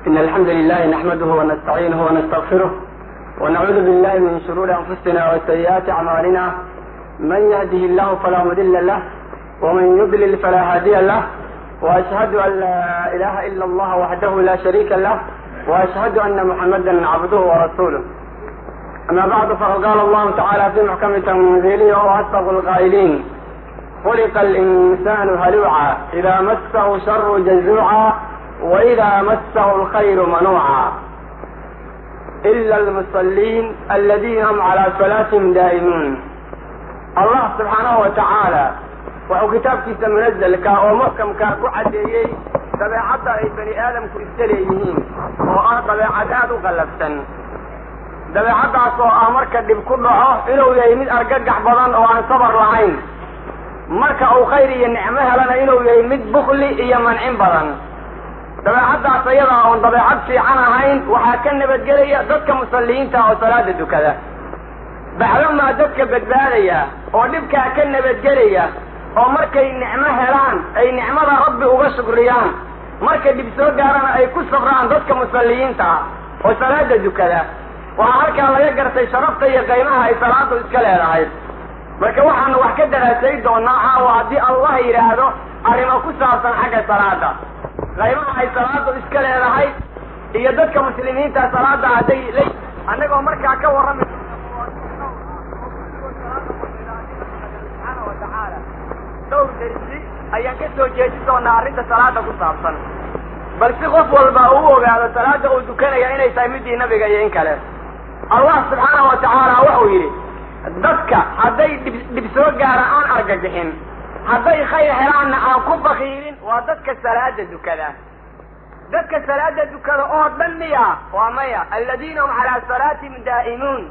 إن الحمد لله نحمده ونستعينه ونستغفره ونعوذ بالله من شرور أنفسنا وسيئات أعمالنا. من يهده الله فلا مضل له ومن يضلل فلا هادي له، وأشهد أن لا إله إلا الله وحده لا شريك له، وأشهد أن محمدا عبده ورسوله. أما بعد، فقد قال الله تعالى في محكم تنزيله وأصدق القائلين: خلق الإنسان هلوعا إذا مسه الشر جزوعا وإذا مسه الخير منوعا إلا المصلين الذين هم على صلاتهم دائمون. الله سبحانه وتعالى وكتابkiisa منزلka oo muhkamka ku cadeeyay dabeecada ay bani aadamku iskaleeyihiin oo ah dabeecad aad u qalafsan. dabeecadaas oo ah marka dib ku dhaco inuu yahay mid argagax badan oo aan sabar lahayn, marka uu khayr iyo nicmo helana inuu yahay mid bukhli iyo mancin badan. dabeecadaas ayada oo dabeecad fiican ahayn waxaa ka nabadgelaya dadka musalliyiinta oo salaada dukada. bacdama dadka badbaadaya oo dhibkaa ka nabadgelaya oo markay nicmo helaan ay nicmada rabbi uga shukriyaan, marka dib soo gaarana ay ku sabraan dadka musalliyiinta oo salaada dukada. waxaa halkaa laga gartay sharafta iyo qiimaha ay salaadu iska leedahay. marka waxaanu wax ka daraasay doonaa caawa haddii allah yidhaahdo arrimo ku saabsan xagga salaada, qiimaha ay salaadu iska leedahay iyo dadka muslimiinta salaada hadday annagoo markaa ka warrami dhowr darsi ayaan ka soo jeedi doonaa arrinta salaada ku saabsan, bal si qof walba uu ogaado salaada uu dukanaya inay tahay midii nabiga iyo in kale. allah subxaanahu wa tacaala wuxuu yidhi dadka hadday dhib soo gaara aan argagixin, hadday khayr helaanna aan ku bakiilin, waa dadka salaada dukada. dadka salaada dukada oo dhan miya? waa maya. aladiina hum calaa salaatihim daa'imuun,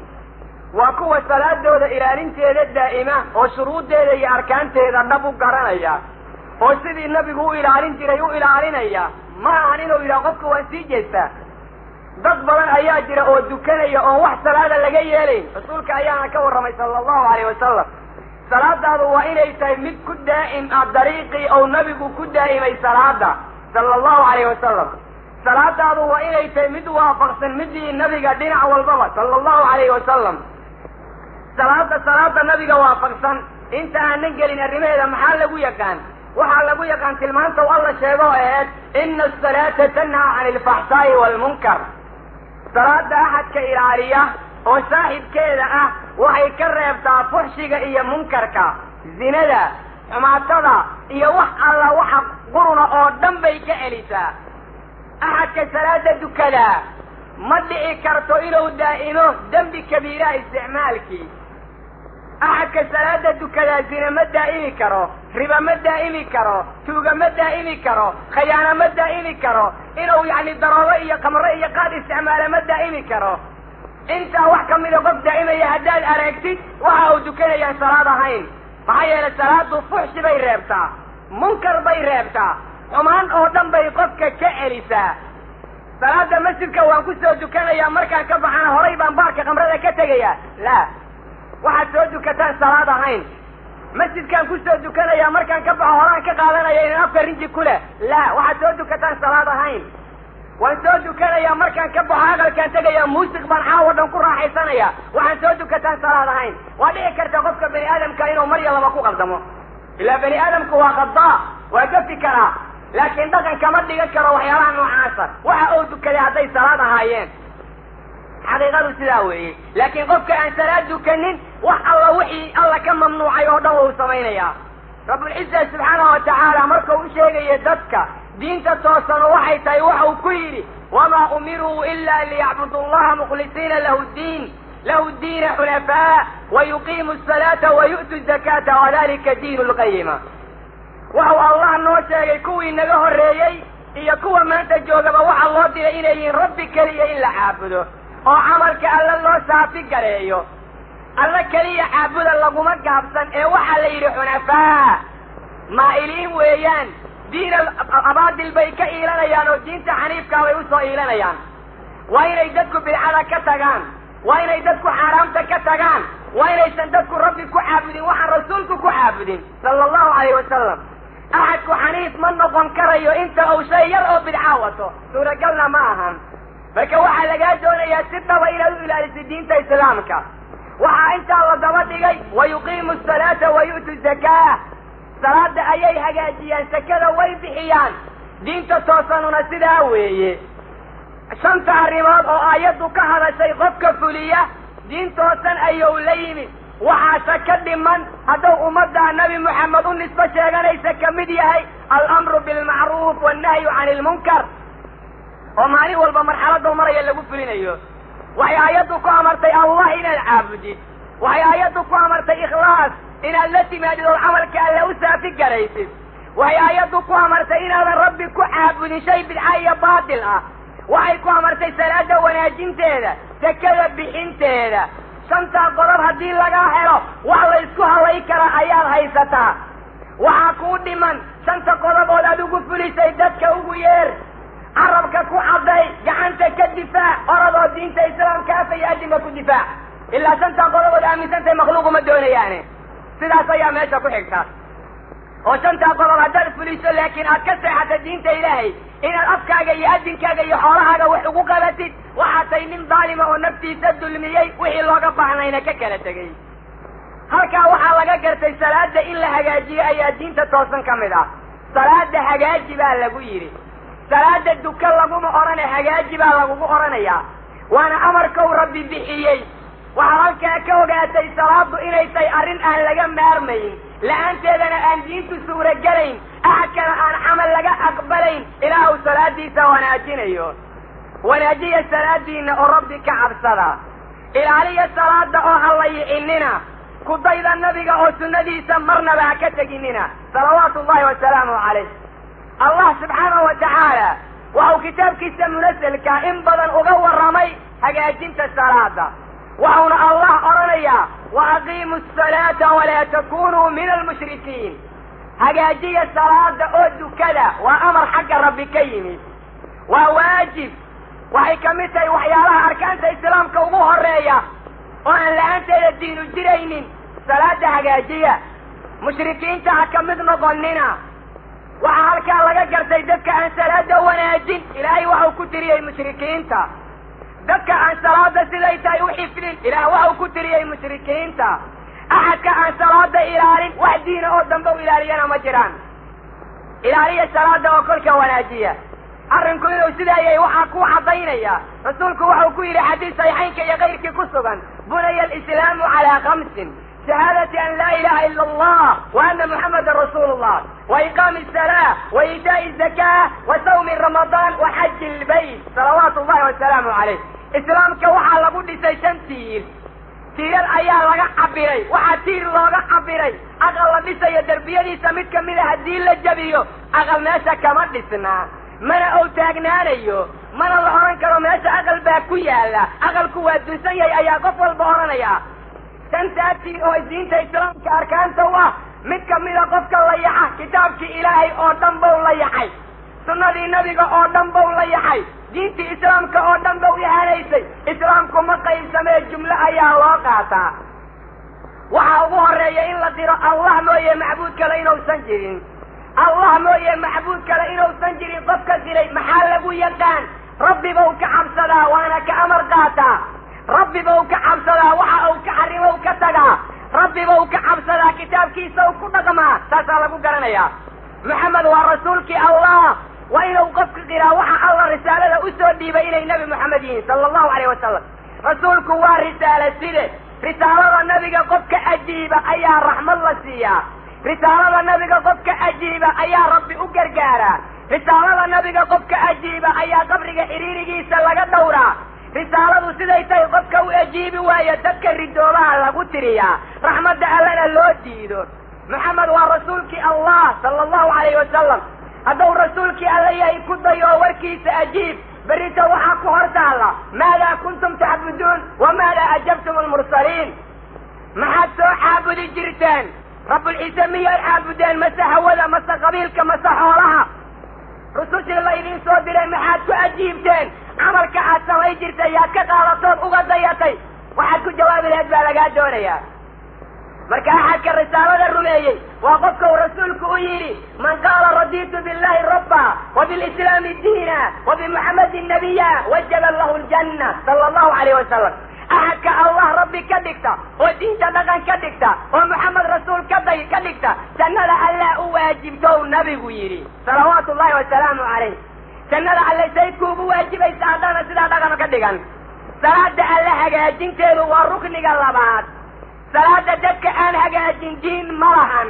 waa kuwa salaadooda ilaalinteeda daa'ima oo shuruuddeeda iyo arkaanteeda dhab u garanaya oo sidii nabigu u ilaalin jiray u ilaalinaya. ma ahan inuu yidhaha qofka waan sii jeestaa. dad badan ayaa jira oo dukanaya oo wax salaada laga yeelayn. rasuulka ayaana ka warramay sala allahu alayh wasalam, salaadaadu waa inay tahay mid ku daa'im ah dariiqii ou nabigu ku daa'imay salaada sala allahu alayh wasalam. salaadaadu waa inay tahay mid waafaqsan midii nabiga dhinac walbaba sala allahu alayh wasalam. salaada nabiga waafaqsan inta aanan gelin arrimaheeda maxaa lagu yaqaan? waxaa lagu yaqaan tilmaanta u alla sheego oo aheed ina asalaata tanhaa cani alfaxsaa'i waalmunkar. salaada axadka ilaaliya oo saaxibkeeda ah waxay ka reebtaa fuxshiga iyo munkarka, zinada, xumaatada iyo wax alla waxa quruna oo dhan bay ka celisaa. axadka salaada dukada ma dhici karto inuu daa'imo dembi kabiira isticmaalkii. axadka salaada dukadaa zina ma daa'imi karo, riba ma daa'imi karo, tuuga ma daa'imi karo, khayaano ma daa'imi karo, inuu daroobo iyo kamro iyo qaad isticmaala ma daa'imi karo. intaa wax kamida qof daa'imaya haddaad aragtid waxa uu dukanayaan salaad ahayn. maxaa yeelay salaadu fuxshi bay reebtaa, munkar bay reebtaa, xumaan oo dhan bay qofka ka celisaa. salaada masjidka waan ku soo dukanayaa, markaan ka baxana horay baan baarka kamrada ka tegayaa. la, waxaad soo dukataan salaad ahayn. masjidkaan ku soo dukanayaa, markaan ka baxo horaan ka qaadanaya inaan afka rinji ku leh. la, waxaad soo dukataan salaad ahayn. waan soo dukanayaa, markaan ka baxo aqalkaan tegayaa, muusiq baan caawa dhan ku raaxaysanaya. waxaan soo dukataan salaad ahayn. waa dhici karta qofka bani aadamka inuu mar iyo laba ku qaldamo, ilaa bani aadamku waa qadaa, waa gafi karaa, laakiin dhaqan kama dhigan karo waxyaalaha noocaasa. waxa uu dukaday hadday salaad ahaayeen, xaqiiqadu sidaa weeye. laakiin qofka aan salaad dukanin wax alla wixii alla ka mamnuucay oo dhan wuu samaynayaa. rabbulciza subxaanahu wa tacaala markuu u sheegaya dadka diinta toosano waxay tahay waxa uu ku yidhi: wamaa umiruu ila liyacbudu allaha mukhlisiina lahu diina xunafaa wayuqiimu asalaata wayu'tu zakaata wadalika diinu lqayima. waxau allah noo sheegay kuwii naga horreeyey iyo kuwa maanta joogaba waxaa loo diray inay yihiin rabbi keliya in la caabudo oo camalka alla loo saafi gareeyo. alla keliya caabuda laguma gaabsan ee waxaa la yidhi xunafaa, maa'iliin weeyaan. diin abaadil bay ka iilanayaan oo diinta xaniifkaa bay usoo iilanayaan. waa inay dadku bidcada ka tagaan, waa inay dadku xaaraamta ka tagaan, waa inaysan dadku rabbi ku caabudin waxaan rasuulku ku caabudin sala allahu alayh wasalam. أحد حنيف من نظن كريو انت او شيء او بدعاوته سورة قلنا معهم فكوحا لقادون يا ستة وإلى الدين إسلامك وحا انت الله دمدقي ويقيم الصلاة ويؤتي الزكاة صلاة ايي هجاجيان سكذا ويبحيان دين توصنون سداوي شمس الرماد او آياتو كهذا شيء غفك فلية دين توصن ايو ليمي waxaa shaka dhiman hadduu ummadda nabi maxamed u nisbo sheeganaysa ka mid yahay alamru bilmacruuf wannahyu cani ilmunkar oo maalin walba marxaladoo maraya lagu fulinayo waxay aayaddu ku amartay allah inaad caabudid waxay aayaddu ku amartay ikhlaas inaad la timaadid oo camalka alle u saafi garaysid waxay aayaddu ku amartay inaadan rabbi ku caabudin shay bidca iyo baatil ah waxay ku amartay salaada wanaajinteeda sakada bixinteeda shanta qodob haddii laga helo wax la isku halay kara ayaad haysataa waxaa kuu dhiman shanta qodob ood adigu fulisay dadka ugu yeer carabka ku cadday gacanta ka difaac oradoo diinta islaamka afa iyo adinba ku difaac ilaa shanta qodob ood aaminsantahay makhluuq uma doonayaane sidaas ayaa meesha ku xigta oo shanta qodob haddaad fuliso laakiin aad ka seexata diinta ilaahay inaad afkaaga iyo adinkaaga iyo xoolahaaga wax ugu qabatid waxaad tahay nin daalima oo naftiisa dulmiyey wixii looga baahnayna ka kala tegay halkaa waxaa laga gartay salaada in la hagaajiyo ayaa diinta toosan ka mid ah salaada hagaaji baa lagu yidhi salaada duka laguma odhane hagaaji baa lagugu odhanayaa waana amarkou rabbi bixiyey waxaad halkaa ka ogaatay salaadu inay tahay arrin aan laga maarmayn la-aanteedana aan diintu suuragelayn axadkana aan camal laga aqbalayn ilaa uu salaadiisa wanaajinayo wanaajiya salaadiina oo rabbi ka cabsada ilaaliya salaada oo ha la yicinina kudayda nabiga oo sunnadiisa marnaba ha ka teginina salawaatu ullahi wasalaamu calayh allah subxaanahu watacaala waxau kitaabkiisa munasalka in badan uga warramay hagaajinta salaada waxauna allah odhanayaa waaqiimu asalaata walaa takunuu min almushrikiin hagaajiya salaada oo dukada waa amar xagga rabbi ka yimid waa waajib waxay ka mid tahay waxyaalaha arkaanta islaamka ugu horeeya oo aan la-aanteeda diinu jiraynin salaada hagaajiya mushrikiinta ha ka mid noqonina waxaa halkaa laga gartay dadka aan salaada wanaajin ilaahay waxau ku tiriyey mushrikiinta dadka aan salaada siday tahay u xifdin ilaah waxau ku tiriyey mushrikiinta axadka aan salaada ilaalin wax diina oo dambe u ilaaliyana ma jiraan ilaaliya salaada oo kolka wanaajiya arrinku inuu sidaayay waxaa ku caddaynaya rasuulku waxau ku yidhi xadiis saxiixaynka iyo kayrkii ku sugan bunaya alislaamu calaa khamsin shahaadati an laa ilaha ila allah wa ana muxamadan rasuulu llah wa iqaami asalaa wa iitaa'i zakaa wa sawmi ramadaan wa xaji lbayt salawaatu ullahi wasalaamu calayh islaamka waxaa lagu dhisay 5 tiir tiirar ayaa laga cabiray waxaa tiir looga cabiray aqal la dhisayo derbiyadiisa mid kamida haddii la jabiyo aqal meesha kama dhisnaa mana ou taagnaanayo mana la odhan karo meesha aqal baa ku yaala aqalku waa dunsan yahay ayaa qof walba odhanaya 5 tiir oo diinta islaamka arkaanta u ah mid kamida qofka la yaxa kitaabkii ilaahay oo dhan bau la yaxay sunnadii nabiga oo dhan bau la yaxay diintii islaamka oo dhan bau ihanaysay islaamku ma qaybsamee jumlo ayaa loo qaataa waxaa ugu horeeya in la diro allah mooye macbuud kale inuusan jirin allah mooye macbuud kale inuusan jirin qofka diray maxaa lagu yaqaan rabbi bau ka cabsadaa waana ka amar qaataa rabbi bau ka cabsadaa waxa uu ka xarimo u ka tagaa rabbi bau ka cabsadaa kitaabkiisa u ku dhaqmaa taasaa lagu garanayaa maxamed waa rasuulkii allah waa inuu qofka qiraa waxa alla risaalada usoo dhiibay inay nebi maxamed yihiin sala allahu alayh wasalam rasuulku waa risaale side risaalada nabiga qofka ajiiba ayaa raxmad la siiyaa risaalada nabiga qofka ajiiba ayaa rabbi u gargaaraa risaalada nabiga qofka ajiiba ayaa qabriga xiriirigiisa laga dhowraa risaaladu siday tahay qofka u ajiibi waayo dadka ridoobaha lagu tiriyaa raxmadda allana loo diido maxamed waa rasuulkii allah sala allahu alayh wasalam hadduu rasuulkii alla yahay ku dayo oo warkiisa ajiib berrita waxaa ku hor taalla maadaa kuntum tacbuduun wamaadaa ajabtum almursaliin maxaad soo caabudi jirteen rabbulciise miyaad caabudeen mase hawada mase qabiilka mase xoolaha rusushii laydin soo diray maxaad ku ajiibteen camalka aad samay jirtay yaad ka qaadatood uga dayatay waxaad ku jawaabi laheed baa lagaa doonayaa marka axadka risaalada rumeeyey waa qofka uu rasuulku u yidhi man qaala raditu billahi rabba وبالإسلام دينا وبمحمد نبيا وجب له الجنة صلى الله عليه وسلم. أحد الله ربي كدكتا ودين تدغن كدكتا ومحمد رسول كدكتا سنة ألا أواجبته النبي ويري صلوات الله وسلامه عليه. سنة ألا سيكون واجب يساعدنا سلا دغن كدغن صلاة ألا هجاجين تيرو والركن قلبات صلاة دك أن هجاجين دين مرهن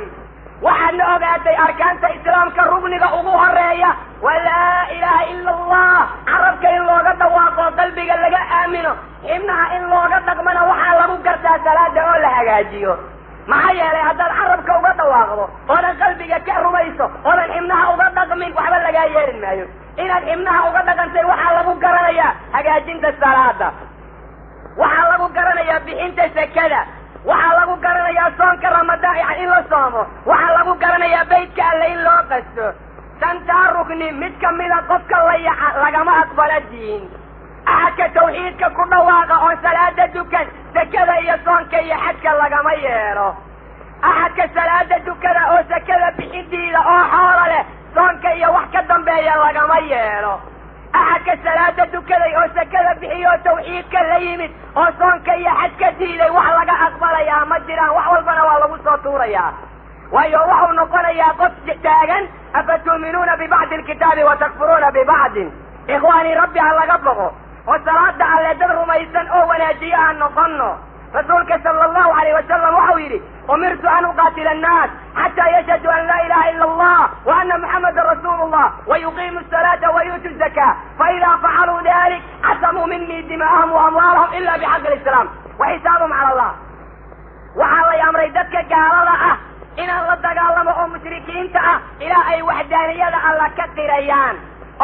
waxaan ogaatay arkaanta islaamka rugniga ugu horeeya walaa ilaaha illa allah carabka in looga dhawaaqo qalbiga laga aamino xibnaha in looga dhaqmana waxaa lagu gartaa salaada oo la hagaajiyo maxaa yeelay haddaad carabka uga dhawaaqdo oodan qalbiga ka rumayso oodan xibnaha uga dhaqmin waxba lagaa yeerin maayo inaad xibnaha uga dhaqantay waxaa lagu garanayaa hagaajinta salaada waxaa lagu garanayaa bixinta sakada waxaa lagu garanayaa soonka ramadaan in la soomo waxaa lagu garanayaa baydka alle in loo qasto santaa rugni mid kamida qofka lagama aqbala diin axadka tawxiidka ku dhawaaqa oo salaada dukan sakada iyo soonka iyo xajka lagama yeelo axadka salaada dukada oo sakada bixintiida oo xoolo leh soonka iyo wax ka dambeeya lagama yeelo axadka salaada dukaday oo sakada bixiyo tawxiidka la yimid oo soonka iyo xajka diiday wax laga aqbalayaa ma jiraan wax walbana waa lagu soo tuurayaa waayo wuxuu noqonayaa qof taagan afatuuminuuna bibacdi alkitaabi watakfuruuna bibacdin ikhwaanii rabbi ha laga boqo oo salaada alle dad rumaysan oo wanaajiyo aan noqono rasuulka sala allahu alayh wasalam waxau yidhi umirtu an uqaatila annaas xataa yashhaduu an laa ilaha ila allah wa ana muxamada rasuulu llah wayuqiimu asalaata wayuutu zakaa faidaa facaluu dalik casamuu minii dima'ahum waamwaalahum ila bixaqi alislaam waxisaabum cala allah waxaa lay amray dadka gaalada ah inaan la dagaalamo oo mushrikiinta ah ilaa ay waxdaaniyada alla ka qirayaan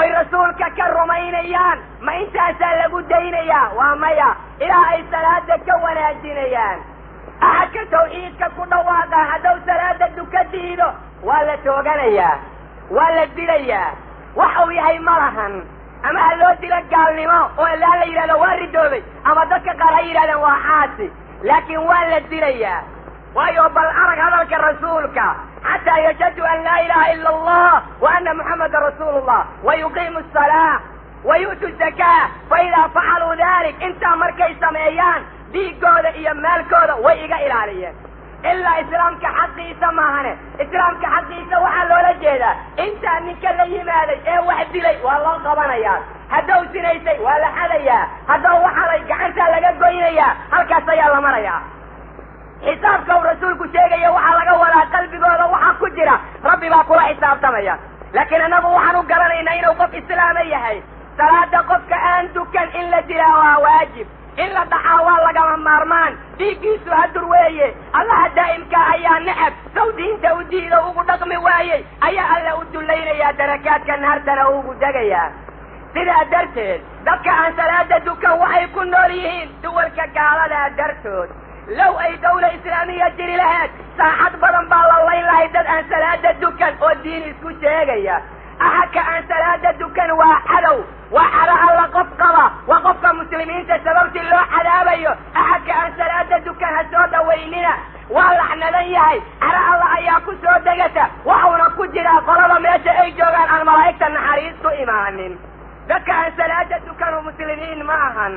oy rasuulka ka rumaynayaan ma intaasaa lagu daynayaa waa maya ilaa ay salaada ka wanaajinayaan axadka tawxiidka ku dhawaaqa hadduu salaada duka diido waa la tooganayaa waa la dilayaa wax uu yahay ma lahan ama ha loo dilo gaalnimo oo ilaa la yidhahdo waa ridoobay ama dadka qaar ha yidhahdeen waa xaasi laakiin waa la dilayaa waayo bal arag hadalka rasuulka xataa yashhadu an laa ilaha ila allah wa ana muxamada rasuulu llah wayuqiimu asalaa wayu'tu zakaa faidaa facaluu dalik intaa markay sameeyaan dhiigooda iyo maalkooda way iga ilaaliyeen ilaa islaamka xaqiisa maahane islaamka xaqiisa waxaa loola jeedaa intaa ninka la yimaaday ee wax dilay waa loo qabanayaa hadduu sinaysay waa la xadayaa hadduu waxalay gacantaa laga goynayaa halkaas ayaa la marayaa xisaabka uu rasuulku sheegaya waxaa laga wadaa qalbigooda waxaa ku jira rabbi baa kula xisaabtamaya laakiin annagu waxaan u garanaynaa inuu qof islaama yahay salaada qofka aan dukan in la dilaa waa waajib in la dhaxaa waa lagama maarmaan dhiiggiisu hadur weeye allaha daa'imka ayaa necab saw diinta u diido ugu dhaqmi waayey ayaa alla u dullaynayaa darakaadka naartana ugu degayaa sidaa darteed dadka aan salaada dukan waxay ku nool yihiin duwalka gaaladaa dartood low ay dawla islaamiya jiri lahayd saacad badan baa la layn lahay dad aan salaada dukan oo diin isku sheegaya axadka aan salaada dukan waa cadow waa cado alla qof qaba waa qofka muslimiinta sababtii loo cadaabayo axadka aan salaada dukan ha soo dhawaynina waa laxnadan yahay cado alla ayaa ku soo degata waxuuna ku jiraa qolada meesha ay joogaan aan malaa'igta naxariistu imaanin dadka aan salaada dukan oo muslimiin ma ahan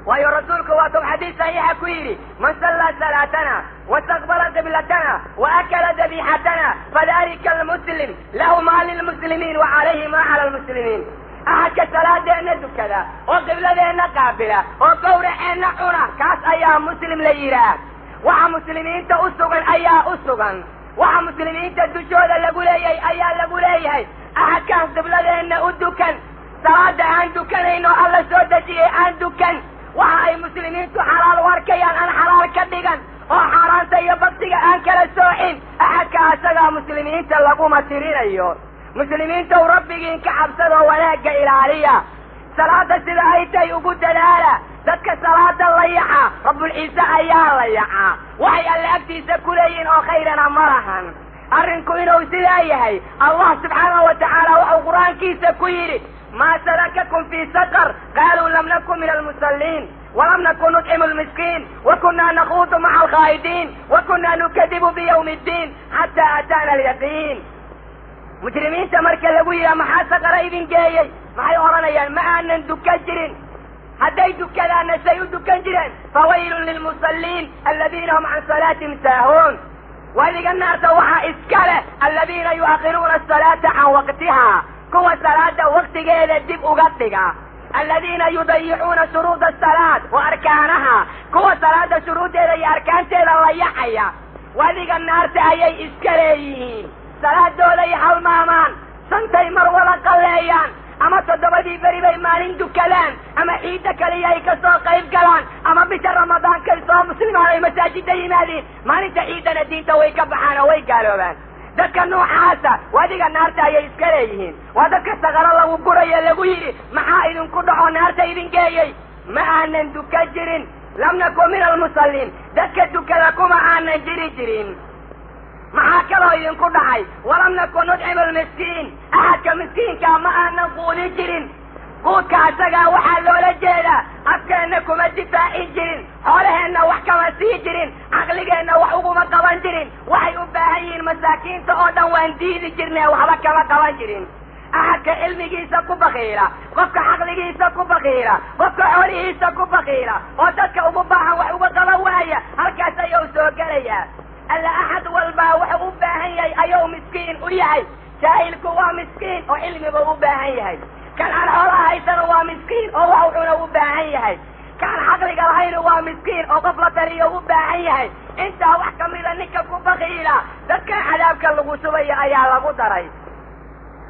waayo rasuulku waatuu xadiis saxiixa ku yidhi man sallaa salaatana wastaqbala qiblatana waakala dabiixatana fadalika almuslim lahu maa lilmuslimiin wacalayhi maa cala almuslimiin axadka salaadeenna dukada oo qibladeenna qaabila oo gawraceenna cuna kaas ayaa muslim la yidhaah waxa muslimiinta u sugan ayaa u sugan waxa muslimiinta dushooda lagu leeyahay ayaa lagu leeyahay axadkaan qibladeenna u dukan salaada aan dukanayno alla soo dejiyey aan dukan waxa ay muslimiintu xalaal u arkayaan aan xalaal ka dhigan oo xaaraanta iyo baktiga aan kala soocin axadka asagaa muslimiinta laguma tirinayo muslimiinta u rabbigiin ka cabsadoo wanaagga ilaaliya salaada sida ay tahay ugu dadaala dadka salaada la yaca rabbulciise ayaa la yacaa waxay alle agtiisa ku leeyihiin oo khayrana ma lahan arrinku inuu sidaa yahay allah subxaanahu watacaala wuxuu qur-aankiisa ku yidhi ما سلككم في سقر قالوا لم نكن من المصلين ولم نكن نطعم المسكين وكنا نخوض مع الخائضين وكنا نكذب بيوم الدين حتى أتانا اليقين. مجرمين تمركا لويا محاسة قريب جايي maxay oranayaan ma aanan dukan jirin hadday dukadaana say u dukan jireen fawaylun lilmusalliin aladiina hum can salaatihim saahuun wadiga naarta waxaa iska leh aladiina yuakhiruuna asalaata can waqtiha kuwa salaada waqtigeeda dib uga dhiga aladiina yudayicuuna shuruuda asalaat wa arkaanaha kuwa salaada shuruudeeda iyo arkaanteeda la yaxaya wadiga naarta ayay iska leeyihiin salaadooda ay halmaamaan santay mar wada qalleeyaan ama toddobadii beri bay maalin dukadaan ama ciidda kaliya ay kasoo qayb galaan ama bisha ramadaankay soo muslimaan ay masaajidda yimaadiin maalinta ciiddana diinta way ka baxaan oo way gaaloobaan dadka noocaasa wadiga naarta ayay iska leeyihiin waa dadka saqaro lagu gurayo lagu yidhi maxaa idinku dhaco naarta idin geeyey ma aanan duka jirin lam nakun min almusalliin dadka dukada kuma aanan jiri jirin maxaa kaloo idinku dhacay walam nakun nudcimu almiskiin axadka miskiinkaa ma aanan quudin jirin quudka asagaa waxaa loola jeedaa afkeenna kuma difaacin jirin xoolaheenna wax kama sii jirin caqligeenna wax uguma qaban jirin waxay u baahan yihiin masaakiinta oo dhan waan diidi jirnee waxba kama qaban jirin axadka cilmigiisa ku bakiila qofka caqligiisa ku bakiila qofka xoolihiisa ku bakiila oo dadka ugu baahan wax uga qaban waaya halkaas ayuu soo gelayaa alla axad walbaa wuxuu u baahan yahay ayuu miskiin u yahay jaahilku waa miskiin oo cilmiba u baahan yahay kan aan xoolaha haysana waa miskiin oo wax wuxuuna u baahan yahay kaan caqliga lahayna waa miskiin oo qof la tariyo u baahan yahay intaa wax kamida ninka ku bakiila dadka cadaabka lagu subaya ayaa lagu daray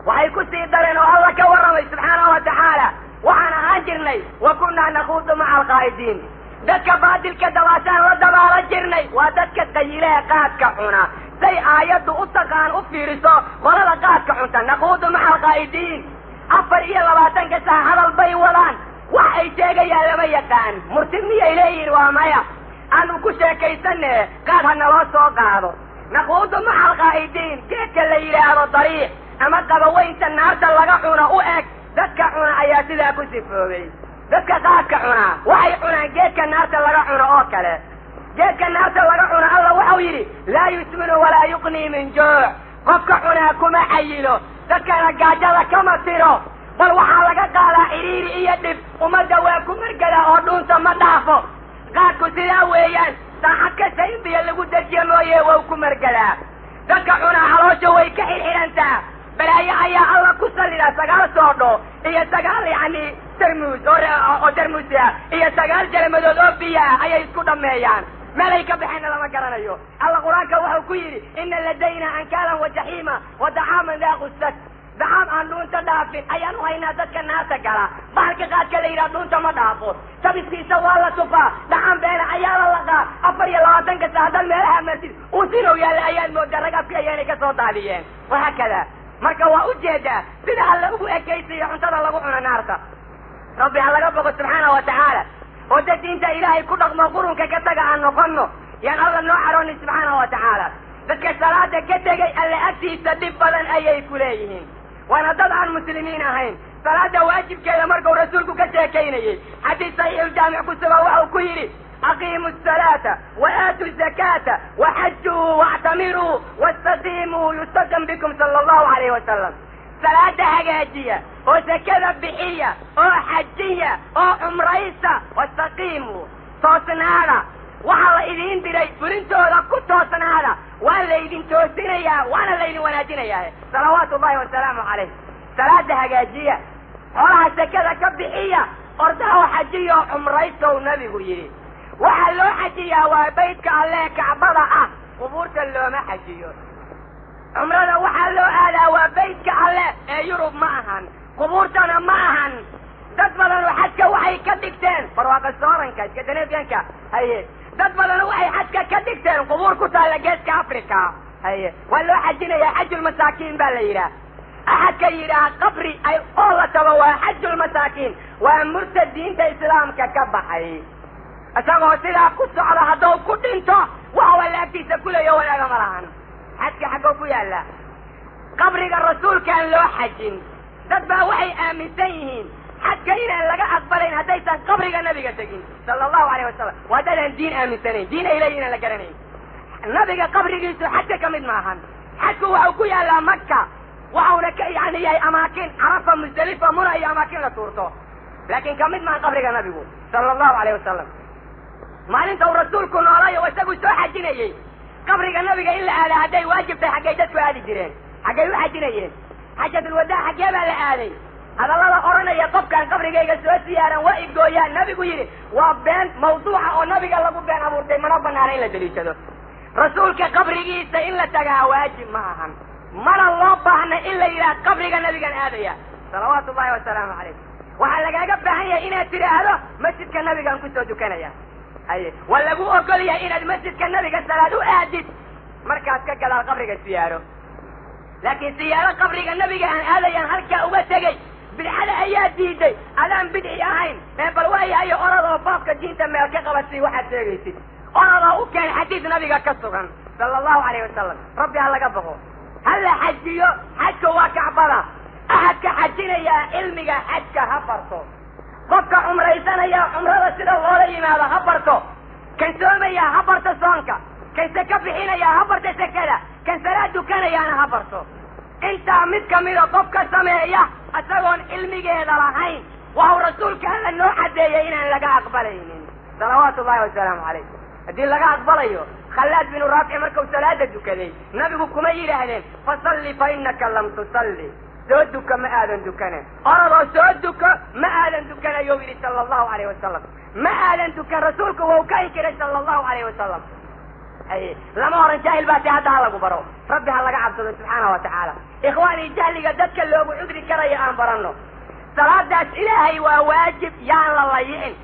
waxay ku sii dareen oo alla ka warramay subxaanahu wa tacaala waxaan ahaan jirnay wa kunnaa nakuudu maca alqaa'idiin dadka baadilka dabaashaan la dabaala jirnay waa dadka qayilehe qaadka cuna say aayaddu u taqaan u fiiriso qolada qaadka cunta naquudu maca alqaa'idiin 24 saa hadal bay wadaan wax ay sheegayaan lama yaqaan murtid miyay leeyihin waa maya aanu ku sheekaysane qaad ha naloo soo qaado naquudu maca alqaa'idiin geedka la yidhaahdo dariiq ama qabaweynta naarta laga cuno u eg dadka cuna ayaa sidaa ku sifoobay dadka qaadka cunaa waxay cunaan geedka naarta laga cuno oo kale geedka naarta laga cuno alla waxau yidhi laa yusminu walaa yuqnii min juuc qofka cunaa kuma xayilo dadkana gaajada kama tiro bal waxaa laga qaadaa cidhiiri iyo dhib ummadda waa ku margada oo dhuunta ma dhaafo qaadku sidaa weeyaan saacad kasta in biyo lagu dejiyo mooye waa ku margadaa dadka cunaa caloosha way ka xirxirantaa balaayo ayaa alla ku sallida 9 soodho iyo 9 yani tarmuus oo tarmuusa iyo 9 jalmadood oo biyaa ayay isku dhameeyaan meelay ka baxayna lama garanayo alla quraanka wuxuu ku yidhi inna ladayna ankaalan wa jaxiima wa dacaaman daa qusad dacaam aan dhuunta dhaafin ayaan u haynaa dadka naarta gala bahalka qaadka la yidhaha dhuunta ma dhaafo tabiskiisa waa la tufaa dhacan beena ayaa la laqaa 24 saa haddaad meelaha martid uu sinow yaalla ayaad moodaa rag afka ayaanay ka soo daadiyeen wahaakada marka waa ujeedaa sida alla ugu ekaysiyo cuntada lagu cuno naarta rabbi ha laga bogo subxaana wa tacaala oo dad diinta ilaahay ku dhaqmo qurunka ka taga aan noqono yaan alla noo caroonin subxaana wa tacaala dadka salaada ka tegay alla agtiisa dhib badan ayay ku leeyihiin waana dad aan muslimiin ahayn salaada waajibkeeda markuu rasuulku ka sheekaynayey xadiis saxiixuljaamic ku sugan waxau ku yidhi aqiimu الصلاة وآتوا الزكاة وحجوا واعتمروا واستقيموا يستقم بكم صلى الله عليه وسلم صلاة هجاجية وزكاة بحية وحجية وعمريسة واستقيموا توسنانا وحالا إذين دلي فرنتو لكو توسنانا وألا إذين توسنيا وأنا الليل وناجنيا صلوات الله وسلامه عليه صلاة هجاجية وحالا زكاة كبحية أرضها حجية وعمريسة ونبي يريد waxaa loo xajiyaa waa baydka alle kacbada ah qubuurta looma xajiyo cumrada waxaa loo aadaa waa baydka alle ee yurub ma ahan qubuurtana ma ahan dad badan oo xajka waxay ka dhigteen barwaaqa sooranka iskandinafiyanka haye dad badan waxay xajka ka dhigteen qubuur ku taalla geeska africa haye waa loo xajinayaa xajulmasaakiin baa la yidhaah axadka yidhaah qabri ay oo la tago waa xajulmasaakiin waa murtad diinta islaamka ka baxay isagoo sidaa ku socda hadduu ku dhinto waxa walla agtiisa kuleeyo walaaga ma lahan xajka xaggoo ku yaalla qabriga rasuulkaan loo xajin dad baa waxay aaminsan yihiin xaj إلى لقى أقبلين هديتا قبرك النبي تجين صلى الله عليه وسلم وهذا دين آمن سنين دين إلينا لقرنين النبي قبرك حتى كمد معهن حتى وعوكي على مكة وعونك يعني يا أماكن عرفة مزدلفة مرة أي أماكن لتورته لكن كمد مع قبرك النبي صلى الله عليه وسلم ما أنت ورسولكم عليه وسقوا سوى حجيني قبرك النبي إلا على هدي واجب في حقيقتك هذه جرين حقيقة حجيني حجة الوداع حجيبها لآلي هذا الله أورنا يطب كان قبرك يسوى سيارا وإبدو يا النبي قيري وبين موضوع النبي قال لكم بين أبو رتين منبنا علينا دليل رسولك قبرك إلا تقع واجب معهم من الله بحنا إلا إلى قبرك النبي كان آديا صلوات الله والسلام عليه وحلقا قبحية إنا ترى هذا مسجد كان النبي كان كنتو دكانيا أيه ولا قو أقول يا إنا المسجد كان النبي كان صلاة آدد مركز كقل على قبرك السيارة لكن سيارة قبرك النبي كان آديا هلكا وبتجي بالحالة أيات ديدي ألم بدعي أهين بلواي أي أرض وفاقك الدين تم يكقبسي واحد سيغيسي أرض وكان حديث النبي كسرا صلى الله عليه وسلم ربي هلا قبضه هلا حجيو حجك وكعبرة أحد حجينا يا علمك حجك هفرته قفك عمريسان يا عمر رسول الله لينا هذا هفرته كان سوما يا هفرت صانك كان سكبحين يا هفرت سكلا كان سراد كان يا أنا هفرته انت عمد كميرا قفك سمايا أتغون علمك هذا رهين وهو رسولك هلا النوع حديين لك أقبلين صلوات الله والسلام عليه الدين لك أقبليه خلاد بن رافع مركب صلاة الدكاني نبي كمير أهلين فصلي فإنك لم تصلي سودك ما آذن دكانه أرى سودك ما آذن دكانه يومي صلى الله عليه وسلم ما آذن دكان رسولك ووكاين كده صلى الله عليه وسلم أي لما أرى جاهل باتي هذا على قبره ربي هلا عبده سبحانه وتعالى إخواني جاهل قدتك اللي هو عذري كري أنبرنه صلاة داس إلهي وواجب يا الله يعين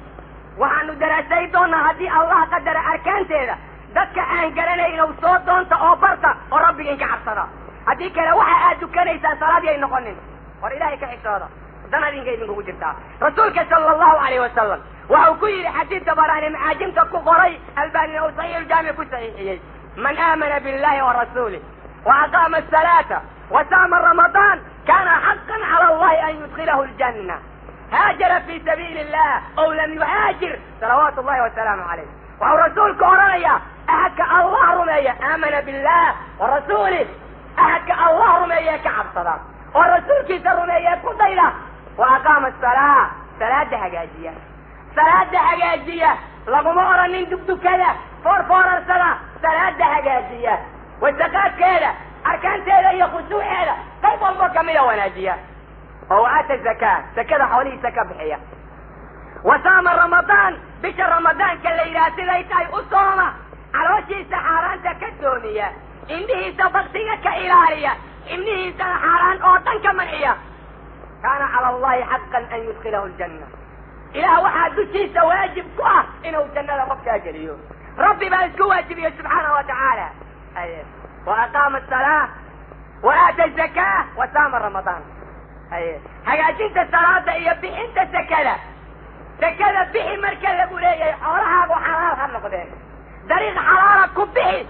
وعنو درسيتنا هذه الله قدر أركان تيدا dadka aan garanayno soo doonta oo barta oo rabbiga ka cabsada hadii kale waxa aad dukanaysaa salaad ay noqonin war ilaahay ka xigtooda dan adinka idinku jirtaa rasuulka sallallahu alayhi wasallam waxa ku yiri xadiis tabarani maajimta ku qoray albani oo sahih jaami ku sahihiyay man aamana billahi wa rasulihi wa aqama as-salata wa sama ramadan kana haqqan ala allah an yudkhilahu al-janna هاجر في سبيل الله او لم يهاجر صلوات الله وسلامه عليه ورسولك أرانيا أحدك الله رمية آمن بالله ورسوله أحدك الله رمية كعب صلاة ورسولك رمية كطيلة وأقام الصلاة صلاة حقاجية صلاة حقاجية لقم أرانين دكتو كذا فور الصلاة صلاة حقاجية والزكاة كذا أركان كذا يخصوا هذا كيف الله كمية وناجية هو آتى الزكاة زكاة حوالي زكاة بحية وصام رمضان بشهر رمضان كالليلات ليتاي أصومة على وجه سحاران تكتونية إنه سبقتك كإلهية إنه سحاران أوطن كمنعية كان على الله حقا أن يدخله الجنة إله واحد دشي سواجب كوه إنه الجنة لقفك أجريه ربي بأسك واجبه سبحانه وتعالى أيه. وأقام الصلاة وآتى الزكاة وصام رمضان أيه. هيجيت الصلاة يبي أنت سكلة سكلة بحي مركز لبوليه حولها وحلال خلقدين دريق حرارة كبحي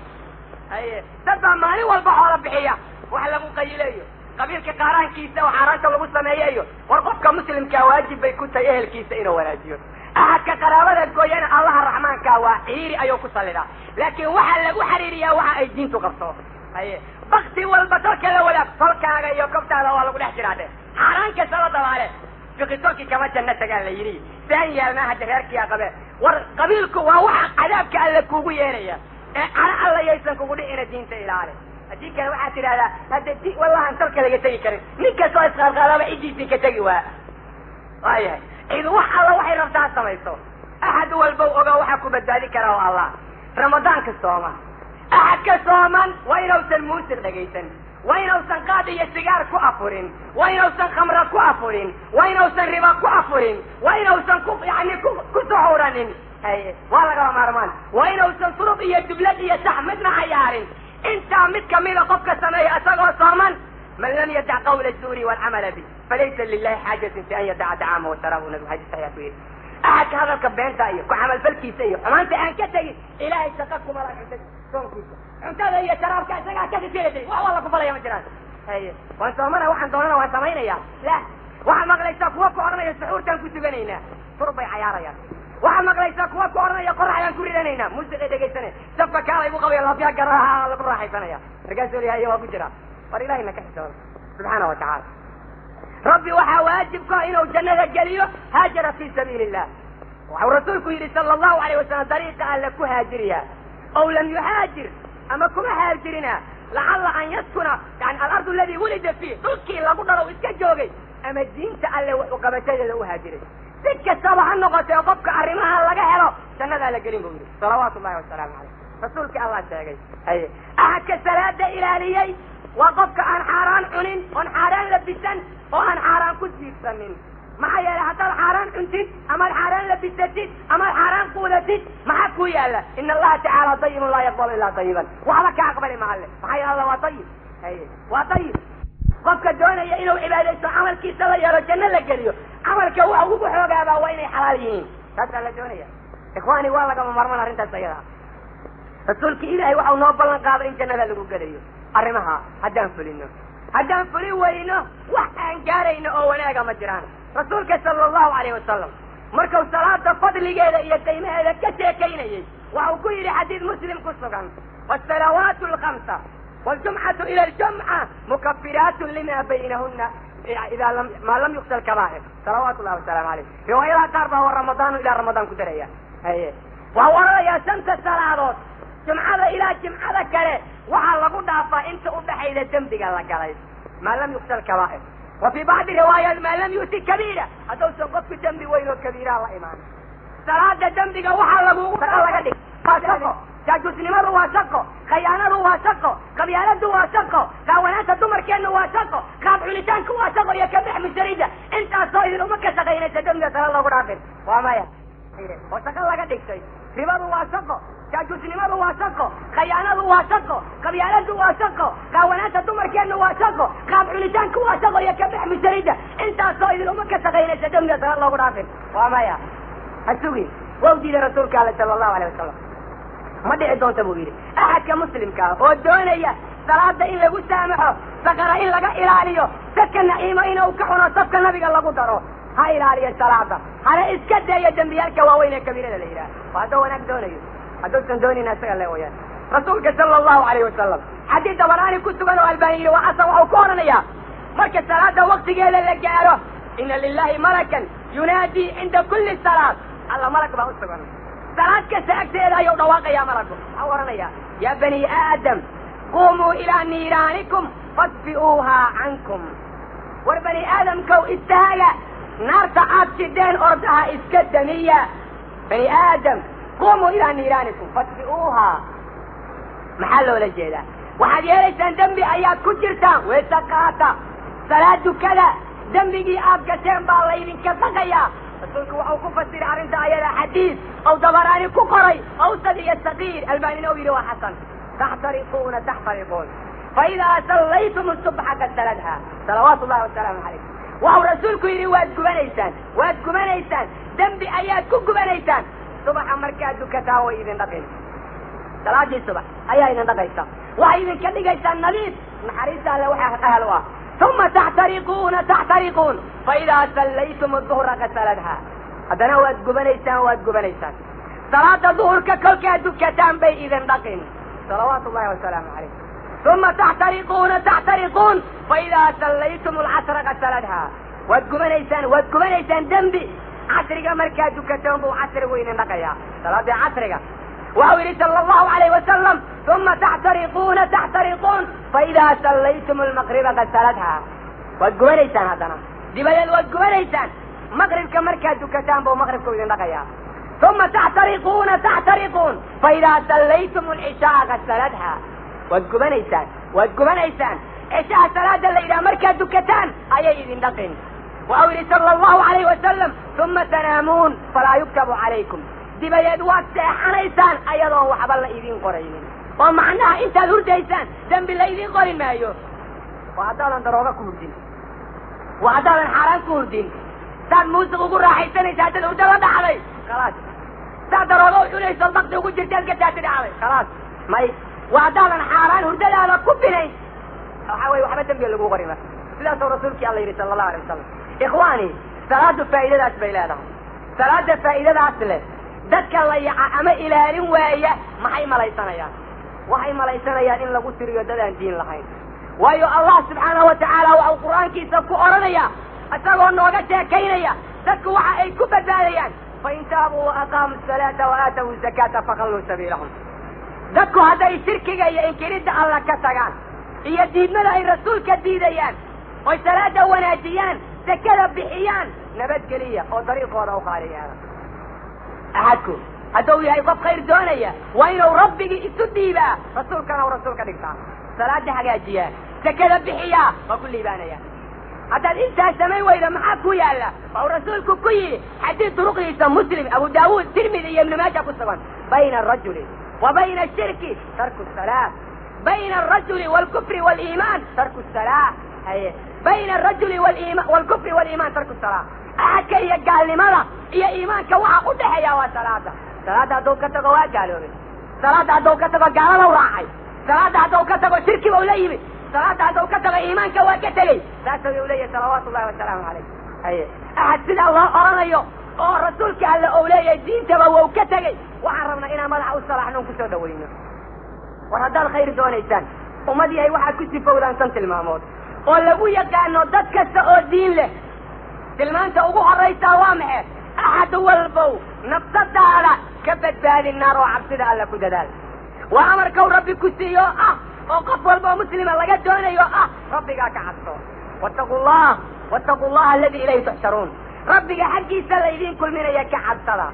أيه تبع مالي والبحورة بحية وحلقوا قيليه قبيلك قاران كيسة وحرانك والمسلمية ورقبك مسلم كواجب بيكون تأيه الكيسة إنه ولاجيون أحد كقرابة الكويان الله الرحمن كواحيري أيوكو صلنا لكن وحلقوا حريريا وحا الدين تقصوه أيه بختي والبطرك لولا صلك أيوكبت على والله نحجر عليه حرانك صلى عليه في قصوك كما جنة قال لي ثانيا ما هاد غيرك يا قبيل وقبيلك ووحا عذابك ألكوكو يريا على الله يسنكو قولي إنا دين تإلى عليه هديك أنا واحد هذا هذا دي والله أنت كذا جتني كريم نيك سويت خال غلابة إيدي فيك تجوا أيه إذا وح الله وحي رفضها سميته أحد والبو أجا وحكوا بدالك رأوا الله رمضان كالصومان أحد كالصومان وين أوصل موسر دقيقا وين أوصل قاضي السجار كأفورين وين أوصل خمرة كأفورين وين أوصل ربا كأفورين وين أوصل يعني كسحورين أيه والله قام أرمان وين أوصل صرفية دبلتية تحمد مع عيارين انت عمد كميلة قفك السماء أساقه صاما من لم يدع قول الزور والعمل به فليس لله حاجة في أن يدع دعامه وتراه نبي حاجة سيطويل أحد هذا الكبين سايق وعمل فلكي سيق وما انت أنكتي إلهي سقفكم على حدث انت هذا هي شراب كأساقها كثير سيدي والله كفلا يا مجران وانت ومنا وحن دوننا وانتمين يا لا waxaad maqlaysaa kuwa ku odhanaya suxuurtaan ku tuganaynaa turbay cayaarayaan waxaad maqlaysaa kuwa ku odhanaya qoraxdaan ku ridanaynaa muusiqay dhegaysane safka kaalay bu qabaya laafyaa garaha lagu raaxaysanaya markaasuu leeyahay waa ku jira war ilahayna ka xisooda subxaana wa tacaala rabbi waxaa waajib ku ah inuu jannada geliyo haajara fi sabiili illah waxau rasuulku yidhi sala allahu alayh wasalam dariiqa alla ku haajiriya ow lam yuhaajir ama kuma haajirina lacalla an yaskuna yani alardu aladi wulida fiih dhulkii lagu dhalow iska joogay ama diinta alle wuxuu qabashadeeda u haajiray si kastaba ha noqotee qofka arrimaha laga helo jannadaa la gelin buu yidhi salawaatu ullahi wasalaamu caleyh rasuulkii allah sheegay haye ahadka salaada ilaaliyey waa qofka aan xaaraan cunin oon xaaraan labisan oo aan xaaraan ku siibsanin maxaa yeelay haddaad xaaraan cuntid amaad xaaraan labisatid amaad xaaraan quudatid maxaa ku yaala ina allaha tacaala dayibun laa yaqbalu ilaa dayiban waxba ka aqbali maalle maxaa yeele alla waa dayib haye waa dayib qofka doonaya inuu cibaadaysto camalkiisa la yeelo janno la geliyo camalka waxa ugu xoogaabaa waa inay xalaal yihiin taasaa la doonaya ikhwaani waa lagama marman arrintaas ayada rasuulka ilaahay waxau noo ballan qaaday in jannada lagu gelayo arrimaha haddaan fulin weyno wax aan gaarayno oo wanaaga ma jiraan rasuulka sala allahu alayh wasalam markuu salaada fadligeeda iyo qiimaheeda ka sheekaynayey waxau ku yidhi xadiid muslim ku sugan wasalawaatu alkhamsa waljumcatu ila aljumca mukafiraatu lima baynahuna maa lam yuksal kabaa'ir salawaatu llahi wasalaamu caleyh riwaayadaha qaar baa wa ramadaanu ilaa ramadaan ku daraya haye waxau odhanayaa shanta salaadood jumcada ilaa jimcada kale waxaa lagu dhaafaa inta udhaxayda dembiga la galay maa lam yuksal kabaa'ir wa fii bacdi riwaayaat maa lam yuti kabiira haddausan qofku dembi weyn oo kabiiraa la imaan salaada dembiga waxaa lagugu laga dhig waa shaqo jaajusnimadu waa shaqo khayaanadu waa shaqo qabyaaladu waa shaqo qaawanaanta dumarkeenna waa shaqo qaab cunitaanku waa shaqo iyo kabex musharida intaasoo idin uma ka shaqaynaysa dembiga sala loogu dhaafin waa maya oo shaqo laga dhigtay ribadu waa shaqo jaajusnimadu waa shaqo khayaanadu waa shaqo qabyaaladu waa shaqo qaawanaanta dumarkeenna waa shaqo qaab cunitaanku waa shaqo iyo kabex musharida intaasoo idin uma ka shaqaynaysa dembiga sala loogu dhaafin waa maya ha sugi waa u diiday rasuulka alle sala allahu alayh wasalam ma dhici doonta buu yidhi axadka muslimka ah oo doonaya salaada in lagu saamaxo sakara in laga ilaaliyo dadka naciimo inuu ka cuno safka nabiga lagu daro ha ilaaliyo salaada hana iska daeyo dembiyaalka waaweyn ee kabiirada la yidhaha waa hadduu wanaag doonayo hadduusan doonayna isaga le wayaan rasuulka sala allahu alayh wasalam xadiid dabaraani ku sugan oo albaani yidhi waa xasan waxau ku odhanayaa marka salaada waktigeeda la gaaro ina lilahi malakan yunaadii cinda kulli salaat alla malag baa u sugan salaad kasta agteeda ayuu dhawaaqayaa malagu waxau odhanayaa yaa bani aadam qumuu ilaa niiraanikum fadfi'uuhaa cankum war bani aadamkow istaaga naarta aad sideen ordaha iska damiya bani aadam qumuu ilaa niiraanikum fadfi'uuhaa maxaa loola jeedaa waxaad yeelaysaan dembi ayaad ku jirtaan weesa qaata salaad dukada dembigii aad gasheen baa laydinka dhaqayaa rasuulku waxau ku fasiray arrinta ayada xadiis ou dabaraani ku qoray awsad iyo sagiir albaanina u yidhi waa xasan taxtariquuna faidaa sallaytum subxa kad saladha salawaatu llahi wasalaamu calaykum waxau rasuulku yidhi waad gubanaysaan dembi ayaad ku gubanaysaan subaxa markaad dukataa way idin dhaqin salaadii subax ayaa idin dhaqaysa waxay idinka dhigaysaa nadiif naxariista alle waxaa ahal u ah uma taxtariquun faidaa sallaytum duhra kad saladha haddana waad gubanaysaan salaada duhurka kolkaad dukataan bay idin dhaqin salawaatu llahi wasalaamu calayh uma taxtariquun faidaa sallaytum alcasra kad saladha waad gubanaysaan dembi casriga markaad dukataan buu casrigu idin dhaqayaa salaadii casriga waxau yidhi sala allahu alayh wasalam uma taxtariquun faidaa sallaytum almaqriba kad saladha waad gubanaysaan haddana dibadeed waad gubanaysaan maqribka markaad dukataan buu maqribku idin dhaqayaa uma taxtariquun faidaa sallaytum alcishaa kad saladha waad gubanaysaan cishaha salaada la yidhaha markaad dukataan ayay idin dhaqin waxau yidhi sala allahu alayh wasalam uma tanaamuun falaa yuktabu calaykum dibadeed waad seexanaysaan ayadoon waxba la idiin qoraynin oo macnaha intaad hurdaysaan dembi la idiin qori maayo waa haddaadan darooga ku hurdin waa haddaadan xaaraan ku hurdin saad muusiq ugu raaxaysanaysa haddad hurda la dhacday khalaas saad darooga u cunayso bakti ugu jirtaad ka taati dhacday khalaas may waa haddaadan xaaraan hurdadaada ku binayn waxaa weye waxba dembiga lagu qori marka sidaasuu rasuulkii alla yidhi sala allahu alay wasalam إخواني صلاة فائدة أسبيلها صلاة فائدة أسله ذاتك الله يعمى إلى رواية ما هي ملايسانيا وهي ملايسانيا إن لقوا سرية دلان دين لحين وأيو الله سبحانه وتعالى والقرآن كي سبكوا أرنيا أسألوا أنه وقتها كينيا ذاتك وحا أي كبت ذاليا فإن تابوا وأقاموا الصلاة وآتوا الزكاة فخلوا سبيلهم ذاتك هذا الشرك جاي إن كريد الله كتغان إيا دين ملا الرسول كديديان وصلاة وناجيان زكاة بحيان نبت قلية أو طريق وضعوا خاليا أحدكم هدوي هاي قف خير دونية وإنه ربك إسدي بها رسولك ورسولك نكتا صلاة حاجاتية زكاة بحيان وكل إبانية حتى الإنسان سمي وإذا معاكو يا الله أو رسولك كي حديث طرق مسلم أبو داود ترمذي ابن ماجه قصبا بين الرجل وبين الشرك ترك الصلاة بين الرجل والكفر والإيمان ترك الصلاة بين الرجل والكفر والإيمان ترك الصلاة أحد يقال لماذا هي إيمان كوحا قدها يا صلاة دوكتك وقالوا صلاة دوكتك قالوا راعي صلاة دوكتك شرك ووليبي صلاة دوكتك إيمان كوكتلي لا سوي ولي صلوات الله والسلام عليه أحد سيد الله أرانيو رسولك على أولي الدين تبا وكتلي وعرفنا إنا ملع الصلاة نوم كسو دوينه وهذا الخير دون إنسان ومدي أي واحد كسي فوضان سنت المامود ولو يقانو دادك الدين له تلمان تأبوها الرئيس وامعه أحد والبو نبتد على كبت بهذه النار وعبسد على كددال وأمر كو ربي كسي وقف والبو مسلم الله قد دونه ربي قاك عصو واتقوا الله الذي إليه تحشرون ربي حقي سليدين كل من يكا عبسدا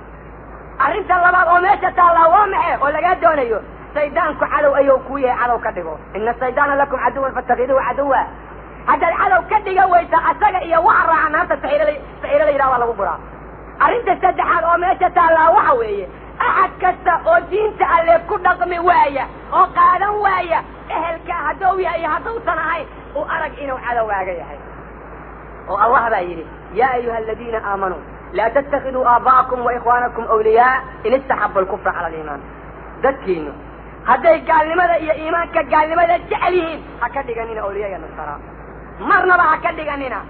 أرنت الله بعض وميشة الله وامعه ولا قد دونه سيدانك عدو أيوكوية عدو كدقو إن السيدان لكم عدوا فاتخذوه عدوا هذا العدو كدقو ويسا أساق إيا وعرى عن هذا سحير لي راوى الله برا أرنت السدحات وميشة الله وحوية أحد كسا ودينت اللي كدقم وايا وقالا وايا إهلك هدوية إيا هدو صنعي وأرق إنو عدو واقعي والله بايري يا أيها الذين آمنوا لا تتخذوا آباءكم وإخوانكم أولياء إن استحبوا الكفر على الإيمان ذكينه هذا قال لماذا يا إيمانك قال لماذا جعلهم هكذا قالنا أولياء النصارى مرنا بقى هكذا قالنا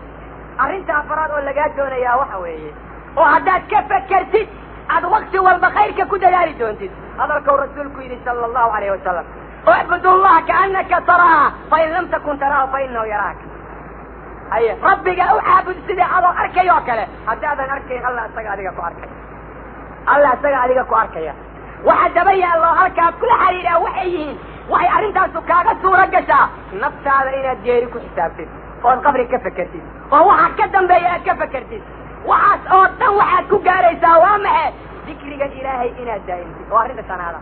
أرنت أفراد ولا قادونا يا وحوي وهذا كيف فكرتي هذا وقت والبخير ككده داري دونتي هذا رسولك صلى الله عليه وسلم اعبد الله كأنك تراه فإن لم تكن تراه فإنه يراك أيه ربك أعبد سيدي هذا أركي يوكله هذا أركي الله أستقع عليك أركي الله أستقع عليك أركي waxaa dabaya Allah halka kula xariira waxay arintaas kaaga suura gashaa naftaada inaad jeeri ku xisaabtid oo qabri ka fakartid oo waxa ka dambeeya ka fakartid waxaas oo tan waxaad ku gaaraysaa waa maxay dhikriga Ilaahay inaad daa'imtid oo arinta sanada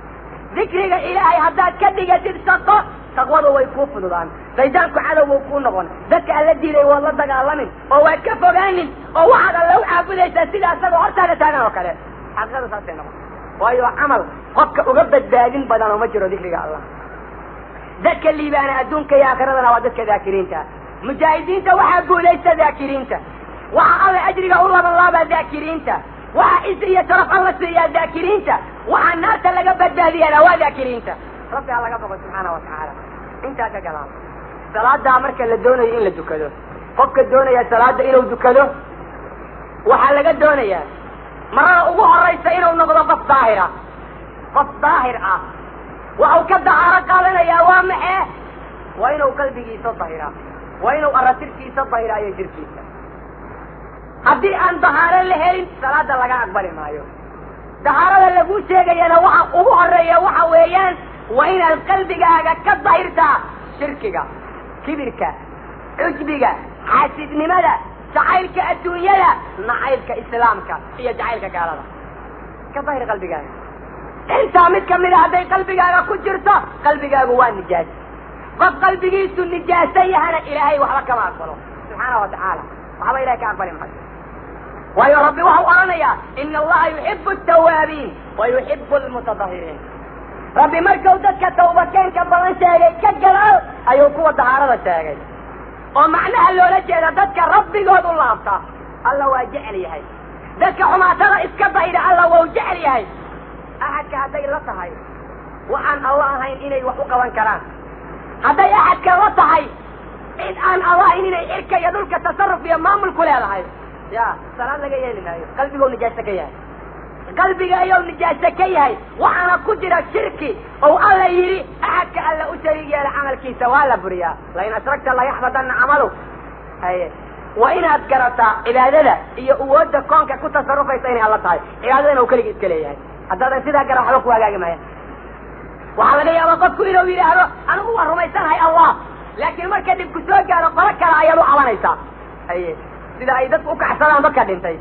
dhikriga Ilaahay haddaad ka dhigatid shaqo taqwadu way ku fududaan saydaanku cadow ku noqon dadka alla diiday waa la dagaalamin oo waa ka fogaanin oo waxa alla u caabudaysaa sida asagoo hortaada taagan oo kale xaqada saasay noqon وايو عمل قفك أقبت بادين بدن ومجروا ذكرك الله ذكر اللي بانا أدونك يا آخرنا وذكر ذاكرين تا مجاهدين تا وحقوا ليس ذاكرين تا وحا الله أجرك الله من الله ذاكرين تا وحا إزرية شرف الله سرية ذاكرين تا وحا الناس اللي قبت بادية لوا ذاكرين تا ربي الله قبضك سبحانه وتعالى انت كلام صلاة دا أمرك اللي دونه إن لدكدو قفك الدونه يا صلاة دا إلو دكدو وحا لقد دونه يا مرة أقوها الرئيس إنه نقضى قف ظاهر وأو كالدعارة قالنا يا وامعه وإنه قلبي يسو ظاهرة وإنه أرسلك يسو ظاهرة يجرك هدي أن ظهارة لهين صلاة لغا أكبر مايو ظهارة لغو شيئا ينا وحا أقوها الرئيس وحا ويان وإن القلب كالظاهرة شركك كبرك عجبك حاسد نمدا جعيلك الدنيا نعيلك إسلامك هي جعيلك قالها كظاهر قلبك انت عمدك من هذا قلبك كجرته قلبك هو النجاس قف قلبك يسو النجاسي هنا إلهي وحبك ما أقبله سبحانه وتعالى وحبا إلهيك أقبل محمد ويا ربي وهو أرانيا إن الله يحب التوابين ويحب المتظاهرين ربي مركو دك توبتين كبران شاقي كجلال أيو قوة دعارة شاقي ومعناها اللي لجأ دك ربي قد الله أبطى الله واجعل يهي دك حما ترى اسكبه إلى الله واجعل يهي أحد كهدي لطهي وعن الله هين إلي وحوق وانكران هدي أحد كلطهي إن أنا الله إني إركا يدلك تصرف يا مامل كل هذا يا سلام لك يا لنا قلبي هو نجاسك يا قلبي يا نجاسك يا وأنا كجرا شركي أو الله يري أحك الله أشري يا عمل كي سوالا بريا لأن أشركت الله يحفظن عمله هاي وإن أذكرت إلى هذا يود كونك كنت تصرف يسيني الله تعالى إلى هذا وكلك إسكالي هذا سيدا كرا حلوك وأجاج معي وحنا يا رب كل يوم يرى أنا هو رميسان هاي الله لكن ما كان يبكي سوى قالوا قلك لا يلو على نيسا أيه سيدا أيضا وكحسنا ما كان ينتهي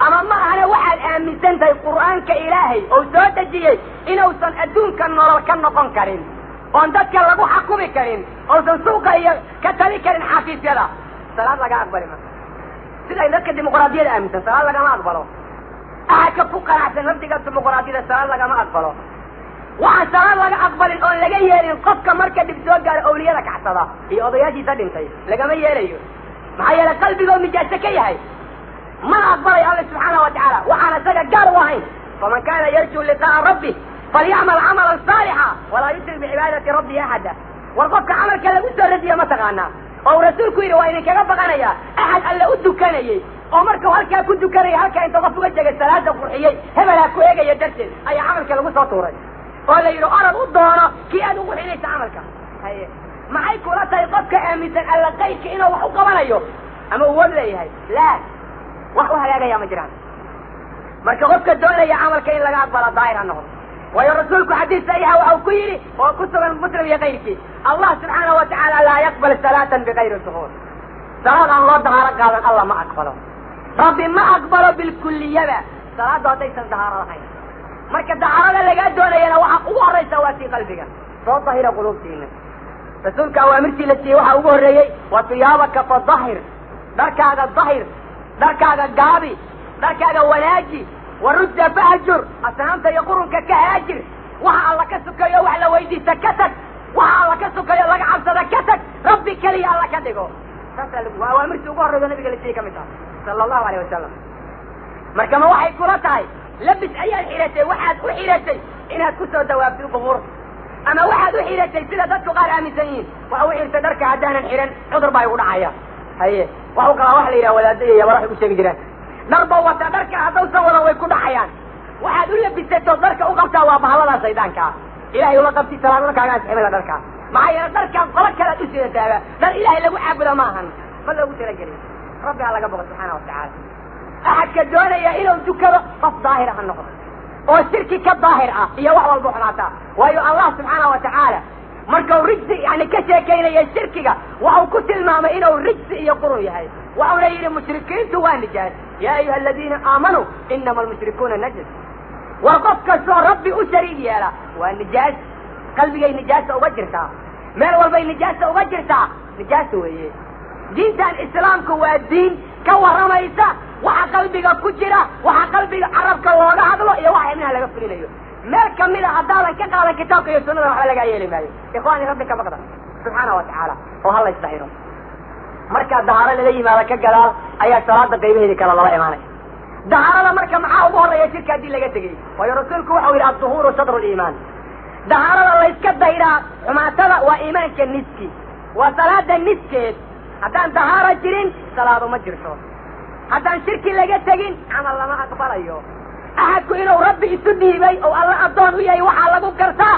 أما ما أنا واحد من سنة القرآن كإلهي أو سوى تجيه إنه سن أدون كان نور كان نقن كريم وأنت كان لقو حكومي كريم أو سن سوق كتالي كريم حافظ يلا سلام لك أكبر ما سيدا أيضا كديمقراطية الأمسن سلام لك ما أقبله أحد فوق أحسن نبتك الديمقراطية سلام لك ما أقبله waxaan salaad laga aqbalin oo laga yeelin qofka marka dib soo gaar awliyada ka xasada iyo odayaashii dhintay lagama yeelayo maxaa yeelay qalbiga mijaasa ka yahay ma aqbalay Allah subhanahu wa ta'ala waxaan isaga gaar u ahayn faman kana yarju liqa'a rabbi falyamal 'amalan salihan wala yushrik bi ibadati rabbi ahada warqofka amalka lagu soo radiyo ma taqaana oo rasuulku yiri waa in kaga baqanaya ahad alla u dukanayay oo marka halka ku dukanayay halka inta qof uga tagay salaada qurxiyay hebela ku eegaya darteed ay amalka lagu soo tuuray ولا يرو أرد الضهرة كي أدو حيني تعملك هاي معي كورتا يطبك آمسا ألا قيك إنا وحو قبل أيوه أما هو بلي هاي لا وحوها يا يا مجران مركا غفك الدولة يا عملك إلا قاعد بلا ضائر عنهم ويرسولك حديث سيئة وأو كيري وكتب المسلم يغيرك الله سبحانه وتعالى لا يقبل صلاة بغير الظهور صلاة الله ظهرك هذا الله ما أقبله ربي ما أقبله بالكلية صلاة دوتيسا ظهر الخير marka dacarada laga doonayna waxa ugu horeysa waa tii qalbiga soo tahira qulubtiina rasuulka awaamirtii la siiyay waxa ugu horeeyay waa tiyaabaka fadhahir darkaaga gaabi darkaaga wanaaji warudda fahjur asnaamta yaqurunka ka haajir waxa alla ka sukayo wax la weydiista ka tag waxa alla ka sukayo laga cabsada ka tag rabbi kaliya alla ka dhigo waa awaamirtii ugu horeysa nabiga la siiyay kamid ah sallallahu alayhi wasallam marka ma waxay kula tahay لبس أي الحيرتي واحد وحيرتي إنها كسر دواب في الظهور أما واحد وحيرتي سيدة دكتو قال آمسانين وهو حيرتي درك عدانا الحيران عذر باي ونعايا هاي وهو قال واحد ليلة ولادية وراح يقول شيء جيران نربا وتدرك عدوسا ولا ويكون حيان واحد ولبس ستو درك وقبتا وابهلا سيدان كا إلهي يقول قبتي سلام لك عن سحيمة دركا معايا دركا قلت كلا تسير تابع در إلهي لقو عابد ماهن فلا قلت رجلي ربي على قبضه سبحانه وتعالى أحد كدونا يا إله ذكر قف ظاهر عن النقطة والشرك كظاهر هي وحوى البحناتا وهي الله سبحانه وتعالى مركو رجس يعني كشيكين يا الشرك وهو كتل ما إنه رجس يقروا هاي وهو ليل المشركين توان نجاس يا أيها الذين آمنوا إنما المشركون نجس وقف كسر ربي أشري يالا والنجاس قلبي نجاسة وبجرتا مال والبي نجاسة وبجرتا نجاسة وهي دين الإسلام كو الدين كورميسا waxa qalbiga ku jira waxa qalbiga arabka looga hadlo iyo waxa inna laga fulinayo meel kamida hadaan ka qaadan kitaabka iyo sunnada waxa laga yeeli maayo ikhwaani rabbika baqda subhanahu wa ta'ala oo hal istahiro marka dahaara laga yimaado ka gadaal ayaa salaada qaybaheeda kala laba imaanay dahaarada marka maxaa ugu horeeya shirka hadii laga tagay way rasuulku waxa uu yiri ad-duhuru sadru al-iimaan dahaarada la iska dayra xumaatada waa iimaanka niski waa salaada niskeed hadaan dahaara jirin salaado ma jirto haddaan shirki laga tegin camal lama aqbalayo ahadku inuu rabbi isu dhiibay oo alla addoon u yahay waxaa lagu gartaa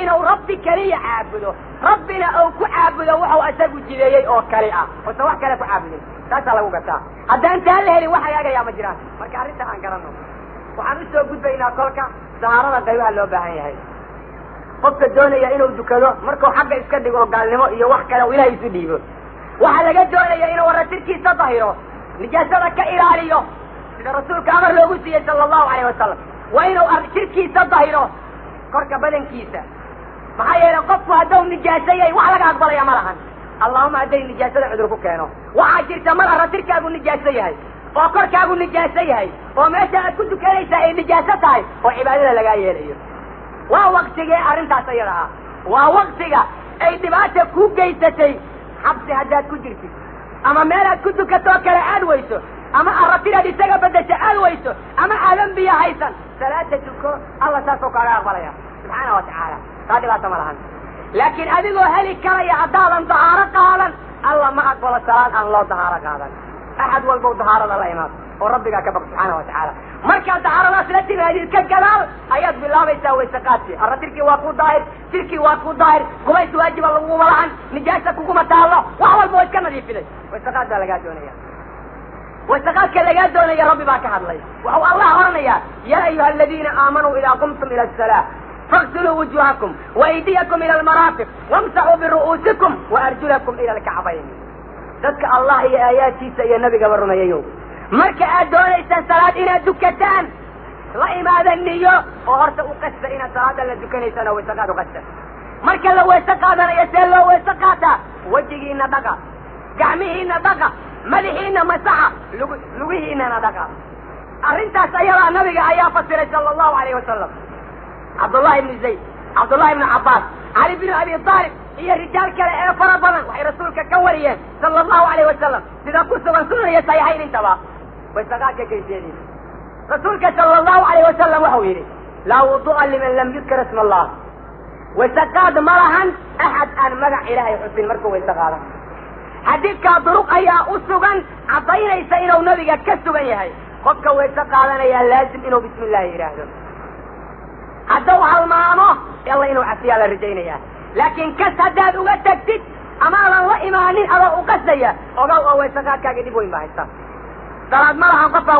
inuu rabbi kaliya caabudo rabbina uu ku caabudo wuxuu asagu jideeyey oo kale ah oo wax kale ku caabudin taasaa lagu gartaa haddaan taa la helin waxa yaagayaa ma jiraan marka arrinta aan garanno waxaan u soo gudbaynaa kolka dahaarada qaybaha loo baahan yahay qofka doonaya inuu dukado markuu xagga iska dhigo gaalnimo iyo wax kale uu ilaahay isu dhiibo waxaa laga doonaya inuu waratirkiisa dahiro نجاسة كإلاليو إذا رسولك أمر له قلت صلى الله عليه وسلم وإنه شركي صدهيرو كورك بدن كيسة محايا لقفوا هدوم نجاسة وحلق أقبل يا مرحان اللهم هدي نجاسة عذركو كانوا وعاشرت مرة رسولك أقول نجاسة هاي وكورك أقول نجاسة هاي وماشا كنت كريسة نجاسة هاي وعبادة لقايا لي ووقتك أرنتا سيرها ووقتك أي دباتة كوب جيستي حبس هدات كجرتي أما مالك كنت كتوكل عاد ويسو أما أرتيلا دي سجى بدش عاد ويسو أما عالم بيا هيسن ثلاثة الله سافوك على أقبلها سبحانه وتعالى هذه لا تمرهن لكن أبيو هلي كلا يعدالا ظهارا قالا الله ما أقبل الصلاة الله طهارة هذا أحد والبو طهارة الله إمام وربك كبر سبحانه وتعالى مركز طهارة سلتي بهذه الكجلال آيات بالله بيساوي سقاتي أرى تركي واقو ظاهر تركي واقو ظاهر قبيت واجب الله وملعن نجاسة كوكومة الله وأول بوش كما دي فيلي ويستقات ده لقات دونيا ويستقات كاللقات دونيا يا ربي باك هذا وهو الله أرنيا يا أيها الذين آمنوا إذا قمتم إلى الصلاة فاغسلوا وجوهكم وأيديكم إلى المرافق وامسحوا برؤوسكم وأرجلكم إلى الكعبين ذلك الله يا آياتي يا نبي قبرنا يا يوم مركا أدونيسا صلاة إنا دكتان لا إماذا النيو وغرت أقسى إنا صلاة إلا دكانيسا لو يستقاد أقسى مركا لو يستقادنا يسير لو يستقادا وجهي إنا دقا قعمه إنا دقا مليه إنا مسعى لغيه إنا دقا أرنتا سيرا نبي آيا فسر صلى الله عليه وسلم عبد الله بن زيد عبد الله بن عباس علي بن أبي طالب هي رجال كلا فربنا وحي رسولك كوريا صلى الله عليه وسلم إذا كنت رسولنا يسيحين انتبه ويستقاك كيسيني رسولك صلى الله عليه وسلم وحويري لا وضوء لمن لم يذكر اسم الله ويستقاد مرها أحد أن مدع إلهي حسين مركو ويستقاده حديثك طرق أي أسوغا عطينا يسينا ونبيك كسوغا يهي قفك ويستقادنا يا لازم إنه بسم الله يراهدون هدوها المامو يلا إنه عسيا للرجين يا لكن كس هداد وقتكتت أمانا الله إيمانين أضا أقسيا أضاو ويستقاد كاقدي بوين باهستا صلاة مرها قفا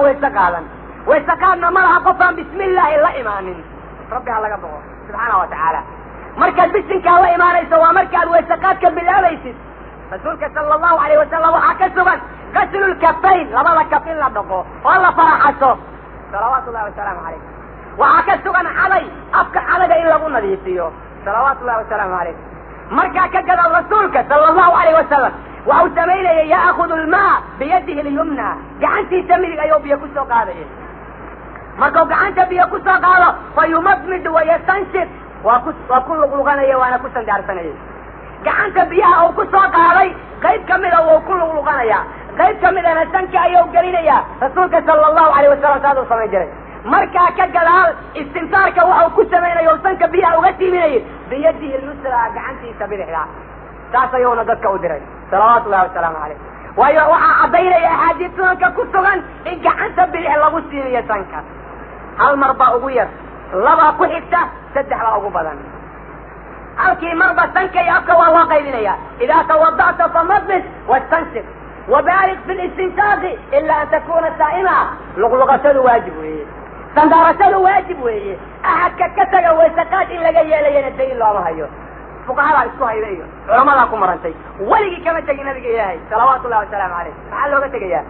ويستقادنا مرها قفا بسم الله الله إيمانين ربي الله قبضه سبحانه وتعالى مركز بسنك الله إيماني سوا مركز ويستقادك بالله ليسد رسولك صلى الله عليه وسلم وحكسبا غسلوا الكفين لما الكفين لدقوا والله فرحته صلوات الله وسلامه عليه وحكسبا علي أفكا على إلا قلنا ديسيو صلوات الله وسلامه عليه مركز كجد رسولك صلى الله عليه وسلم وهو سمينا يأخذ الماء بيده اليمنى جعنتي سميرك أيوب يكسو قاده مركو جعنت بيكسو قاده فيمضمد ويستنشق وكل غلغانية وانا كسن دارسانية جعنت بيها او كسو قاده قيب كمدا وكل غلغانية قيب كمدا نسنك أيوب قرينية رسولك صلى الله عليه وسلم سادو سمي جري مركا كجلال استمتارك وهو كسمينا يوسنك بيها وغتي مني بيده اليسرى جعنتي سبيلها تاسا يونا دكا ودري صلوات الله والسلام عليه وحا عضينا يا حاجي سنك كسوغا إن جعنت بيها لغسين يا سنك هل مربى أبوير لبا كحكتا سدح لا أبو بدن halkii marba sanka iyo afka waa loo qaybinaya idaa tawada'ta famadmid wastanshik وبارك في الاستنشاق إلا أن تكون سائمة لغلغة واجب ويه سندارة واجب ويه أحد ككتك ويسقات إلا جاي لي ندي الله ما هيو فقهاء اسكوها إليه علماء لكم مرنتي ولي كما تجي نبي إياه صلوات الله والسلام عليه محل لغة تجي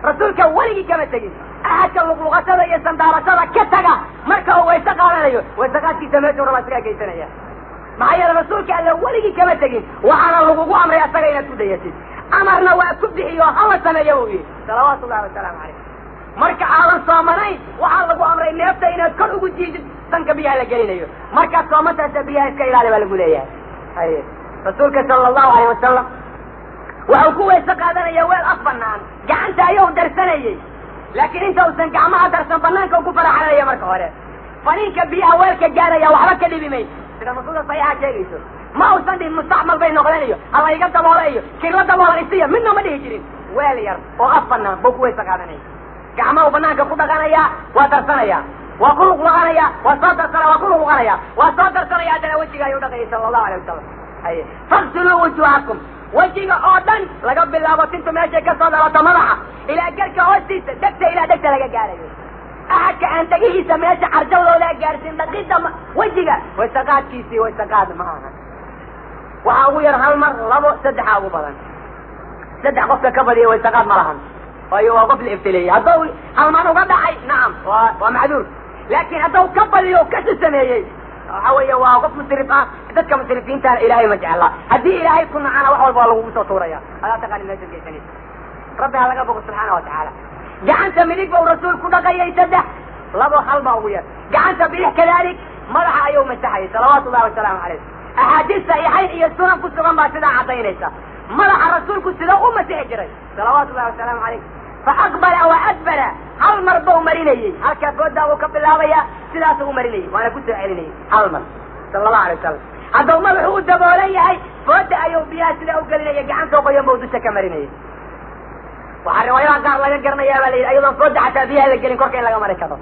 رسولك ولي كما تجي أحد لغلغة ويه سندارة كتك مركه ويسقات عليه ويسقات في سماء ورمسكا كيسانية معايا رسولك ألا ولي كما تجي وعلى لغوغو أمر يسقين تديتي أمرنا وأكبحي وحوة يومي صلوات الله والسلام عليه مركا عالم صامنين وحالقوا أمرين نفتين كل وجيد سنك بيها لقلينيو مركا صامتها سبيها إسكايلالي والقوليها أيه رسولك صلى الله عليه وسلم وحكوه يستقادنا يوال أصبنان جعنتها يوم درساني لكن انت وسنك عمها درسان بنانك وكفر علي مركا هوري فنينك بيها والك جانا وحبك اللي بمي سيدا مصودة صحيحة جايسو ما هو سندي المستعمل بين نقلانيو الله يقبض مولايو كيرودة مولايسية منه ما ديجرين ويلير وأفنا بوكوه سقادني كعمه بنانك قدقانيا ودرسانيا وقلق لغانيا وصادر سنة وقلق لغانيا وصادر سنة يادنا وجهة يودقه صلى الله عليه وسلم فاغسلوا وجوهكم وجهة أودن لقب الله وسنتم يا شيخ صادرة ملحة إلى جلك أوسيس دكت إلى دكت لك قالي أحد كأن تجيه سميش عرجولة ولا جارسين دقيقة وجهة ويستقاد كيسي ويستقاد معانا وحاوير هالمر لابو سدح أبو بلان سدح قفل كبري ويستقاد مرهم ويو قفل ابتلي هدو هالمر وقدحي نعم ومعذور لكن هدو كبري وكسر سميي حاوير وقفل مصرفة دتك مصرفين تان إلهي مجع الله هدي إلهي كنا عنا وحول بالله وصوريا هذا تقال الناس الجيساني ربي على قبضه سبحانه وتعالى جعنت مليك ورسول كنا قيا يسدح لابو حلبة ويا جعنت بيه كذلك مرحى يوم التحيي صلوات الله والسلام عليه أحاديث صحيحين هي السنة كسران باسدا عطينيسا مرحى الرسول كسران أمة هجري صلوات الله والسلام عليه فأقبل وأدبر هل مرضو مريني هل كفودا وكب الله ويا سلاسه مريني وأنا كنت عيني هل مر صلى الله عليه وسلم هذا ما هو دبولي هاي فود أيوب بيها سلا وقالنا يجعن سوق يوم بودش كمريني وحروايا قال الله يقرنا يا ولي أيضا فود حتى بيها لقين كوركين لقى مريكا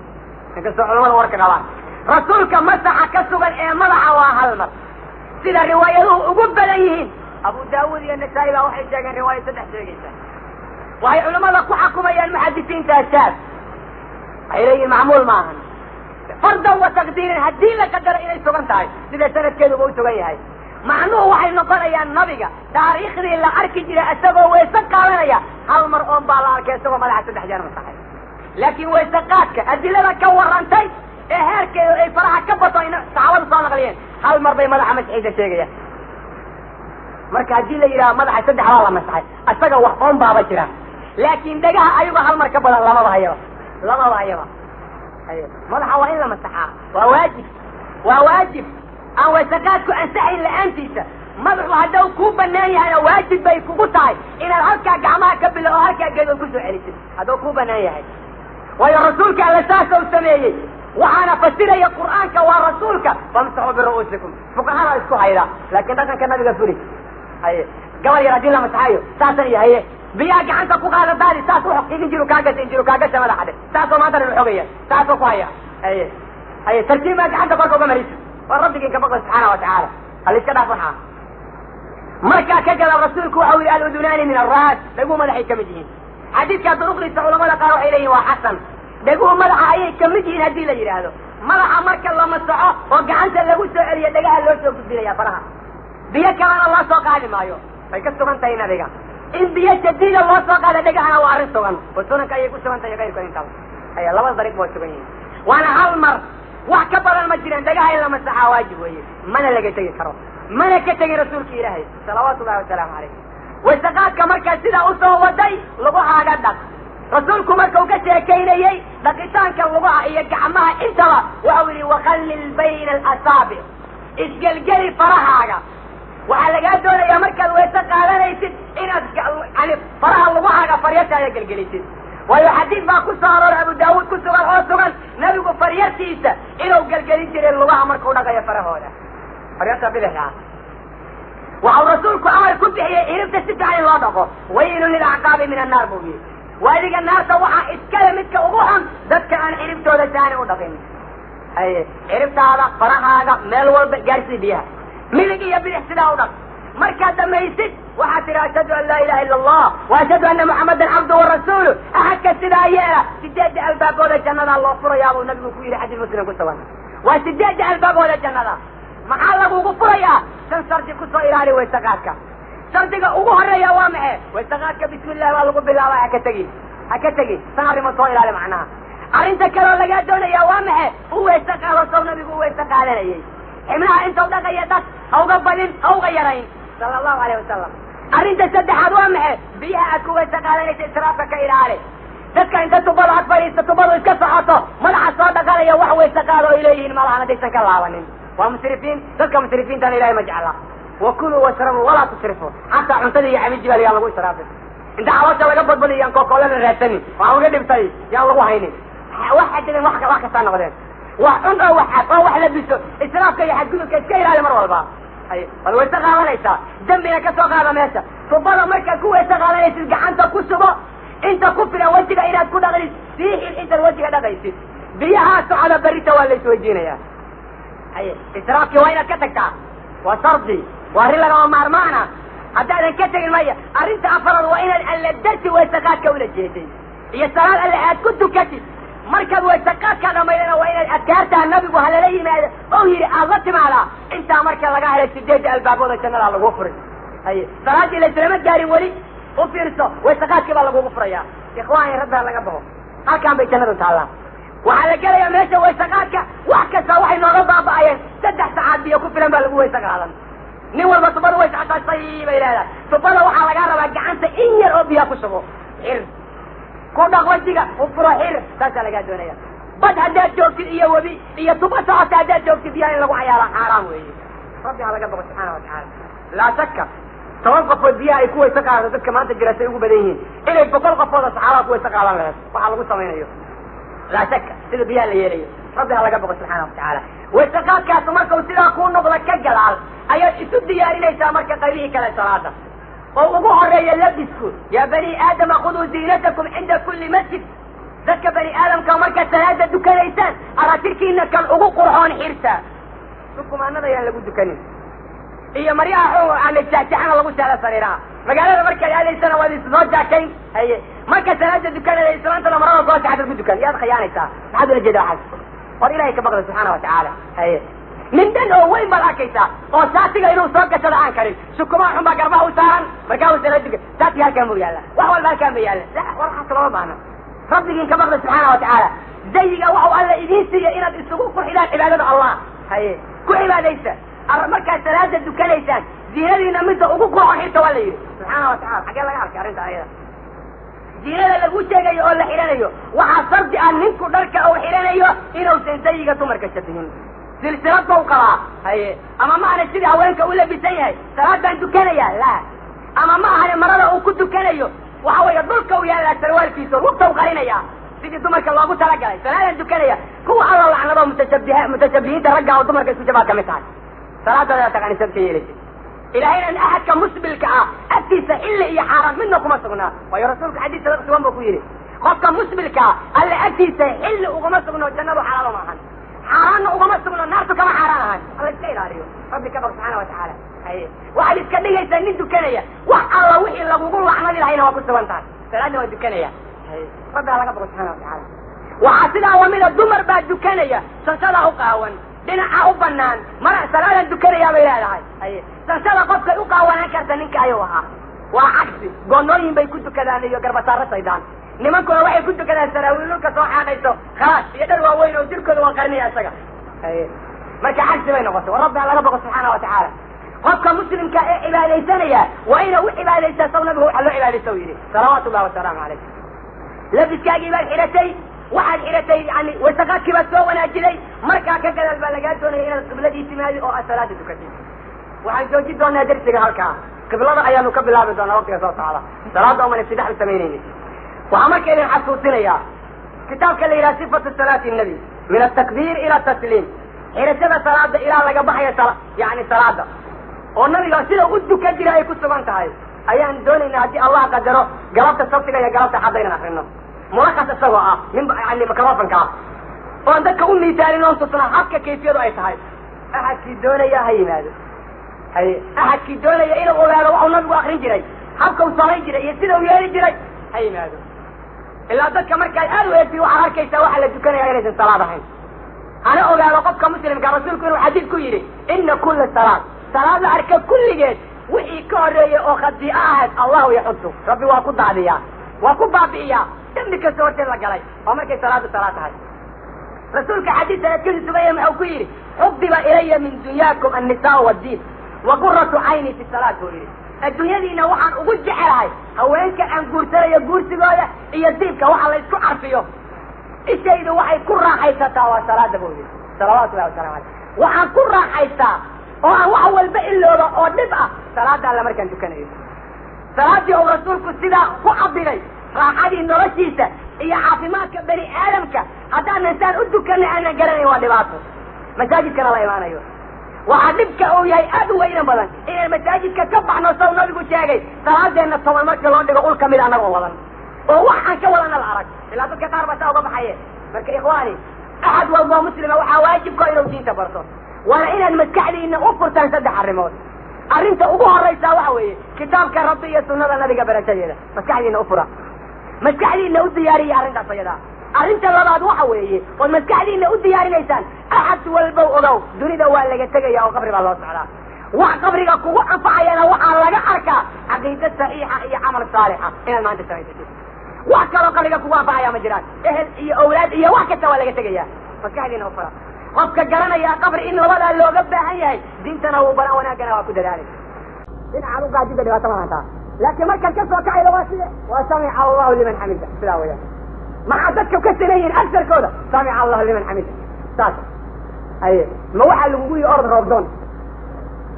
لكن سؤال ما ورك قوان رسولك مسح كسبا ملح وهالمر سلا رواية وقب ليهين أبو داود النسائي له واحد جاء رواية تحتاج وهي علماء لك وحكم يا المحدثين تأساس إليه معمول معهم فرضا وتقدير هدين لك قدر إليه سبنتاي سيدة سنة كده بقول سبيه هاي معنوه وحي نقول يا النبي تاريخ ذي اللي أركي جري أسبه ويسقى علينا هالمرؤون بالارك يسوى ملحة الحجار مستحيل لكن ويسقاتك أدلة لك ورانتي هيرك فرحة كبطوا تعاون صانع غليين هالمر بي ملحة مسحيدة شيء marka hadii la yiraahdo madaxa saddex waa la masaxay asaga wax qoon baaba jira laakiin dhagaha ayuga hal mar ka badan lama hayo madaxa waa in la masaxaa waa waajib aan wasaqaadku ansaxin la'aantiisa madaxu hadduu ku banaan yahay waajib bay kugu tahay inaad halkaa gacmaha ka bilo oo halkaa geedo ku soo celisid hadduu ku banaan yahay waayo rasuulka alla saas uu sameeyey waxaana fasiraya qur'aanka waa rasuulka famsaxuu biru'uusikum fuqahada isku hayda laakiin dhaqanka nabiga fuli هاي قبل يراجعون لما تحيو ساسا هي بياك عنك فقال بالي ساسو حق ينجروا كاغا ولا حد ساسو ما ترى الحقيه ساسو قايا هي ترتيبك عنك برضه بمريض والرب ينك بقى سبحانه وتعالى اللي كذا فرحه مركا كجل الرسول كو حول الاذنان من الراس دغو مدحي كمدين حديث كان طرق لي علماء قالوا اليه وحسن دغو مدح اي كمدين هدي لا يراهدو مدح مركا لما سخو وغعنت لو سو عليه دغها لو سو غديليا فرحه بيا كمان الله سوق على مايو فيكسو من تينا دغا ان بيا جديد الله سوق على دغا انا وارسوغان وسونا كاي كسو من تينا غير كاين تاو اي الله طريق مو سوغين وانا هالمر وكبر المجرين دغا الا مسح واجب وي من لغا تغي كرو من كتغي رسولك الهي صلوات الله وسلام عليه وسقات كمركا سدا اسو وداي لبها غدق رسولكم مركو كشيكينيي دقيتان كان لبها iyo gacmaha intaba waawli وخلل بين الاصابع اسجلجلي فرحاga waxaa lagaa doonayaa markaad weyse qaadanaysid inaad yani faraha lugahaaga faryartaada gelgelisid waayo xadiid baa ku soo aroor abu daawuud ku sugan oo sugan nabigu faryartiisa inuu gelgelin jiray lugaha markuu dhaqayo farahooda faryarta bidixda waxau rasuulku amar ku bixiyey iribta si fiican in loo dhaqo waylun lilacqaabi min annaar buu yidhi waadiga naarta waxaa iskale midka ugu xun dadka aan ciribtooda saani u dhaqin ciribtaada farahaaga meel walba gaarsii biyaha ملك يا بن احتلاه ودق مركز دميسد وحاتر أشهد أن لا إله إلا الله وأشهد أن محمدا عبده ورسوله أحد كسدا يالا سداد الباب ولا جنة الله فرا يا أبو النبي كوير حديث مسلم قلت وانا وسداد الباب ولا جنة محلق وغفر يا سنسرج كسو إراري ويستقاتك سنسرج وغفر يا وامعه ويستقاتك بسم الله والله بالله هكتغي سنعري مصوى إراري معناها أرنت كلو لقى دون يا وامعه هو يستقال وصو نبي هو يستقال لي حملها انت ودقيتك او قبلين او غيرين صلى الله عليه وسلم ارنت سدحاد وامحي بيها اكو ويستقالين اسرافك الى عليه dadka inta tubada ad fariista tubadu iska socoto madaxa soo dhaqalaya wax way saqaado ilayhiin malaha dadaysan ka laabanin waa musrifiin dadka musrifiinta ilaahay ma jecla wa kulu washrabu wala tusrifu hatta cuntada iyo xamid jibal yaa lagu israafin inta caloosha laga badbadiyaan kokolada reetani waa uga dhibtay yaa lagu haynin waxa jirin wax ka soo noqdeen وحن أو wax la biso israafka iyo xadgudubka iska ilaali mar walba ay bal way taqaalanaysa dambina ka soo qaada meesha tubada marka ku way taqaalanaysa gacanta ku subo inta ku fira wajiga inaad ku dhaqaysid fiixil inta wajiga dhaqaysid biyaha socda barita waa la soo weydiinaya ay israafki waa inaad ka tagtaa waa sardi waa rilaga maarmaana haddaadan ka tagin maya arrinta afraad waa inaad alla darti way taqaadka ula jeeday iyo salaad alla aad ku tukatid markaad waytaqaadka dhamaydana waa inaad adkaartaa nabigu halala yimaado oo yidhi aad la timaada intaa marka laga helay sideedda albaabooda jannada lagu furay haye salaadii laislama gaarin weli u fiirso waytaqaadkii baa lagugu furayaa ikhwaani rabbiha laga baxo halkaan bay jannadu taallaa waxaa la gelayaa meesha waytaqaadka wax kasta waxay nooga baaba'ayeen 3 saacad biyo ku filan baa lagu waytaqaadan nin walba tubada waytaqaasay bay leedahay tubada waxaa laga rabaa gacanta in yar oo biyo ku shubo كودا وجهك وفرحير تاسع لقى دنيا بد هدات جوكت إياه وبي إياه تبص عطا هدات جوكت بيها إلا وحيالا حرام ويه ربي على قدر سبحانه وتعالى لا شك توقف بيها يكون يسقى على ذلك ما أنت جلسة يقول بديهين إلا يبقى قفوضة سحارات ويسقى على الناس وحال قصة مين أيوه لا شك سيد بيها اللي يليه ربي على قدر سبحانه وتعالى ويسقاط كاسو مركا وسيدا كون نقضة كجلال أيات إسود دياري ليسا مركا قليه كلا صلاة ووقوه الرئي اللبسكو يا بني آدم خذوا زينتكم عند كل مسجد ذكى بني آدم كمركا ثلاثة دكانيسان أراتيكي إنك الأقوق قرحون حيرسا شوفكم أنا ذا ينلقوا دكانين إيا مريحو عن الشاكحان الله مسألة صريرا فقال مركا يا لي سنة ولي سنوات جاكين هي مركا ثلاثة دكان لي سنة أنت لما رأى الله تعالى في الدكان يا خيانة سا هذا الجدا حق وإلهي كبقر سبحانه وتعالى هي من دن هو وين ملاكيسا أو ساتي إنه صوت كسرعان كريم شكما حما قربه سارا فقالوا سنة ساتي هالكامو يالا وهو المالكام بيالا لا ورحة الله معنا ربك كبقر سبحانه وتعالى زي وحو الله إذين سيئ إنك السبوق وحدان عبادة الله هي كل عبادة ليس مركا ثلاثة دكانيسان زينادينا مدة أقوق وحيد توليه سبحانه وتعالى حكا الله يعرف أرنت أيضا زينادا لقو شيئا أولا حيرانيو وحصرت أن ننكو دركا أو حيرانيو إنو سنسيقا تمركا شتهين سلسلات موقعا هي أما معنى السيدي أولانك أولا بسيئا ثلاثة دكانيا لا أما معنى مرادة أو كنت دكانيو وحاوة يضلك ويالا سروال في سر وقتا وقرينيا سيدي تمركا الله قلت لك ثلاثة دكانيا كو الله لعنة متشبهين ترقع وتمركا سجبا كمثال ثلاثة لا تغني سبتي لك إلهينا أن أحد كمسبل كعا أتيس إلا إيا حاران منكم أصغنا ويرسولك حديث سوان بكويري قفك مسبل كعا ألا أتيس إلا أغمسغنا وجنبه حلال معهن حاران أغمسغنا النار كما حارانها الله يسكيل عليه ربي كبر سبحانه وتعالى واحد يسكنيه يسنين دكانية الله وحي الله وقول الله عمد العين وقل سوانتان ثلاثة دكانية ربي الله كبر سبحانه وتعالى وحاسدها ومن الدمر بعد دكانية سنسله قاون dhinaca u banaan mana salaadan dukanayaa bay leedahay sansada qofka u qaawanaan karta ninka ayuu ahaa waa cagsi goonooyin bay ku dukadaan iyo garbasaaro saydaan nimankuna waxay ku dukadaan saraawiilulka soo xaaqayso khalaas iyo dhar waaweyn oo jirkooda waa qarinaya isaga marka cagsi bay noqotay wa rabbi laga boqo subxaana watacaala qofka muslimka ee cibaadaysanaya waa inuu u cibaadaysta saw nabigu waxa loo cibaadaysta yidhi salawaatu ullahi wasalaamu calayh labiskaagii baad xidhatay waxaad xidhatay yani wasaqaadkii baad soo wanaajiyay markaa ka gadaal baa lagaa doonaya inaad qibladii timaadi oo aad salaada dukatay waxaan joojin doonaa darsiga halkaa qiblada ayaanu ka bilaabi doonaa waqtiga soo socda salaada oman ibtidax u samaynayni waxaa marka idin xasuusinayaa kitaabka la yidhaha sifatu salaati nabi min atakbiir ila tasliim xidhashada salaada ilaa laga baxayo yani salaada oo nabiga sida u dukan jira ay ku sugan tahay ayaan doonaynaa haddii allah qadaro galabta sabtiga iyo galabta xaddaynan akrino mulakas isagoo ah nin yani microfonka ah oon dadka u miisaalin oon tusnaa habka kayfiyadu ay tahay axadkii doonaya ha yimaado axadkii doonaya inuu ogaado waxuu nabigu akrin jiray habka u samayn jiray iyo sida u yeeli jiray ha yimaado ilaa dadka markaad aad u eegtay waxaad arkaysaa waxaa la dukanaya inaysan salaad ahayn hana ogaado qofka muslimka rasuulku inuu xadiid ku yidhi ina kula salaad la arka kulligeed wixii ka horreeyay oo khadii'o ahayd allahu yaxudu rabbi waa ku dacdiyaa waa ku baabi'iyaa dambi kasta horteed la galay oo markay salaadu salaad tahay rasuulka xadiis sanadkadii sugaya muxuu ku yidhi xubiba ilaya min dunyaakum annisaa waddiin wa quratu cayni fi salaat buu yidhi adduunyadiina waxaan ugu jecelahay haweenka aan guursanayo guursigooda iyo diibka waxa la isku carfiyo ishaydu waxay ku raaxaysataa waa salaada buu yidhi salawaatu llahi wasalaamu caleyh waxaan ku raaxaystaa oo aan wax walba ilooba oo dhib ah salaada alla markaan dukanayo salaadii uu rasuulku sidaa ku cabiray raaxadii noloshiisa iyo caafimaadka bani aadamka haddaan insaan u dukanay aanan garanayn waa dhibaato masaajidkana la imaanayo waxaa dhibka uu yahay aad u weyna badan inaan masaajidka ka baxno saw nabigu sheegay salaadeenna toban marka loo dhigo ul kamid anagoo wadan oo wax aan ka wadana la arag ilaa dadka qaar baa saa uga baxaye marka ikhwaani axad walba muslima waxaa waajibka inuu diinta barto waana inaad maskaxdiina u furtaan saddex arrimood arrinta ugu horraysaa waxa weeye kitaabka rabbi iyo sunnada nabiga barashadeeda maskaxdiina u fura maskaxdiina u diyaariya arrintaas ayadaa arrinta labaad waxa weeye ood maskaxdiina u diyaarinaysaan axad walbow ogow dunida waa laga tegaya oo qabri baa loo socdaa wax qabriga kugu anfacayana waxaa laga arkaa caqiida saxiixa iyo camal saalixa inaad maanta samaysatid wax kaloo qabriga kugu anfacaya ma jiraan ehel iyo awlaad iyo wax kasta waa laga tegaya maskaxdiina u fura qofka garanaya qabri in labadaa looga baahan yahay diintana wuu baran wanaagana waa ku dadaalay dhinacaad u gaajida dhibaato ma hantaa laakiin markaad ka soo kacayda waa side waa samica allahu liman xamida sidaa weyaan maxaa dadka ka sameeyihin agsarkooda samica allahu liman xamida saas aye ma waxaa lagugu yihi orod roobdoon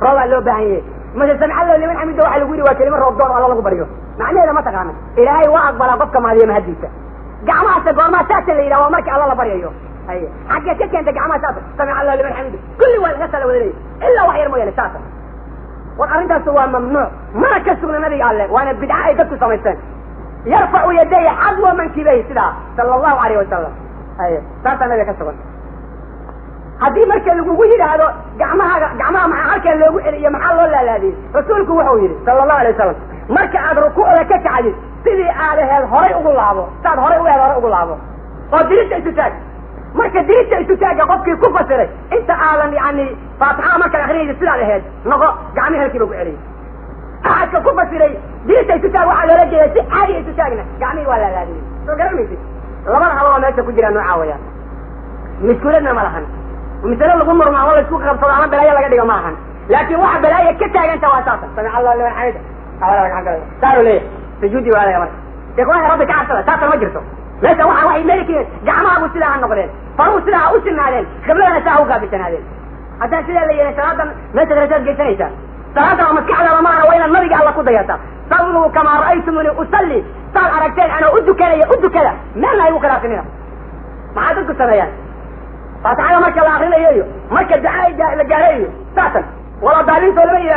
roobaa loo baahan yahay mase samica allahu liman xamida waxaa lagu yihi waa kelima roobdoon oo alla lagu baryo macnaheeda ma taqaana ilaahay waa aqbalaa qofka mahadiya mahadiisa gacmahaasa goormaa saasa la yidhaha waa markii alla la baryayo ايوه حاجه كده انت جماعه سافر سمع الله لمن حمده كل واحد نسال وليه الا وحي يرمي لسافر والارنت سوى ممنوع ما كسرنا النبي قال له وانا بدعاء دكتور سميتان يرفع يديه حذو منكبيه سدا صلى الله عليه وسلم ايوه سافر النبي كسرنا haddii marka lagugu yidhaahdo gacmaha maxaa halkan loogu celiyo maxaa loo laalaadiyey rasuulku wuxuu yidhi sala allahu alay wasalam marka aad rukuucda ka kacdid sidii aad aheed horay ugu laabo saad horay u aheed horay ugu laabo oo dirista isu taag marka dirista isu taagga qofkii ku fasiray inta aadan yani faatixada markaad akrinaysa sidaad aheed noqo gacmihi halkiiba ku celiyey axadka ku fasiray dirista isu taag waxaa loola jeeda si caadiya isu taagna gacmihii waa laalaadiyey soo garanmaysid labada habadoo meesha ku jira noocaa wayaan miskuuladna ma lahan مثلا لقول مرمى والله يسوق خمسة أنا بلايا لقى دقة معهن لكن واحد بلايا كتاج أنت واساسا سمع الله لمن حمده أولا لك حق صاروا ليه سجودي ولا يا مرة يقول يا ربي تعال ساتر مجرته ليس واحد ملكي جماعة أبو سلاح النقلين فرو سلاح أوسن عليه قبلنا ساعة وقابلتنا هذين حتى سلاح اللي صلاة ما تدرجات جيتنيتا صلاة ومسكح على رمارة وين النبي على قضيته صلوا كما رأيتموني أصلي صار أركتين أنا أدو كذا ما لا يوكل أخنينا ما عاد أدو سنيان فتعالى مركا الآخرين أيوه مركا الدعاء لقاريه ساسا ولا دالين سولمية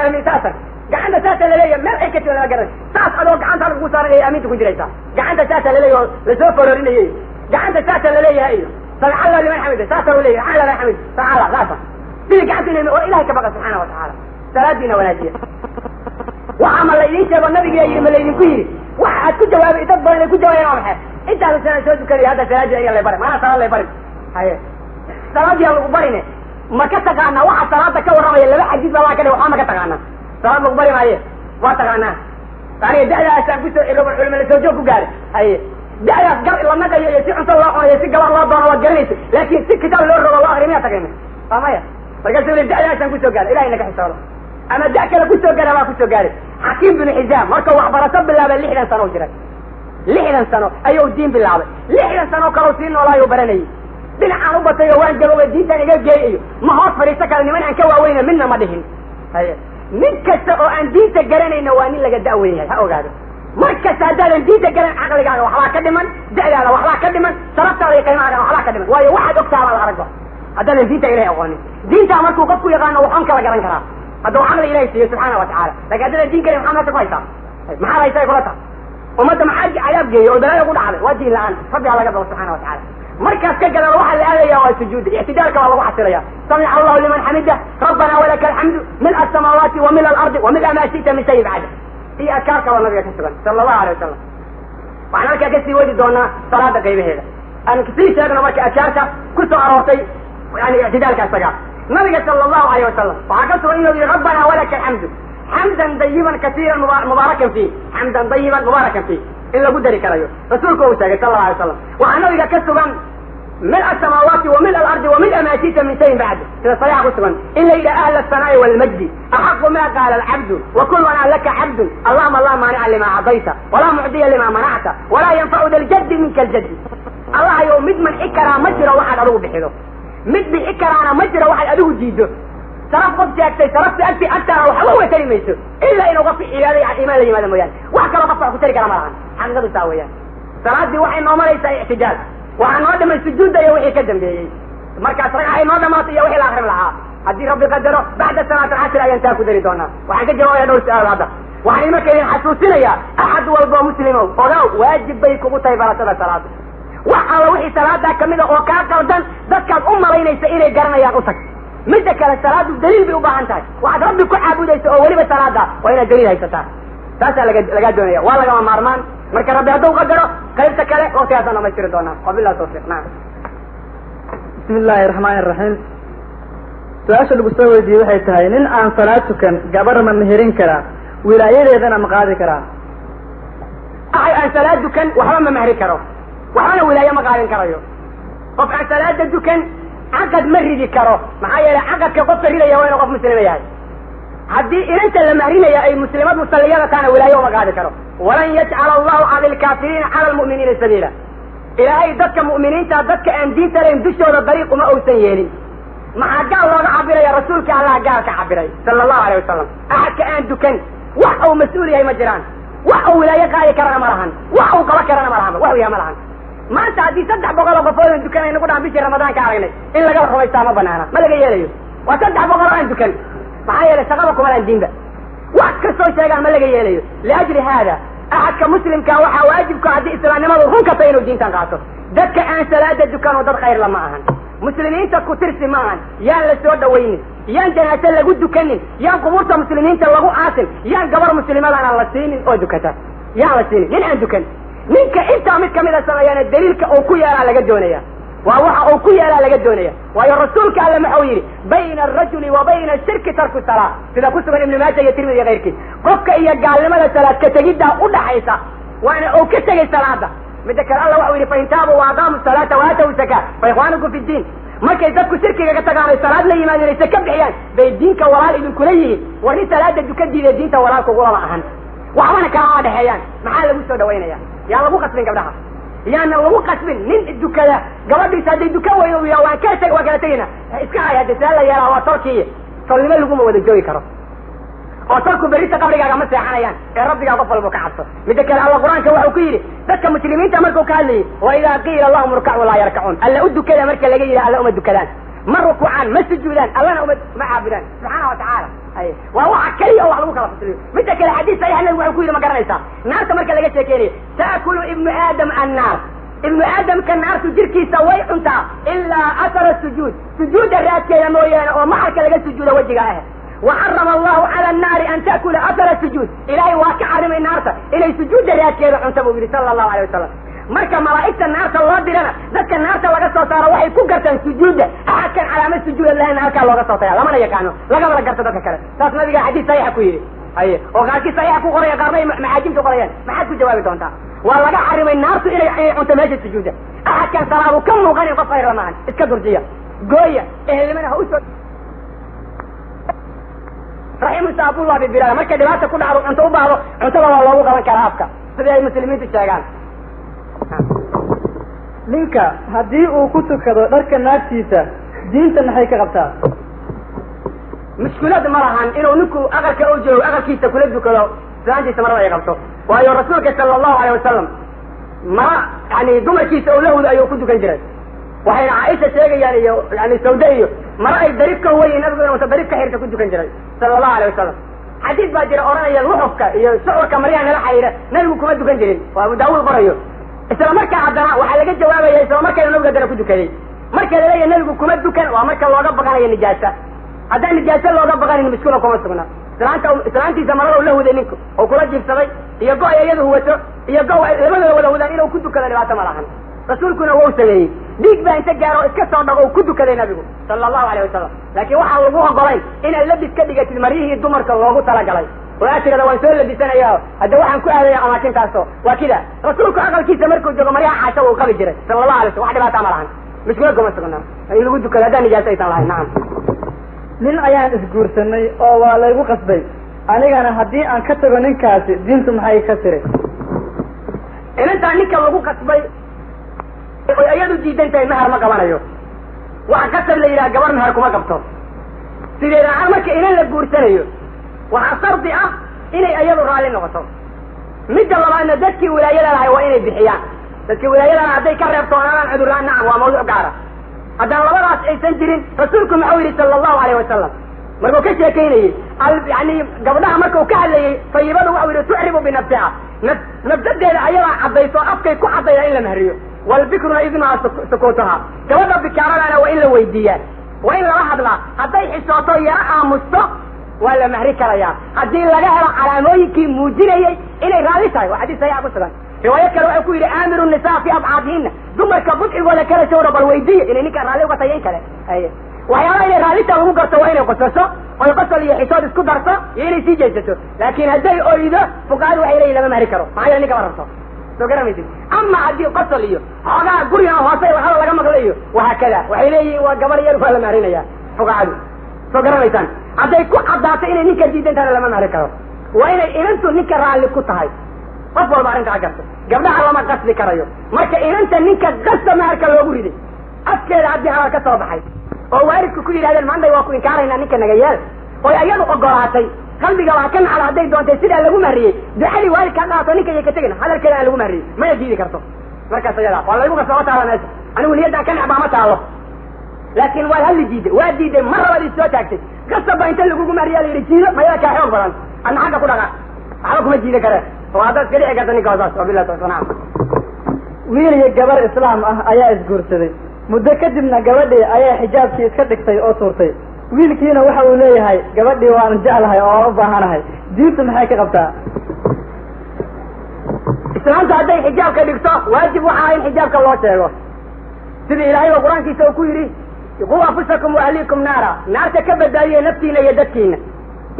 آمين ساسا قعند ساسا لليه ما حكت ولا قرر ساسا لو قعند على المسار ايه آمين تكون جريسا قعند ساسا لليه لسوف ورورين ايه قعند ساسا لليه ايه فلعل لمن حمده ساسا وليه عالى لمن حمده تعالى ساسا دي قعند لمن وإلهك بقى سبحانه وتعالى سلادنا وناجية وعمل ليلين شاب النبي يجي ملايين كيري واحد كل جواب يتبع كل جواب يا محمد انت على سنة شو تكري هذا سلاجة ايه الله يبارك ما انا صلى الله يبارك هاي salaadii lagu barine ma ka taqaana waxa salaada ka waramaya laba xadiis baa kale waxa ma ka taqaana salaad lagu bari maaye waa taqaana tani da'daas aan ku soo ilo culimada soo joog ku gaaray hay da'daas gar ila naga iyo si cunto loo qonayo si gabar loo doono waa garanaysa laakiin si kitaab loo rabo loo akhriyo taqaana faamaya marka soo da'daas aan ku soo gaaray ilaahay naga xisaabo ama da kale ku soo gaaray waa ku soo gaaray Hakim bin Hizam marka wax barato bilaabay 60 sano jiray 60 sano ayuu diin bilaabay 60 sano kale si noolaayo baranay dhinacaan u batay waan galoway diintan iga geeyo ma hoos fariisto kale niman aan ka waaweyna midna ma dhihin haye mid kasta oo aan diinta garanayna waa nin laga daaweeyay ha ogaado markasta haddaadan diinta garan caqligaaga waxbaa ka dhiman da'daada waxbaa ka dhiman sababtaada iyo qiimahaaga waxbaa ka dhiman waayo waxaad ogtahay baad aragba haddaadan diinta ilaahay aqoonin diinta markuu qofku yaqaano waxaan kala garan karaa hadduu caqli ilaahay siiyo subxaana wa tacaala laakiin haddaadan diin garan maxaa meesha ku haysaa maxaa haysaa kula tahay ummadda maxaa cadaab geeyo oo balaayo ku dhacday waa diin la'aan rabbi ha laga baqo subxaana wa tacaala مركز كجل واحد لآلية والسجود اعتدالك والله حسريا سمع الله لمن حمده ربنا ولك الحمد ملء السماوات وملء الأرض وملء ما شئت من شيء بعده هي أكارك والنبي صلى الله عليه وسلم وعنا كسي وجد دونا صلاة كيف هذا أنا كثير شاكنا مركز أكارك كنت أروتي يعني اعتدالك أستقع النبي صلى الله عليه وسلم وعكسوا إنه ربنا ولك الحمد حمدا طيبا كثيرا مباركا فيه حمدا طيبا مباركا فيه إلا قدري كرايو رسولك هو صلى الله عليه وسلم وعنه إذا كسبا ملء السماوات وملء الأرض وملء ما شئت من شيء بعد إذا صياح كسبا إلا إلى أهل الثناء والمجد أحق ما قال العبد وكلنا لك عبد اللهم لا مانع لما أعطيت ولا معطي لما منعت ولا ينفع ذا الجد منك الجد الله يوم مد من إكرا مجرى واحد أروه بحيره مد بإكرا مجرى واحد أروه جيده صرف قبتي أكتي صرفت أكتي أكتر وحلوة كلمة إلا إنه غفي إلى إيمان لماذا ميان وحكرا قطع كتير كلام الآن حمد تساويا صلاة دي وحي نوما ليس احتجاج وحن نودم السجود ده يوحي كدم به مركز رقعي نودم يوحي الآخر لها هدي ربي قدره بعد السنة العشر أيام تاكو داري دونا وحن كجوا يدور السؤال هذا وحن مكين حسوسنا يا أحد والبا مسلم وقالوا واجب بيكم طيبة صلاة وحن وحي صلاة ده كمينة وكاك ودن ذكر أمة لين يسئلي قرنا يا قصك مدك الصلاة دليل بأباهنتاج واحد ربي كل عبود يسأولي بالصلاة ده وين دليل هيستان تاسع لقى الدنيا ولا جماعة مارمان مركز ربي هدو قدره قلت كله وفي هذا ما يصير دونا وبالله توفيق نعم بسم الله الرحمن الرحيم سؤال اللي بسوي دي waxay tahay nin aan salaad tukan gabar ma meherin kara wilaayadeedana ma qaadi kara aan salaad tukan waxba ma mehri karo waxana wilaaya ma qaadin karayo qof aan salaad tukan عقد مريدي كرو معايا عقد كقف ريليا وين قف مسلميات هدي انت لما ريليا اي مسلمات مصليات كان ولا يوم قاعد كرو ولن يجعل الله على الكافرين على المؤمنين سبيلا الى اي دك مؤمنين تدك ان دي ترين دشوا الطريق وما اوسيني ما قال الله عبر يا رسولك الله قال كعبر صلى الله عليه وسلم احد كان دكن وحو مسؤوليه مجران وحو ولايه قاعد كرنا مرهن وحو قال كرنا مرهن وحو يا مرهن maanta haddii 300 qofood aan dukanay nagu dhaan bishii ramadaan ka aragnay in laga rumaysta ma banaana ma laga yeelayo waa 300 aan dukan maxaa yeelay shaqada kuma laan diinba wax ka soo sheegaan ma laga yeelayo liajli hada ahadka muslimka waxa waajibku haddii islaamnimadu run ka tahay inuu diintan qaato dadka aan salaada dukan oo dad khayr lama ahan muslimiinta ku tirsi maahan yaan la soo dhawaynin yaan janaasa lagu dukanin yaan qubuurta muslimiinta lagu aasin yaan gabar muslimadana la siinin oo dukata yaan la siinin nin aan dukan ninka intaa mid kamid a sameeyana daliilka uu ku yeelaa laga doonaya waa waxa uu ku yeelaa laga doonaya waayo rasuulka alle maxuu yidhi bayna arajuli wa bayna ashirki tarku salaa sida ku sugan ibnu maaja iyo tirmidi iyo keyrkiis qofka iyo gaalnimada salaad ka tegiddaa udhaxaysa waana uu ka tegay salaada midda kale alla waxau yidhi fain taabuu waaqaamu salaata waataw zakaa fa ikhwaanukum fi ddiin markay dadku shirkiga ka tagaan ay salaad la yimaadeen aysa ka bixiyaan bay diinka walaal idinkula yihiin war nin salaada duka diiday diinta walaalka ugulama ahan waxbana kalama dhexeeyaan maxaa lagu soo dhawaynaya yaan lagu qasbin gabdhaha yaana lagu qasbin nin dukada gabadhiisa hadday dukan weyno u waa kala tegina iska hay hadda saa la yeelaa waa tolkii tolnimo laguma wada joogi karo oo tolku berita qabrigaaga ma seexanayaan ee rabbigaa qof walba ka cabso midda kale alla qur-aanka waxau ku yidhi dadka muslimiinta markuu ka hadlayay wa idaa qiila allahum urkacuu laa yarkacuun alla u dukada marka laga yidhi alla uma dukadaan ma rukuucaan ma sujuudaan allana ma caabudaan subxaana wa tacaala waa waxa keliya oo wax lagu kala fasiliyo midda kale xadiis saxiix nabigu waxuu ku yidhi ma garanaysaa naarta marka laga sheekeynayo taakulu ibnu aadam annaar ibnu aadamka naartu jirkiisa way cuntaa ilaa athara sujuud sujuudda raadkeeda mooyaane oo maxalka laga sujuuda wejiga ah وحرم الله على النار أن تأكل أثر السجود إلهي واقع حرم النار إلي سجود رياض كيف عنتبه بي صلى الله عليه وسلم مركا ملائكة النار الله دلنا ذلك النار لغا صوتها وحي كوكرة سجود أحد كان علامة سجود الله النار كان لغا صوتها لما نيكانو لغا ملقرت ذلك كلا تاس نبيك حديث صحيح كويري أيه وقالك صحيح كو قرية قرمي محاجمت قرية ما حد كو جوابي تونتا والله حرم النار إلي عنتبه هذه السجود أحد كان صلاة كم مغني قصير رمان اسكدر جيا قوية إهل منها أسود رحيم ساب الله بالبلاد marka dhibaata ku dhacdo inta u baahdo cuntada waa loogu qaban karaa afka sida ay muslimiintu sheegaan ninka haddii uu ku tukado dharka naagtiisa diinta maxay ka qabtaa mushkilad ma lahan inuu ninku aqalka u joogo aqalkiisa kula dukado salaantiisa marada ay qabto waayo rasuulka sallallahu alayhi wasallam ma yani dumarkiisa oo lahooda ayuu ku dukan jiray waxayna Caaisha sheegayaan iyo yani Sawda iyo mar ay dariifka weeyeen nabiga inuu dariifka xirta ku dukan jiray sallallahu alayhi wasallam xadiis baa jira oranaya luxufka iyo shuurka maryaha la xiriira nabigu kuma dukan jirin waa Abu Daawud qorayo isla markaa haddana waxaa laga jawaabaya isla markaa nabiga dara ku dukaday marka la leeyahay nabigu kuma dukan waa marka looga baqanayo nijaasa haddaan nijaasa looga baqanin miskuna kuma sugna islaantiisa marada la huday ninku oo kula jiifsaday iyo go ayadu wato iyo go labadooda wada wadaan inuu ku dukado dhibaato ma lahan rasuulkuna wuu sameeyey dhiig baa inta gaaro iska soo dhago ku dukaday nabigu sallallahu alayhi wasallam laakiin waxaa lagu ogolay inaad labis ka dhigatid maryihii dumarka loogu talagalay waa tirada waan soo labisanayaa hadda waxaan ku aadaya amaakintaasoo waa kida rasuulku aqalkiisa markuu joogo maryaha caasha uu qabi jiray sallallahu alayhi wasallam wax dhibaato ma lahan mishkila kuma sugna in lagu dukado haddaan nijaasa aysan lahayn nacam nin ayaan isguursanay oo waa laygu qasbay anigana haddii aan ka tago ninkaasi diintu maxay ka tiri inantaa ninka lagu qasbay oo ayadu diidan tahay mahar ma qabanayo waxa qasab la yidhaha gabar mahar kuma qabto sideeda aan marka inan la guursanayo waxaa shardi ah inay ayadu raalli noqoto midda labaadna dadkii wilaayada lahay waa inay bixiyaan dadkii wilaayada lahay hadday ka reebtoonaadaan cudurlaan nacam waa mawduuc gaara haddaan labadaas aysan jirin rasuulku muxuu yidhi sala allahu alayhi wasalam markuu ka sheekaynayey yani gabdhaha markuu ka hadlayey fayibadu waxau yidhi tucribu binafsiha nafsadeeda ayadaa caddayso afkay ku caddayda in la mahriyo walbikruna idnuha sukuutuha gabadha bikaaradana waa in la weydiiyaa waa in lala hadlaa hadday xisooto yaro aamusto waa la mahri karayaa haddii laga helo calaamooyinkii muujinayey inay raalli tahay waa xadiis saxiixa ku sugan riwaayo kale waxau ku yidhi aamiru nisaa fi abcaadihina dumarka budcigooda kala jawra bal weydiiya inay ninkaan raalli uga tahay in kale waxyaalaha inay raallita lagu garto waa inay qosaso oy qosol iyo xisood isku darto iyo inay sii jeesato laakiin hadday oydo fuqahadu waxay leeyihin lama mahri karo maxaa yeele ninka ma rabto soo garamaysid ama haddii qosol iyo xoogaa guriga hoose waxada laga maqlayo wahaakada waxay leeyihin waa gabar yar waa la mahrinaya fuqahadu soo garamaysaan hadday ku caddaato inay ninka diidantahana lama mahri karo waa inay inantu ninka raalli ku tahay qof walba arrintaa garto gabdhaha lama qasbi karayo marka inanta ninka qasta maharka loogu riday afkeeda haddii hadal ka soo baxay oo waalidku ku yidhahdeen maantay waa ku inkaaraynaa ninka naga yeel oy ayadu ogolaatay qalbiga waa ka nacda hadday doontay sidaa lagu mahriyey ducadii waalidkaa qaato ninka iyo ka tegin hadalkeeda aan lagu mahriyey mana diidi karto markaas ayada wala igu kasoo taala meesha anigu niyada kan aba ma taalo laakiin waa hal diiday marwadi soo taagtay qasaba inta lagu mariyaa la jiido ma yaa ka xoog badan ana xaga ku dhaqa waxa kuma jiida kare waa dad kaliya ka tani koodaas wabillahi tawfiiq wiil iyo gabar islaam ah ayaa isguursaday muddo kadibna gabadhii ayaa xijaabkii iska dhigtay oo tuurtay wiilkiina waxa uu leeyahay gabadhii waan jeclahay oo u baahanahay diintu maxay ka qabtaa islaamta hadday xijaabka dhigto waajib waxa in xijaabka loo sheego sidii ilaahay oo quraankiisa uu ku yidhi qu anfusakum wa ahliikum naara naarta ka badbaadiya naftiina iyo dadkiina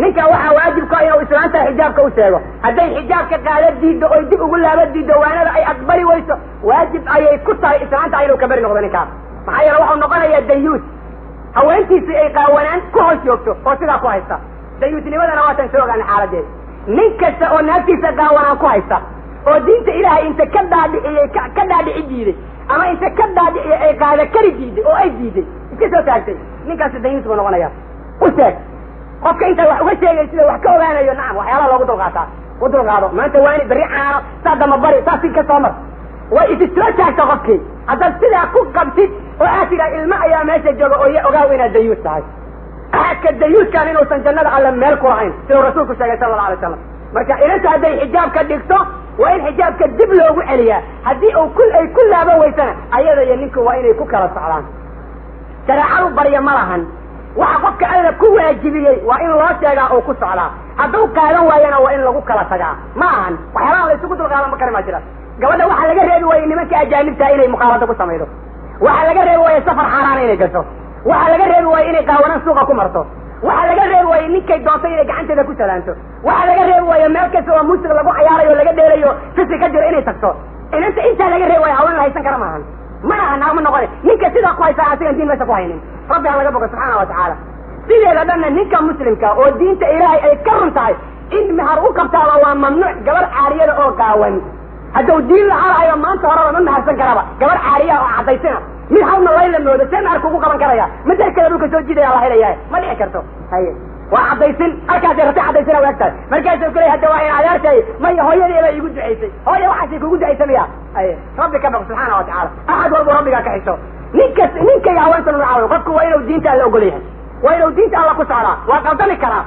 ninka waxaa waajib ka inuu islaanta xijaabka u sheego hadday xijaabka qaada diido oo dib ugu laaba diido waanada ay aqbali weyso waajib ayay ku tahay islaanta inuu ka bari noqdo ninkaas maxaa yeele waxuu noqonayaa dayuus haweentiisii ay qaawanaan ku hoos joogto oo sidaa ku haysta dayuusnimadana waatan soogaan xaaladeeda nin kasta oo naagtiisa qaawanaan ku haysta oo diinta ilaahay inta ka dhaadhiciyey ka dhaadhici diiday ama inta ka dhaadhiciyey ay qaada kari diiday oo ay diiday iska soo taagtay ninkaasi dayuus buu noqonaya u sheeg qofka inta wax uga sheegay sida wax ka ogaanayo nacam waxyaalaha loogu dulqaataa u dulqaado maanta waa in berri caano saa damabari saa si ka soo mar way isi soo taagta qofkii haddaad sidaa ku qabtid oo aad tidhaa ilmo ayaa meesha jooga oo iya ogaaw inaad dayuus tahay ahadka dayuuskan inuusan jannada alle meel ku lahayn siduu rasuulku sheegay sala allahu alay wasalam marka inanta hadday xijaabka dhigto waa in xijaabka dib loogu celiyaa haddii ay ku laaban weysana ayada iyo ninku waa inay ku kala socdaan shareecadu barya ma lahan waxa qofka alla ku waajibiyey waa in loo sheegaa oo ku socdaa hadduu qaadan waayana waa in lagu kala tagaa ma ahan waxyaalaha la isugu dulqaadan ma kari maa jira gabadha waxaa laga reebi waayey nimanka ajaanibta inay muqaalado ku samaydo waxaa laga reebi waayey safar xaaraana inay gasho waxaa laga reebi waayey inay qaawanaan suuqa ku marto waxaa laga reebi waayey ninkay doonto inay gacanteeda ku salaanto waxaa laga reebi waayey meel kasta oo muusig lagu cayaarayo o laga dheelayo fisi ka jiro inay tagto inanta intaa laga reebi waayo haween la haysan kara maahan ma aha naagma noqone ninka sidaa ku haysaa asigan diin meesha ku haynin rabbi ha laga bogo subxaana wa tacaala sideeda dhanna ninka muslimka oo diinta ilaahay ay ka run tahay in mahar u qabtaaba waa mamnuuc gabar caariyada oo qaawan hadduu diin lahaalahayo maanta horeba ma maharsan karaba gabar caariya oo cadaysina mid hawna layla moodo see maharka ugu qaban karaya midda kale dhulka soo jidaya la helayahay ma dhici karto haye waa cadaysin halkaasay rabta cadaysina u egtahay markaasuu kuley hadda waa in adeertay maya hooyadeeda igu ducaysay hooya waxaasay kugu ducaysa miya haye rabbi ka baq subxaana wa tacaala axad walbu rabbigaa ka xiso ninkay haweenta nucaawiyo qofku waa inuu diinta alla ogol yahay waa inuu diinta alla ku socdaa waa qaldami karaa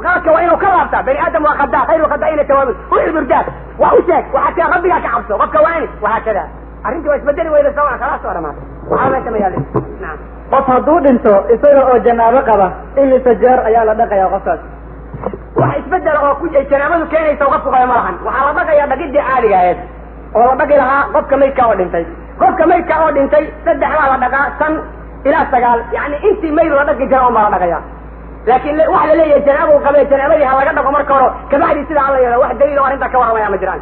qaladka waa inuu ka laabtaa bani aadam waa qadaa khayru qadaa'ina tawaabun ucburdaad waa u sheeg waxaa tia rabbigaa ka cabso qofka waa in wahaa kada arrintii waa isbedeli weyda sawa kalaas oo dhamaatay waxaa meesha ma yaalin nacam qof hadduu dhinto isaga oo janaabo qaba imise jeer ayaa la dhaqayaa qofkaas wax isbedela oo janaabadu keenaysa qofku qaba ma lahan waxaa la dhaqayaa dhaqidii caadiga aheed oo la dhaqi lahaa qofka maydka oo dhintay qofka maydka oo dhintay 3 baa la dhaqaa 5 ilaa 9 yani intii mayd la dhaqi jira baa la dhaqayaa laakiin waxa la leeyahay janaabo qabe janaabadii ha laga dhaqo marka hore kabacdi sida alla yeelo wax daliil oo arrinta ka warramaya ma jiraan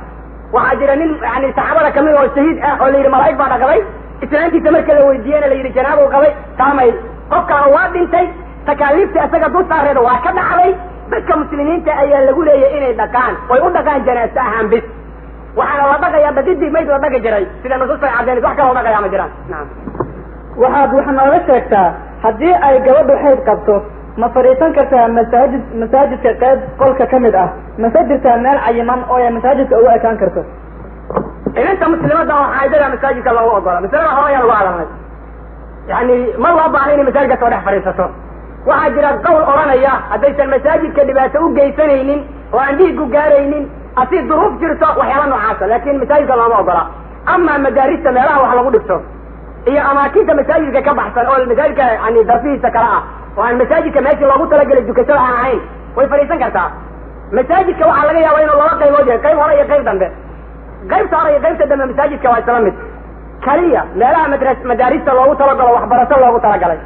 waxaa jira nin yani saxaabada kamid oo shahiid ah oo la yidhi malaa'ig baa dhaqday islaantiisa marka la weydiiyena la yidhi janaabo qabay taamay qofkaana waa dhintay takaaliifta isaga dul saareeda waa ka dhacday dadka muslimiinta ayaa lagu leeyahay inay dhaqaan oy u dhaqaan janaasa ahaan bis waxaana la dhaqayaa dhaqidii mayd la dhaqi jiray sida nusuusta ay caddeynayso wax kaloo dhaqayaa ma jiraan nacam waxaad nooga sheegtaa haddii ay gabadhu xayd qabto ma fadhiisan kartaa masaajidka qayb qolka ka mid ah mase jirtaa meel cayiman oo ay masaajidka ugu ekaan karto inanta muslimada oo xaydada masaajidka loogu ogola masalada hore ayaa lagu hadalnay yani ma loo baahna inay masaajidka soo dhex fadhiisato waxaa jira qowl odhanaya haddaysan masaajidka dhibaato u geysanaynin oo aan dhiigu gaaraynin asi duruuf jirto waxyaala noocaasa laakin masaajidka looma ogola ama madaarista meelaha wax lagu dhigto iyo amaakinta masaajidka ka baxsan oo masaajidka yani darfihiisa kale ah oo aan masaajidka meeshii loogu talagelay dukashada aan ahayn way fadhiisan kartaa masaajidka waxaa laga yaaba inuu 2 qaybood yahay qayb hore iyo qayb dambe qaybta hore iyo qaybta dambe masaajidka waa isla mid kaliya meelaha madaarista loogu talagalo waxbarasho loogu talagalay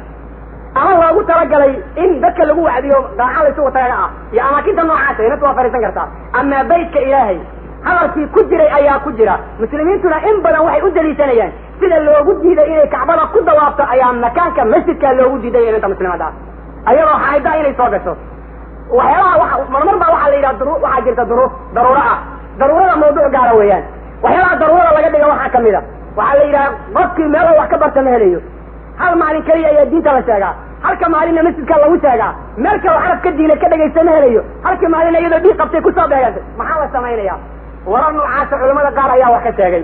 ama loogu talagalay in dadka lagu wacdiyo daaca la isugu taga ah iyo amaakinta noocaasa inad waa fadhiisan kartaa ama baytka ilaahay hadalkii ku jiray ayaa ku jira muslimiintuna in badan waxay u daliishanayaan sida loogu diiday inay kacbada ku dawaabto ayaa makaanka masjidkaa loogu diiday inanta muslimada ayadoo xaayda inay soo gasho waxyaalaha marmar baa waxaa la yidhaha waxaa jirta daruuro ah daruurada mawduuc gaara weeyaan waxyaalaha daruurada laga dhiga waxaa kamid a waxaa la yidhaha qofkii meelo wax ka barta ma helayo hal maalin keliya ayaa diinta la sheegaa halka maalinna masjidka lagu sheegaa meel kaloo xarafka diina ka dhegaysta ma helayo halka maalin iyadoo dhiig qabtay kusoo beegantay maxaa la samaynaya warar noocaasa culamada qaar ayaa wax ka sheegay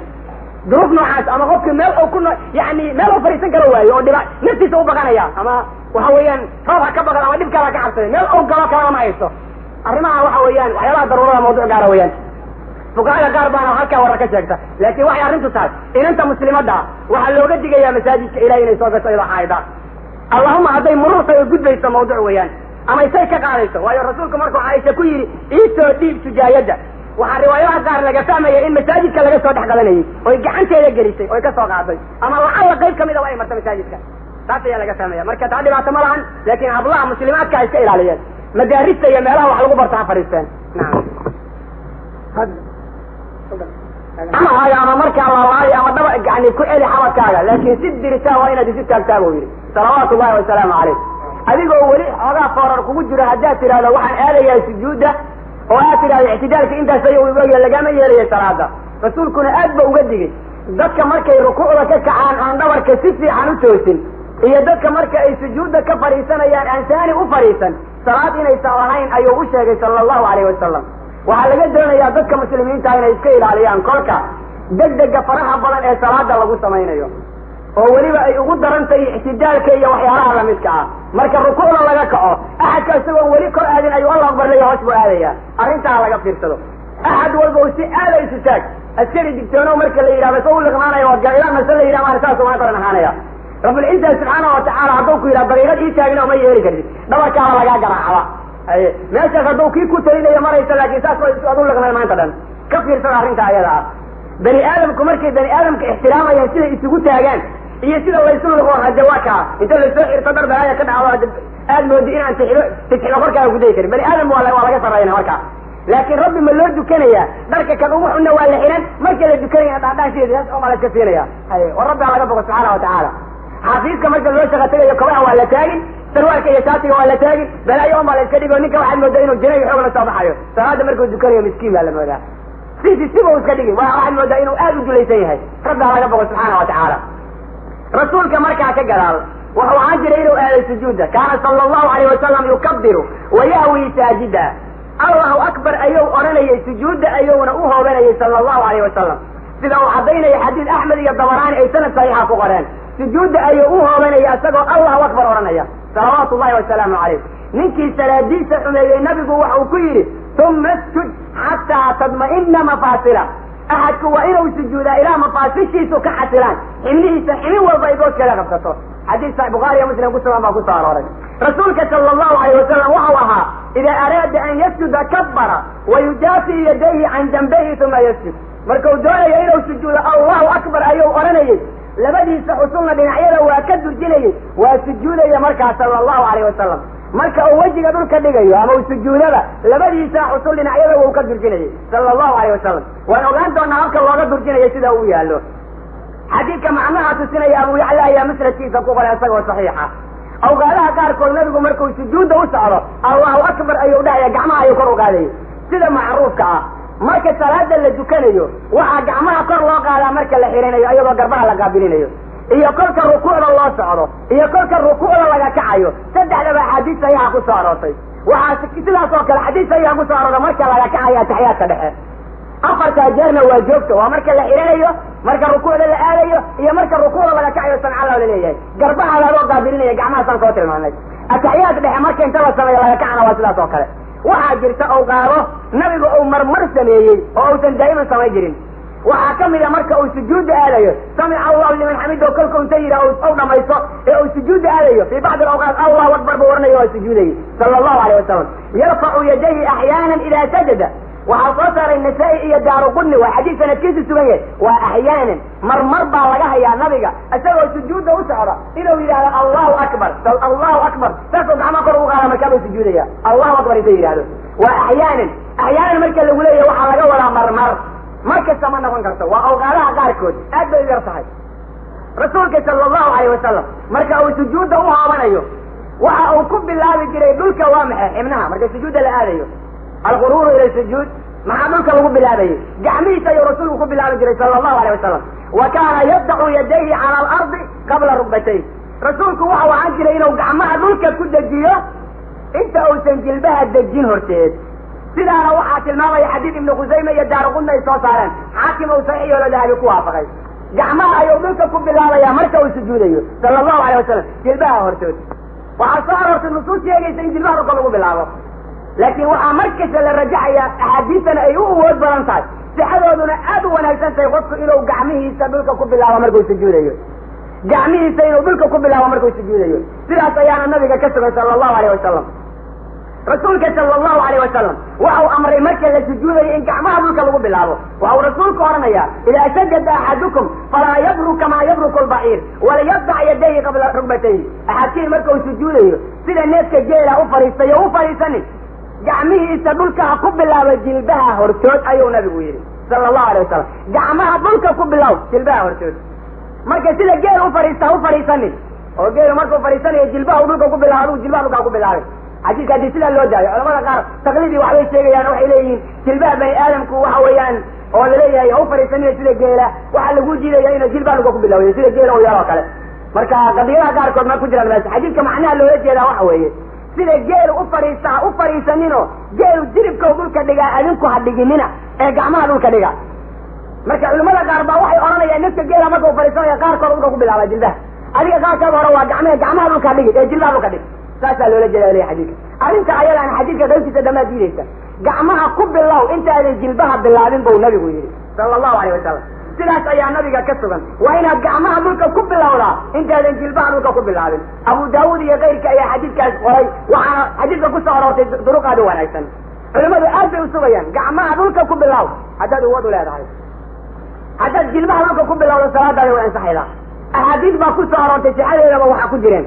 ظروف نوعات أما غفك ميل أو كنا يعني ميل أو فريسان كرواي أو دبا نفسي سوى بغانيا أما وحويان روحا كبغان أما دب كلا كعبتين ميل أو قلا كلا ما يسو أرمها وحويان وحيلا ضرورة موضوع قارويان فقال قاربانا هكا وركا شاكتا لكن وحي أرنتو تاج إن أنت مسلمة دا وحلو قدك يا مساجدك إلهي نيسوك سيدا حايدا اللهم هذي مرور سيقود بيس موضوع ويان أما يسيك قاريسو ويا رسولكم مركو عايشة كويري إيسو ديب سجايدة waxaa riwaayaha qaar laga fahmaya in masaajidka laga soo dhex qalanayay oo gacanteeda gelisay oo ka soo qaaday ama lacag qayb kamid ah way martay masaajidka taas ayaa laga fahmaya marka taa dhibaato ma lahan laakiin hablaha muslimaadka ay iska ilaaliyeen madaarista iyo meelaha wax lagu bartaa fariisteen ama haya ama marka Allah ama daba gacni ku eli xabadkaaga laakiin si diritaa waa inaad isu taagtaa buu yiri salawaatullaahi wa salaamu alayhi adigoo wali xogaa foorar kugu jira haddaad tiraahdo waxaan aadayaa sujuuda oo aad tiraahdo i'tidaalka intaas ayuu uga lagama yeelayo salaada rasuulkuna aad ba uga digay dadka markay rukuucda ka kacaan aan dhabarka si fiican u toosin iyo dadka marka ay sujuuda ka fariisanayaan aan saani u fariisan salaad inaysan ahayn ayuu u sheegay sallallahu alayhi wasallam waxaa laga doonayaa dadka muslimiinta inay iska ilaaliyaan kolka degdega faraha badan ee salaada lagu samaynayo oo weliba ay ugu daran tahay i'tidaalka iyo waxyaalaha la midka ah marka rukuucda laga kaco axadka isagoo weli kor aadin ayuu Allah akbar leeyahay hoos buu aadaya arrintaa laga fiirsado axad walba uu si aada isu taag askari digtoono marka la yidhahdo soo liqnaanayo waa gaila masala la yidhahdo saas uma qaran ahaanaya rabbul inta subhanahu wa ta'ala hadduu ku yidhahdo dariiqad ii taagna uma yeeli kartid dhabarkaada lagaa garaacaba meeshaas hadduu kii ku talinayo maraysa laakiin saas waa adu liqnay maanta dhan ka fiirsada arrinta ayada ah bani aadamku markay bani aadamka ixtiraamayaan siday isugu taagaan iyo sida laysu liqo hadawaaka inta la soo xirto darbaaya ka dhacdo aad moodi inaan tixilo korkaaga guday karin bani aadam waa laga sarreeyna marka laakiin rabbi ma loo dukanaya dharka kan ugu xunna waa la xiran marka la dukanaya dhaadhaasheeda oo ma la iska siinaya oo rabbi laga boqo subhanahu wa ta'ala xafiiska marka loo shaqo tagayo kabaha waa la taagin sarwaalka iyo shaatiga waa la taagin balaayo ma la iska dhigo ninka waxaad moodaa inuu jinay xoog la soo baxayo salaada markuu dukanayo miskiin baa la moodaa siba iska dhigi waxaad moodaa inuu aad u dulaysan yahay rabbi laga boqo subhanahu wa ta'ala rasuulka markaa ka gadaal wuxuu ahaan jiray inuu aaday sujuuda kaana sala allahu alayhi wasalam yukabiru wayahwi saajida allahu akbar ayuu odhanayay sujuudda ayuuna u hoobanayay sala allahu alayhi wasalam sida uu caddaynaya xadiid axmed iyo dabaraani ay sanad saxiixa ku qoreen sujuudda ayuu u hoobanaya isagoo allahu akbar odhanaya salawaatu ullahi wasalaamu calayh ninkii salaadiisa xumeeyey nabigu waxau ku yidhi uma asjud xataa tadma'ina mafaasila axadku waa inuu sujuudaa ilaa mafaasishiisu ka xasilaan xibnihiisa xibin walba ay boodkeeda qabsato xadiis sax bukhaari iyo muslim ku sugan baa ku soo arooray rasuulka sala allahu alayhi wasalam waxau ahaa idaa araada an yasjuda kabbara wayujaafi yadayhi can janbayhi uma yasjud markuu doonayo inuu sujuudo allahu akbar ayuu odhanayay labadiisa xusulna dhinacyada waa ka durjinayay waa sujuudaya markaa sala allahu alayhi wasalam marka uu wejiga dhulka dhigayo ama uu sujuudada labadiisa xusul dhinacyada wuu ka durjinayay sala allahu alayhi wasalam waan ogaan doonaa habka looga durjinayo sida uu yaallo xadiidka macnaha tusinaya abu yacla ayaa musnadkiisa ku qoray isagoo saxiixa awqaadaha qaarkood nabigu markuu sujuudda u socdo allahu akbar ayuu dhahaya gacmaha ayuu kor u qaadayay sida macruufka ah marka salaada la dukanayo waxaa gacmaha kor loo qaadaa marka la xirinayo iyadoo garbaha la qaabilinayo iyo kolka rukuucda loo socdo iyo kolka rukuucda laga kacayo saddexdaba axaadiis saxiixa ku soo aroortay waxaa sidaas oo kale xadiis saxiixa ku soo arooray marka laga kacayo ataxiyaadka dhexe afartaa jeerna waa joogto waa marka la xirinayo marka rukuucda la aadayo iyo marka rukuucda laga kacayo samca la leeyahay garbaha laga qaabilinayo gacmahaasaan koo tilmaanay ataxiyaadka dhexe marka inta la sameeyo laga kacana waa sidaas oo kale waxaa jirta awqaado nabigu uu marmar sameeyey oo uusan daa'iman samayn jirin waxaa kamid a marka uu sujuudda aadayo samica allahu liman xamido kolka unta yidhaah u dhamaysto ee uu sujuudda aadayo fii bacdi alawqaat allahu akbar buu oranayo waa sujuudayay sala allahu alayh wasalam yarfacu yadayhi axyaanan idaa sajada waxaa soo saaray nasaa-i iyo daaruqudni waa xadiis sanadkiisu sugan yahay waa axyaanan marmar baa laga hayaa nabiga isagoo sujuudda u socda inuu yidhahdo allahu akbar saasoo gacmaa kor ugu qaada markaabuu sujuudaya allahu akbar inta yidhahdo waa axyaanan marka lagu leeyahay waxaa laga wadaa marmar markasta ma noqon karto waa awqaadaha qaarkood aad bay u yar tahay rasuulka sala allahu alayh wasalam marka uu sujuudda u haabanayo waxa uu ku bilaabi jiray dhulka waa maxay xibnaha marka sujuudda la aadayo alquruuru ila sujuud maxaa dhulka lagu bilaabayay gacmihiisa ayuu rasuulku ku bilaabi jiray sala allahu alayh wasalam wa kaana yadacu yadayhi cala alardi qabla rukbatayh rasuulku waxau ahaan jiray inuu gacmaha dhulka ku dejiyo inta uusan jilbaha dejin horteed sidaana waxaa tilmaamaya xadiid ibnu khusayme iyo daaruqudna ay soo saareen xaakim ou saxiix oo la dahabi ku waafaqay gacmaha ayuu dhulka ku bilaabayaa marka uu sujuudayo sala allahu alayh wasalam jilbaha hortood. waxaa soo aroortay nusuus sheegaysa in jilbaha dhulka lagu bilaabo, laakiin waxaa markasta la rajaxayaa axaadiistana ay u awood badan tahay, sixadooduna aad u wanaagsan tahay qofku inuu gacmihiisa dhulka ku bilaabo markuu sujuudayo, gacmihiisa inuu dhulka ku bilaabo markuu sujuudayo. sidaas ayaana nabiga ka sugay sala allahu alayh wasalam. rasuulka sala allahu alayh wasalam waxau amray marka la sujuudayo in gacmaha dhulka lagu bilaabo. waxau rasuulku odhanayaa idaa sajada axadukum falaa yabruk kamaa yabruku albaciir waliyadac yadayhi qabla rugbatayhi. axadkiin marka uu sujuudayo sida neefka geela u fadhiistayo u fadhiisanin, gacmihiisa dhulka ha ku bilaabo jilbaha hortood ayuu nabigu yidhi sala allahu alayh wasalam. gacmaha dhulka ku bilaw jilbaha hortood. marka sida geel u fadhiista ha u fadhiisanin, oo geelu markuu fadhiisanayo jilbaha u dhulka ku bilaabo adigu jilbaha dhulka ha ku bilaabay. xadiiska haddii sidaa loo daayo culamada qaar taqliidii waxbay sheegayaan, waxay leeyihiin jilbaha bani aadamku waxa weeyaan oo laleeyahay ha u fadhiisanina sida geela, waxaa lagu diidaya inuu jilbaha dhulka ku bilaabayo sida geela oo yar oo kale. marka qadiyadaha qaarkood ma ku jiraan meesha. xadiidka macnaha loola jeedaa waxa weeye sida geelu u fadhiista ha u fadhiisanino, geelu jiribka dhulka dhigaa adinku ha dhiginina ee gacmaha dhulka dhiga. marka culimada qaar baa waxay odhanayaan nafka geela marka uu fadhiisanaya qaarkood dhulka ku bilaaba jilbaha, adiga qaarkeeda hore waa gacmaha dhulka dhigi ee jilbaha dhulka dhig. saasaa loola jeeda leeyahay xadiidka. arrinta ayadaana xadiidka qaybtiisa dhammaad diidaysa. gacmaha ku bilow intaadan jilbaha bilaabin buu nabigu yidhi sala allahu alayh wasalam. sidaas ayaa nabiga ka sugan. waa inaad gacmaha dhulka ku bilowdaa intaadan jilbaha dhulka ku bilaabin. abu daawuud iyo kayrka ayaa xadiidkaas qoray, waxaana xadiidka ku soo aroortay duruqaada wanaagsan. culimadu aad bay u sugayaan gacmaha dhulka ku bilow haddaad uwad u leedahay. haddaad jilbaha dhulka ku bilowdo salaadaada way ansaxaydaa. axaadiis baa ku soo aroortay sixadeedaba waxaa ku jireen,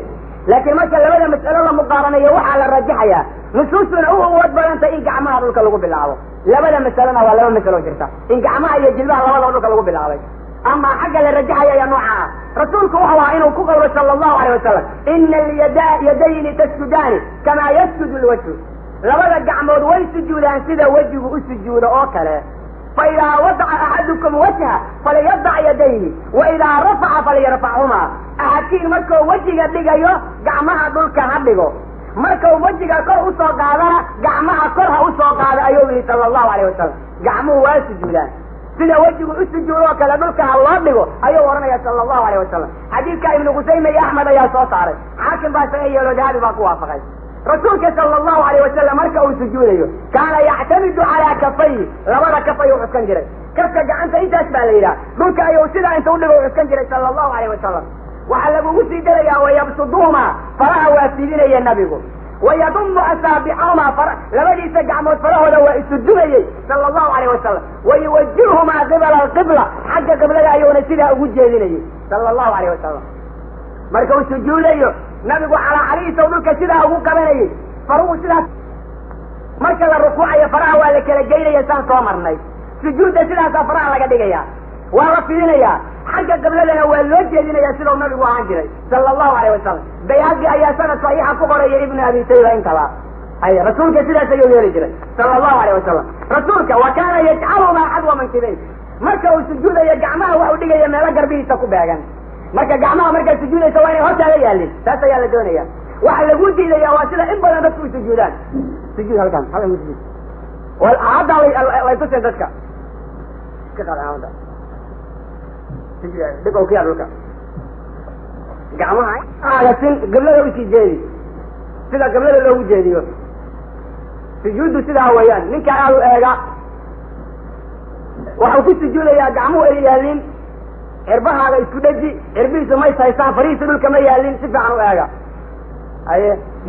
laakiin marka labada mas'alo la muqaaranayo waxaa la rajaxayaa nusuustuna u awood badantay in gacmaha dhulka lagu bilaabo. labada masalona waa laba masalo jirta, in gacmaha iyo jilbaha labadaba dhulka lagu bilaabay. ama xagga la rajaxaya ayaa nooca ah. rasuulku wuxuu ahaa inuu ku qawlo sala allahu alayh wasalam ina alyadayni tasjudaani kamaa yasjudu lwajhu. labada gacmood way sujuudaan sida wejigu u sujuudo oo kale. faidaa wadaca axadukum wajha faliyadac yadayhi waidaa rafaca faliyarfachumaa. axadkiin markuu wejiga dhigayo gacmaha dhulka ha dhigo, markau wejiga kor usoo qaadana gacmaha kor ha usoo qaado ayuu yihi sala allahu alayh wasalam. gacmuhu waa sujuudaan sida wejigu u sujuudoo kale dhulka ha loo dhigo ayuu ohanaya sala allahu alayh wasalam. xadiidka ibnu qusayme iyo axmed ayaa soo saaray, xaakim baa saga yeelo dahabi baa ku waafaqay. rasuulka sala allahu alayh wasalam marka uu sujuudayo kaana yactamidu calaa kafayhi, labada kaf ayuu cuskan jiray. kafka gacanta intaas baa la yidhaha, dhulka ayuu sidaa inta udhigo u cuskan jiray sala allahu alayh wasalam. waxaa lagugu sii darayaa wayabsuduhumaa, faraha waa fidinaya nabigu. wayadumu asaabicahumaa, labadiisa gacmood farahooda waa isu dumayey sala allahu alayh wasalam. wayuwajihumaa qibala alqibla, xagga qiblada ayuuna sidaa ugu jeedinayay sala allahu alayh wasalam. marka uu sujuudayo nabigu calaacalihiisa dhulka sidaa ugu qabanayay, faruhu sidaas. marka la rukuucayo faraha waa la kala geynaya saan soo marnay. sujuudda sidaasaa faraha laga dhigaya, waa la fidinayaa, xagga qibladana waa loo jeedinaya sidau nabigu ahaan jiray sala allahu alayh wasalam. bayhaqi ayaa sanad saxiixa ku qoraya ibnu abi sayba intaba. rasuulka sidaas ayuu yeeli jiray sala allahu alayh wasalam. rasuulka wa kaana yajcalumaa xadwa mankibayn, marka uu sujuudayo gacmaha waxu dhigaya meelo garbihiisa ku beegan. marka gacmaha markaad sujuudaysa waa inay hortaaga yaalin, taas ayaa la doonaya. waxa lagu diidaya waa sida in badan dadku u sujuudaan. sujuud halkan sujuud hadda way tuseen dadka dhig kiya dhulka gacmaha agasin qiblada usii jeedi sida qiblada loogu jeediyo. sujuuddu sidaa weeyaan. ninka aad u eega waxau ku sujuudayaa gacmuhu ay yaalin, cirbahaaga isku dheji, cirbihiisu may taysaan, farihiisa dhulka ma yaalin, si fiican u eega.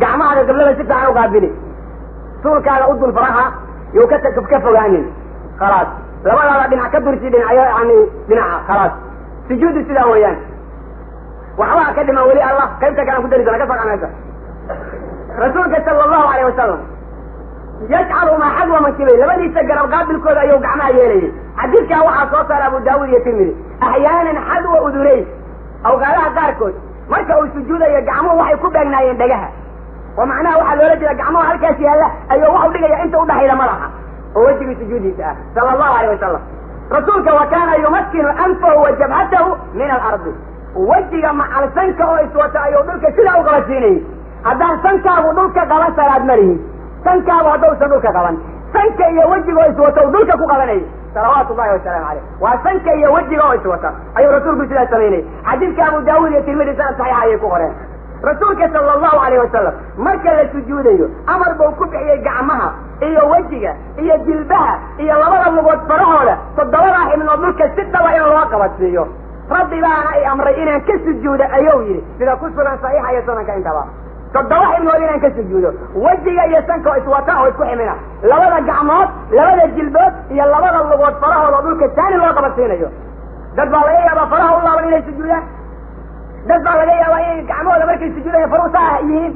gacmahaaga qiblada si fiican u qaabili, suulkaaga u dul faraha you ka fogaanin. khalaas labadaada dhinac ka dursi dhinacyo yani dhinaca khalaas. sujuuddu sidaa weeyaan. waxbaa ka dhiman weli allah qaybta kalaan ku dari doona ka saqanaysa. rasuulka sala allahu alayh wasalam yajcalumaa xadwa mankibay, labadiisa garab qaabilkooda ayuu gacmaha yeelayay. xadiidkaa waxaa soo saara abu daawuud iyo tirmidi. axyaanan xadwa udunay, awqaadaha qaarkood marka uu sujuudayo gacmuhu waxay ku beegnaayeen dhagaha, oo macnaha waxaa loola jeeda gacmaha halkaas yaalla ayuu waxu dhigaya inta udhaxayda madaxa oo wejigii sujuudiisa ah sala allahu alayh wasalam. rasuulka wa kaana yumakkinu anfahu wa jabhatahu min alardi, wejiga macal sanka oo iswata ayuu dhulka sidaa u qabadsiinayay. haddaan sankaagu dhulka qaban salaad ma lihi, sankaagu haddausan dhulka qaban, sanka iyo wejiga oo iswata u dhulka ku qabanayay salawaatu llahi wasalaamu caleyh. waa sanka iyo wejiga oo iswata ayuu rasuulku sidaa samaynayay. xadiidka abu daawuud iyo tirmidi sanad saxiixa ayay ku qoreen. rasuulka sala allahu alayh wasalam marka la sujuudayo amar buu ku bixiyey gacmaha iyo wejiga iyo jilbaha iyo labada lugood farahooda 7 xibnood dhulka si dhaba in loo qabadsiiyo. rabbi baana ay amray inaan ka sujuudo ayuu yidhi sida ku sugan saxiixa iyo sunanka intaba. 7 xibnood inaan ka sujuudo, wejiga iyo sanka oo iswata oo isku ximina, labada gacmood, labada jilbood iyo labada lugood farahooda dhulka taani loo qabadsiinayo. dad baa laga yaabaa faraha u laaban inay sujuudaan, dad baa laga yaabaa inay gacmahooda markay sujuudaya faruhu saa yihiin,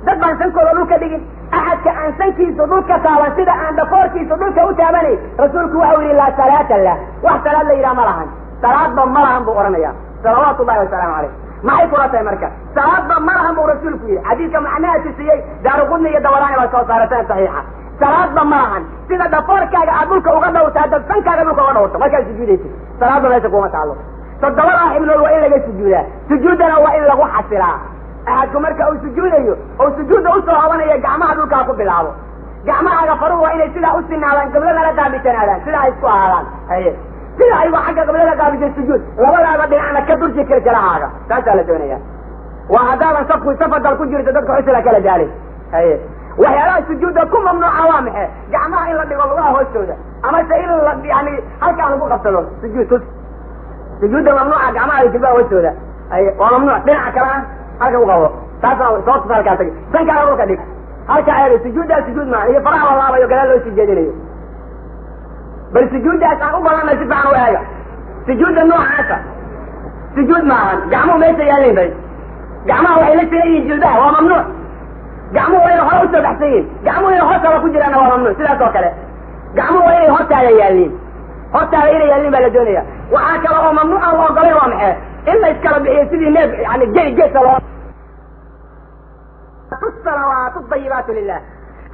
dad baan sankooda dhulka dhigin. axadka aan sankiisu dhulka taaban sida aan dhafoorkiisu dhulka u taabanay rasuulku waxau yihi laa salaata lah, wax salaad la yidhaha ma lahan, salaadba ma lahan buu ohanaya salawaatu llahi wasalaamu caleyh. maxay kula tahay marka salaadba ma lahan buu rasuulku yihi. xadiidka macnaha tusiyey daaruqudni iyo dabaraani baa soo saara sanad saxiixa. salaadba ma lahan sida dhafoorkaaga aad dhulka uga dhawrtaa dad sankaaga dhulka uga dhawrto markaad sujuudaysid, salaadba meesha kuma taalo. 7 xibnood waa in laga sujuudaa, sujuuddana waa in lagu xasilaa. axadku marka uu sujuudayo oo sujuudda usoo habanayo gacmaha dhulkaa ku bilaabo. gacmahaaga faruhu waa inay sidaa u sinaadaan, qibladana gaabisanaadaan, sidaa ay isku ahaadaan. haye sida aygu xagga qiblada gaabisay sujuud, labadaaba dhinacna ka durji kirkirahaaga, taasaa la doonaya. waa haddaadan safadal ku jirto dadka xusila kala gaalin. haye waxyaalaha sujuudda ku mamnuuca waa maxe? gacmaha in la dhigo lugaha hoostooda, amase in la yani halkaan lagu qabsado sujuud sujuudda mamnuuca gacmaha iyo jilbaha hoostooda. haye waa mamnuuc. dhinaca kalena halka u qabo, taasna sababta halkaa tagi, sankaana dhulka dhig, halka eega sujuuddaa sujuud maaha iyo faraha la laabayo gadaal loo sii jeedinayo. bal sujuuddaas aan u badanay si fiican u eega. sujuudda noocaasa sujuud maahan, gacmuhu meesha yaalin bay, gacmaha waxay la siran yihiin jilbaha, waa mamnuuc. gacmuhu waa inay hore usoo baxsan yihin, gacmuhu inay hortaada ku jiraanna waa mamnuuc. sidaas oo kale gacmuhu waa inay hortaada yaaliin, hortaada inay yaaliin baa la doonaya. waxaa kale oo mamnuuc aan la ogolay waa maxay? in la iskala bixiyo sidii neef yani geesa loo الصلوات الطيبات لله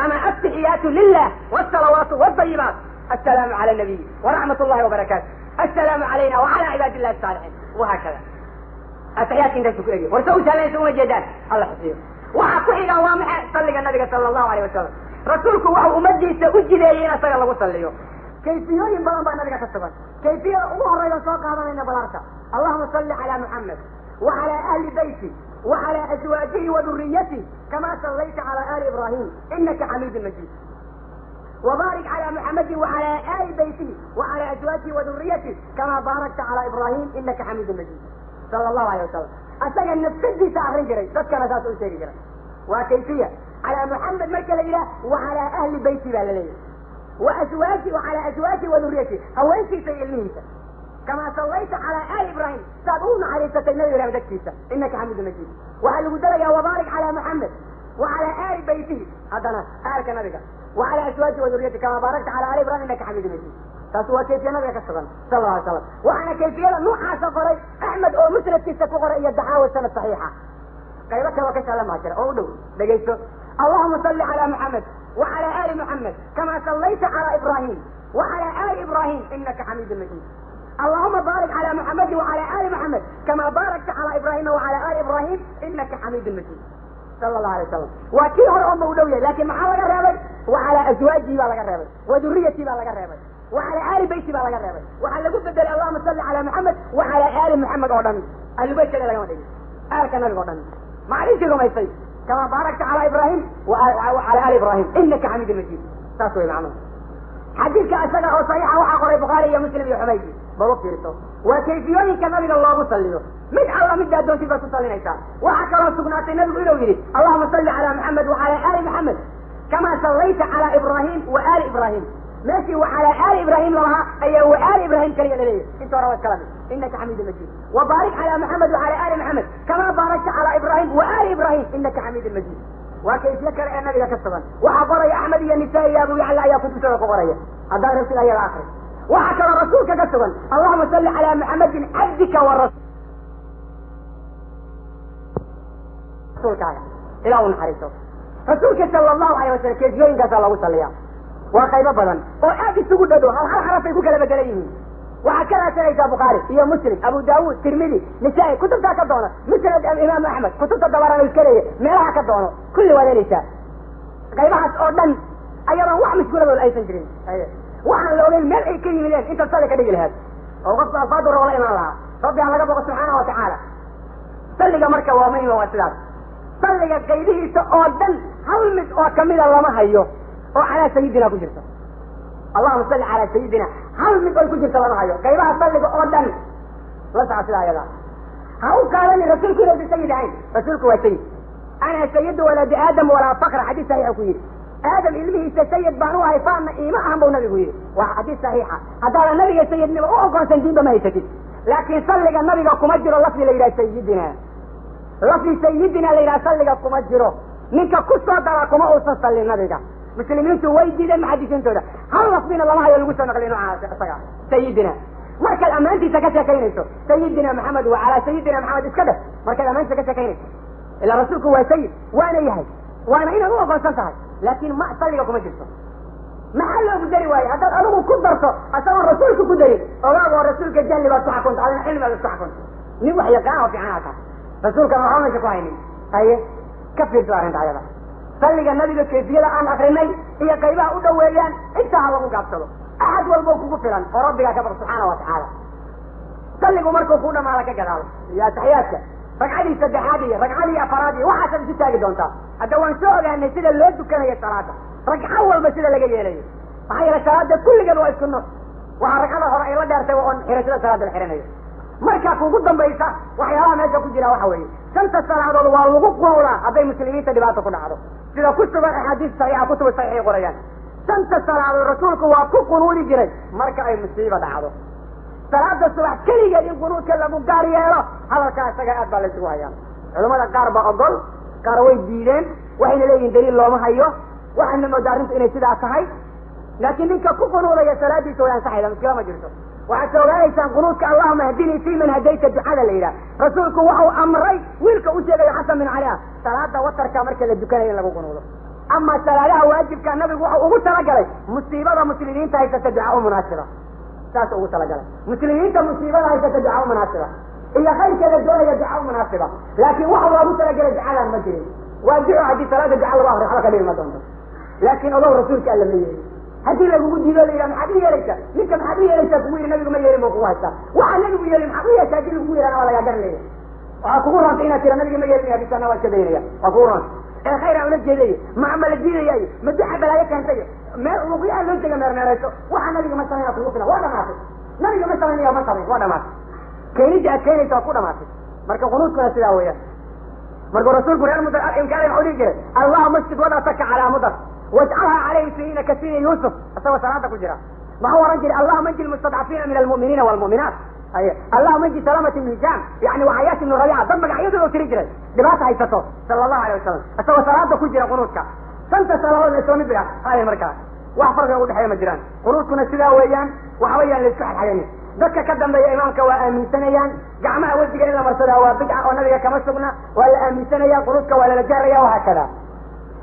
أما التحيات لله والصلوات والطيبات. السلام على النبي ورحمة الله وبركاته، السلام علينا وعلى عباد الله الصالحين، وهكذا. التحيات كنت تكرهي ورسول سلام ثم جدال الله حسين وحكوحي وامح صلى النبي صلى الله عليه وسلم. رسولكم وهو أمدي سأجد إلينا صلى الله عليه وسلم. كيفية ينبغي بأن نبقى كتبا كيفية أمور إذا صاق هذا من بلارك. اللهم صل على محمد وعلى أهل بيته وعلى أزواجه وذريته كما صليت على آل إبراهيم إنك حميد مجيد. وبارك على محمد وعلى آل بيته وعلى أزواجه وذريته كما باركت على إبراهيم إنك حميد مجيد صلى الله عليه وسلم. أتجا نفسي سأخرج جري تذكر ذات أسير جري. وكيفية على محمد مكة ليلة وعلى أهل بيته ليلة وأزواجه وعلى أزواجه وذريته أول شيء سيئلني كما صليت على آل إبراهيم سأدون عليه ستنبي ولا بدك كيسا إنك حميد مجيد. وهل قدر وبارك على محمد وعلى آل بيته هذا آلك نبيك وعلى أزواجه وذريته كما باركت على آل إبراهيم إنك حميد مجيد. تسوى كيفية نبيك صلى الله عليه وسلم. وعلى كيفية نوحى سفري أحمد أو مسند كيسا فقر إيا الدعاء والسنة الصحيحة قيبك وكيسا لما أشرا أولو دقيتو. اللهم صل على محمد وعلى آل محمد كما صليت على إبراهيم وعلى آل إبراهيم إنك حميد مجيد. اللهم بارك على محمد وعلى آل محمد كما باركت على إبراهيم وعلى آل إبراهيم إنك حميد مجيد صلى الله عليه وسلم. وكيه الأمة ودولية لكن مع الله قرابي وعلى أزواجه بقى قرابي وذريته بقى قرابي وعلى آل بيته بقى قرابي وعلى قد بدل اللهم صل على محمد وعلى آل محمد أردن أهل بيت كذا لقد آل كان أردن معليش لهم يصير كما باركت على إبراهيم وعلى آل إبراهيم إنك حميد مجيد. تاسوي العمل حديث كأسنة أو صحيحة وحقر البخاري يا مسلم يا حميدي بوفيرته وكيفيوني كما من الله صليه من الله من جادون سيبا تصلي نيسان وحكرا سكنات النبي إلو يريد. اللهم صل على محمد وعلى آل محمد كما صليت على إبراهيم وآل إبراهيم ماشي وعلى آل إبراهيم لها أي وآل إبراهيم كلمة لديه انت روى كلامي إنك حميد مجيد. وبارك على محمد وعلى آل محمد كما باركت على إبراهيم وآل إبراهيم إنك حميد مجيد. وكيف يكره النبي كسبا وحضر يا أحمد يا نساء يا أبو يعلى يا كتب وقبرية الدار في الآية الآخرة وحكر رسولك كسبا. اللهم صل على محمد عبدك والرسول رسولك إلى أن حريصه رسولك صلى الله عليه وسلم كيف ينقص الله وصليا وخيبة بدن وآدي سجود دو هل حرف يقول كلمة جليين وهكذا سنة البخاري هي مسلم أبو داود ترمذي نسائي كتب ذاك الدونة مسند الإمام أحمد كتب الدوران الكريه ميراها كالدونة كل ولا نساء غيبها أردن أيضا واحد مشكولة بالأي سنجرين وعن لو الملء كلمتين انت تصلي كدي لهذا وقصد الفاضل ولا إيمان الله ربي على ربك سبحانه وتعالى صلي مركب وامين واسلام صلي قيده سؤالا هل مس وكمل الله ما هيو وعلى سيدنا كجرته اللهم صل على سيدنا هل مس كجرته الله ما هيو قيبها صلي سؤالا وسع سلا يلا هاو قال لي رسولك لو سيد عين رسولك هو سيد انا سيد ولد ادم ولا فقر حديث صحيح كويس ادم اللي سيد بانوها يفهم ايمان ابو نبي كويس وحديث صحيحه هذا النبي سيدنا او كان سنجيب ما يتكي لكن صلي النبي كما جرى لفظ الى سيدنا لفظ سيدنا الى صلي كما جرى منك كسر دراكم او صلي النبي مسلمين ويجي ما حد ينتهي هل لفظنا الله ما يلقوا نقلنا على سيدنا marka amaantiisa ka sheekaynayso sayidina maxamed wa ala sayidina maxamed iskada marka amaantiisa ka sheekaynayso ila rasuulku waa sayid waana yahay waana inuu aqoonsan tahay laakiin ma saliga kuma jirto maxaa loo gudari waayo haddaad adigu ku darto asagoo rasuulku ku darin ogaagoo rasuulka jalli baad ku xakunta adina cilmigaad isku xakunta nin wax yaqaan oo fiican ata rasuulka maxaa meesha ku haynin haye ka fiirso arrinta ayada saliga nabiga kayfiyada aan akrinay iyo qaybaha u dhoweeyaan intaa ha lagu gaabsado أحد والبوك كفلا وربك كبر سبحانه وتعالى صلقوا مركوا كونا ما لك قدال يا تحياتك رقعدي سدحادي رقعدي أفرادي وحسن ستاقي دونتا أدوان سوء لأن سيدة اللوز كان هي الصلاة رقع أول بسيدة لقيا لي فهي الصلاة كل قدوا يسكنوا وحركنا هرأي الله دارته وأن إرسل الصلاة الحرينية مركا قدام بيسا وحيالها ماشا كجرا وحوي سنت الصلاة والوقوق ولا أبي مسلمين تدباتوا كنا عرض سيدة كتب الحديث صحيحة كتب الصحيحة قريان سنت صلاة رسولك وكوكو نولي جري مركا أي مصيبة دعوه صلاة الصبح كل يوم قنوت كلا مقاري يلا هذا كان سجاءات بالسوايا علماء القارب أقول كاروي دينين وحين لين دليل الله ما هيو وحين مدارنت إن سيدا صحي لكن إنك كوكو نولي يا صلاة دي سويا صحي لما كلام جرته وحتى وعيسان قنوتك اللهم اهدني في من هديت الدعاء الليلة رسولك وحو أمري ويلك أسيق يحسن من عليها صلاة وترك مركز الدكان اللي قنوله أما صلاة واجب كان النبي وحو ترى مصيبة مسلمين تهي تدعاء مناسبة ساس أقول تلقى مسلمين كمصيبة هاي تدعاء مناسبة إلا خير كذا الدولة يدعاء مناسبة لكن واحد أبو تلقى يدعاء المسلمين وادعوا حديث ثلاثة دعاء الله على كبير المدن لكن الله رسولك قال لي هذه اللي يقول دي لي محدية ليس لك محدية ليس كوير النبي ما يريم قواسا وعن النبي يريم محدية تاجر كوير أنا ولا يقدر لي وأقول أنت ترى النبي ما يريم هذه السنة والكبيرة أقول خير أولاد جدي ما عمل الدين جاي مدح بلا يكن سيء ما وقيا لون تجمع مرناته وحنا نبي مثلا يطلبنا ولا ما في نبي مثلا يا مثلا ولا ما في كيني جاء كيني تقول ما في مركب قنوت كنا سلاوية مركب رسول قرآن مدر إمكان الحديث الله مسجد ولا تك على مدر واجعلها عليه سنين كسين يوسف أسوى صلاة كجرا ما هو رجل الله منجي المستضعفين من المؤمنين والمؤمنات أيه الله منجي سلامة الهجام يعني وحياة من الربيعة ضمك عيوده وترجل لباس هيفتو صلى الله عليه وسلم أسوى صلاة كجرا قنوتك سنت صلاة الإسلامي بها هاي المركز وأحفرق أقول حياة مجران قنوتكنا سلا ويان وحويا للسحر حياني ذكا كدام بي إمامك وآمين سنيان جعما أودك إلا مرسلها وبدعة ونبيك كمسكنا ولا آمين سنيان قنوتك ولا لجاريا وهكذا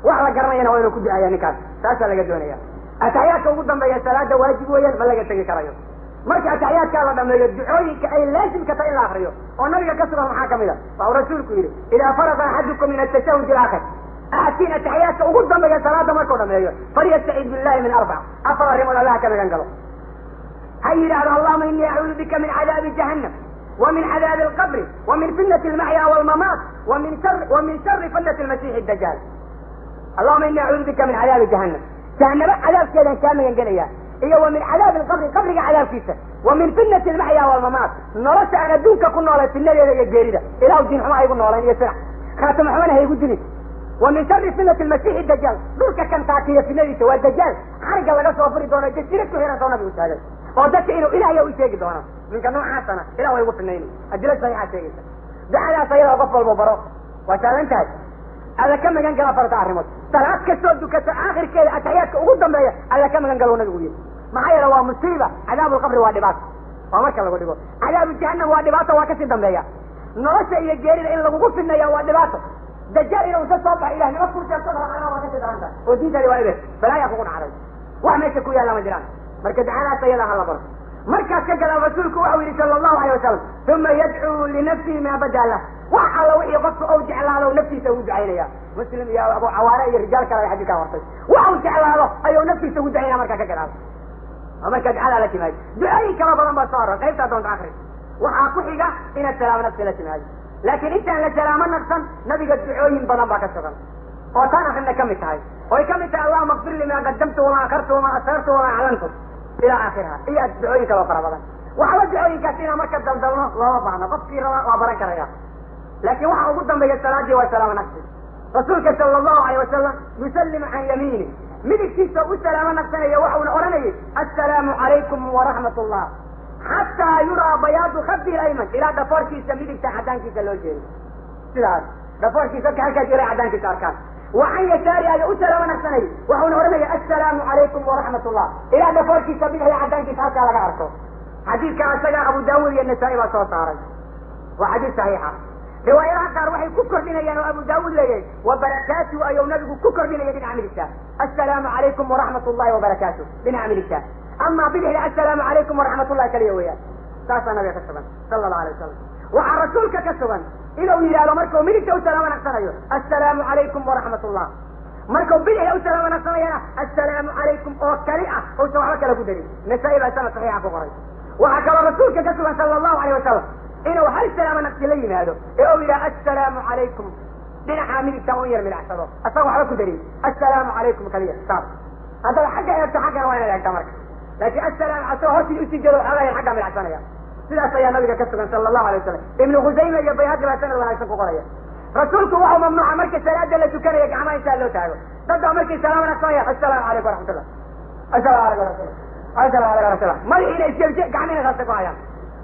وعلى قرنينا وينو كجعا يعني كان ساسا لقى دونيا أتحياتك وقدام بي الصلاة واجب ويان ما لقى تجي كرايو مركا أتحياتك الله دام لقى دعوي كأي لازم كتائل الآخريو ونبيك كسرها محاكم إذا فأرسولك إلي إذا فرض أحدكم من التشهد الآخر أحسين التحيات وقدام بي الصلاة ما كنا مليون فليستعيذ بالله من أربع أفرهم ولا الله كما ينقلوا هيا على اللهم إني أعوذ بك من عذاب جهنم ومن عذاب القبر ومن فتنة المحيا والممات ومن شر فتنة المسيح الدجال اللهم إني أعوذ بك من عذاب جهنم جهنم عذاب كذا كامل ينقليا إيه ومن عذاب القبر قبر عذاب كيسة ومن فتنة المحيا والممات نرسى أن دونك كنا على السنة الجديدة إله الدين حما يقولنا ولا يسرع خاتم حمانا هيقول ومن شر فتنة المسيح الدجال دولك كان تاكية في النبي سوى الدجال حرق لغا صوفري دونا جسيرته هنا دونا بيوتاجل وذلك إنه إلهي ويشيك دونا من كان نوع حسنة إلهي ويوفي النيني أجلس صحيحة شيئا دعنا سيئة وقفل المباراة وشان انتهت ألا كم كان قال فرط عرمت ثلاث كسود آخر كده أتحياتك وقدام بيا ألا كم كان قالوا نبي معايا لو مصيبة عذاب القبر وادبات وما كان يقول عذاب الجهنم وادبات وكسر دم بيا نرسى إلى الجيرين إلا وقف في النية وادباته دجال لو تصبح إله نفسه تصبح أنا وكسر درانتا وديت لوالده فلا يفقون عليه وما يشكوا يا الله مجران مركز عنا سيدها هلا برد مركز كجل رسولك وحوي صلى الله عليه وسلم ثم يدعو لنفسه ما بدا له وحا لو يغص أو جعل له نفسي سود عينيا مسلم يا أبو عواري رجال كلا يحدث ورطي وحو جعل له أيو نفسي سود عينيا مركز كجل ومركز على لتماج دعائي كما بدن بصار كيف تدون آخر waxaa ku xiga inaad salaamo nafsi la timaado laakiin intaan la salaamo nafsan nabiga ducooyin badan baa ka sugan oo taan akhrinna ka mid tahay oo ay ka mid tahay allahumma ighfir li ma qaddamtu wa ma akhartu wa ma asrartu wa ma a'lantu ila akhirha iyo ducooyin kala fara badan waxa ducooyinkaas inaan marka daldalno loo baahno qofkii raba waa baran karaya laakiin waxa ugu dambeeya salaadii waa salaamo nafsi rasuulka sallallahu alayhi wasallam yusallim an yamini midigtiisa u salaamo nafsanaya waxa uu oranayay assalaamu alaykum wa rahmatullah حتى يرى بياض خده الايمن الى دفوركي سميدك عدانكي سلوجين سلاس دفوركي سكحكا جري عدانكي ساركان وعن يساري هذا اسلام نفسني وهو نورمي السلام عليكم ورحمة الله الى دفوركي سميدك عدانكي ساركا لغا عرفه حديث كان سجى ابو داود النسائي وصوصاري وحديث صحيحة رواية آخر وحي كفر لنا يا ابو داود لي وبركاته ايو نبي كفر لنا يا بن عمل الشاه السلام عليكم ورحمة الله وبركاته بن عمل الشاه أما بدح السلام عليكم ورحمة الله كليويا تاسع نبي كسبان صلى الله عليه وسلم وعن رسولك كسبان إذا ويلا مركو ملك السلام عليكم السلام عليكم ورحمة الله مركو بدح السلام عليكم السلام عليكم أو كريئة أو سواء كلا قدري نسائل السنة صحيحة فقري وعكب رسولك كسبان صلى الله عليه وسلم إنه هل السلام عليكم هذا إذا السلام عليكم دين حامل التغيير من العصر أصبح على قدري السلام عليكم كليئة صار هذا حاجة يبتو حاجة وانا لا يتمرك لكن السلام عليكم هاتي يسجلوا على الحاجة من العصانية سيدا سيا نبي كسبا صلى الله عليه وسلم ابن غزيمة يبي هذه السنة ولا يسقوا قرية رسولك وهو ممنوع مرك السلام التي كان يجمع إن شاء الله تعالى تبدأ مرك السلام عليكم السلام عليكم ورحمة الله السلام عليكم ورحمة الله السلام عليكم ورحمة الله ما إلى الشيء جمعنا غلطوا عليها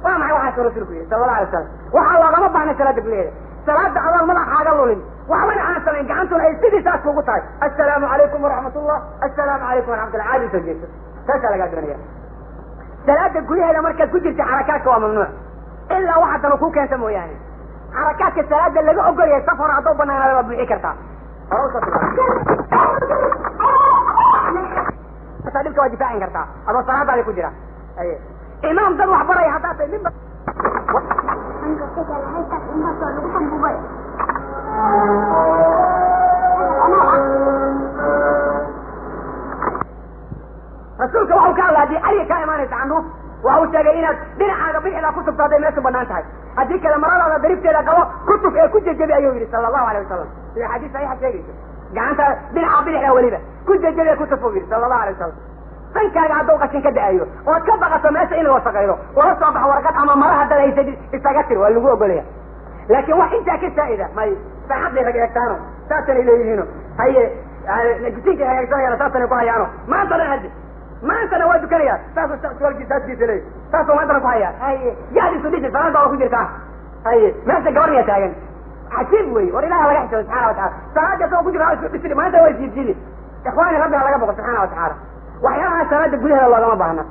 وما معي واحد رسولك صلى الله عليه وسلم وحلا غمض عن الصلاة بليل صلاة الله ما حاجة لولين وعمل عن سلام جعنتوا الأيسيد ساس فوقتاي السلام عليكم ورحمة الله السلام عليكم ورحمة الله عادي سجيت تسأل قادرني ثلاثة كلها إذا مركز كجرت حركات وممنوع إلا واحد نكون كان سمو يعني حركات الثلاثة اللي أقول يا سفر عطوبنا أنا ببيع كرتا أسألك ودفاع كرتا أبو الصلاة على كجرة أيه إمام ذو حبرة يحطاته من رسولك وحو كان هذه أي كائمانة عنه وهو شاقينات دين حاجة بيه إلى كتب تهدي الناس بنانتها هذيك لما رأى ضربت إلى قوة كتب إيه كنت جبي أيوه صلى الله عليه وسلم في حديث صحيح شيء جعنتها دين عبير إلى وليبة كنت جبي كتب فوقي صلى الله عليه وسلم فين كان عدوك عشان كده أيوه واتكبغ سماسة إنه وصغيره ورصع ورقات أما مرة هذا لا يسجد استغتر واللي هو قوليها لكن واحد جاكي سائدة ما يستحب لي رجلك تانو تاتني إليه هنا هي نجتيك يا يا تاتني قوها يانو ما أنت لهدي ما أنت نواد كريا تاسو سؤال جداد جديد لي تاسو ما أنت نقوها هي يعني سوديت فلان ضاو كجير كاه هي ما أنت قورني تاين عجيب وي ورينا على رحمة سبحانه وتعالى سعادة ضاو كجير على سوديت ما أنت وين جديد إخواني ربي على قبض سبحانه وتعالى وحياها سعادة قولها الله ما بهنا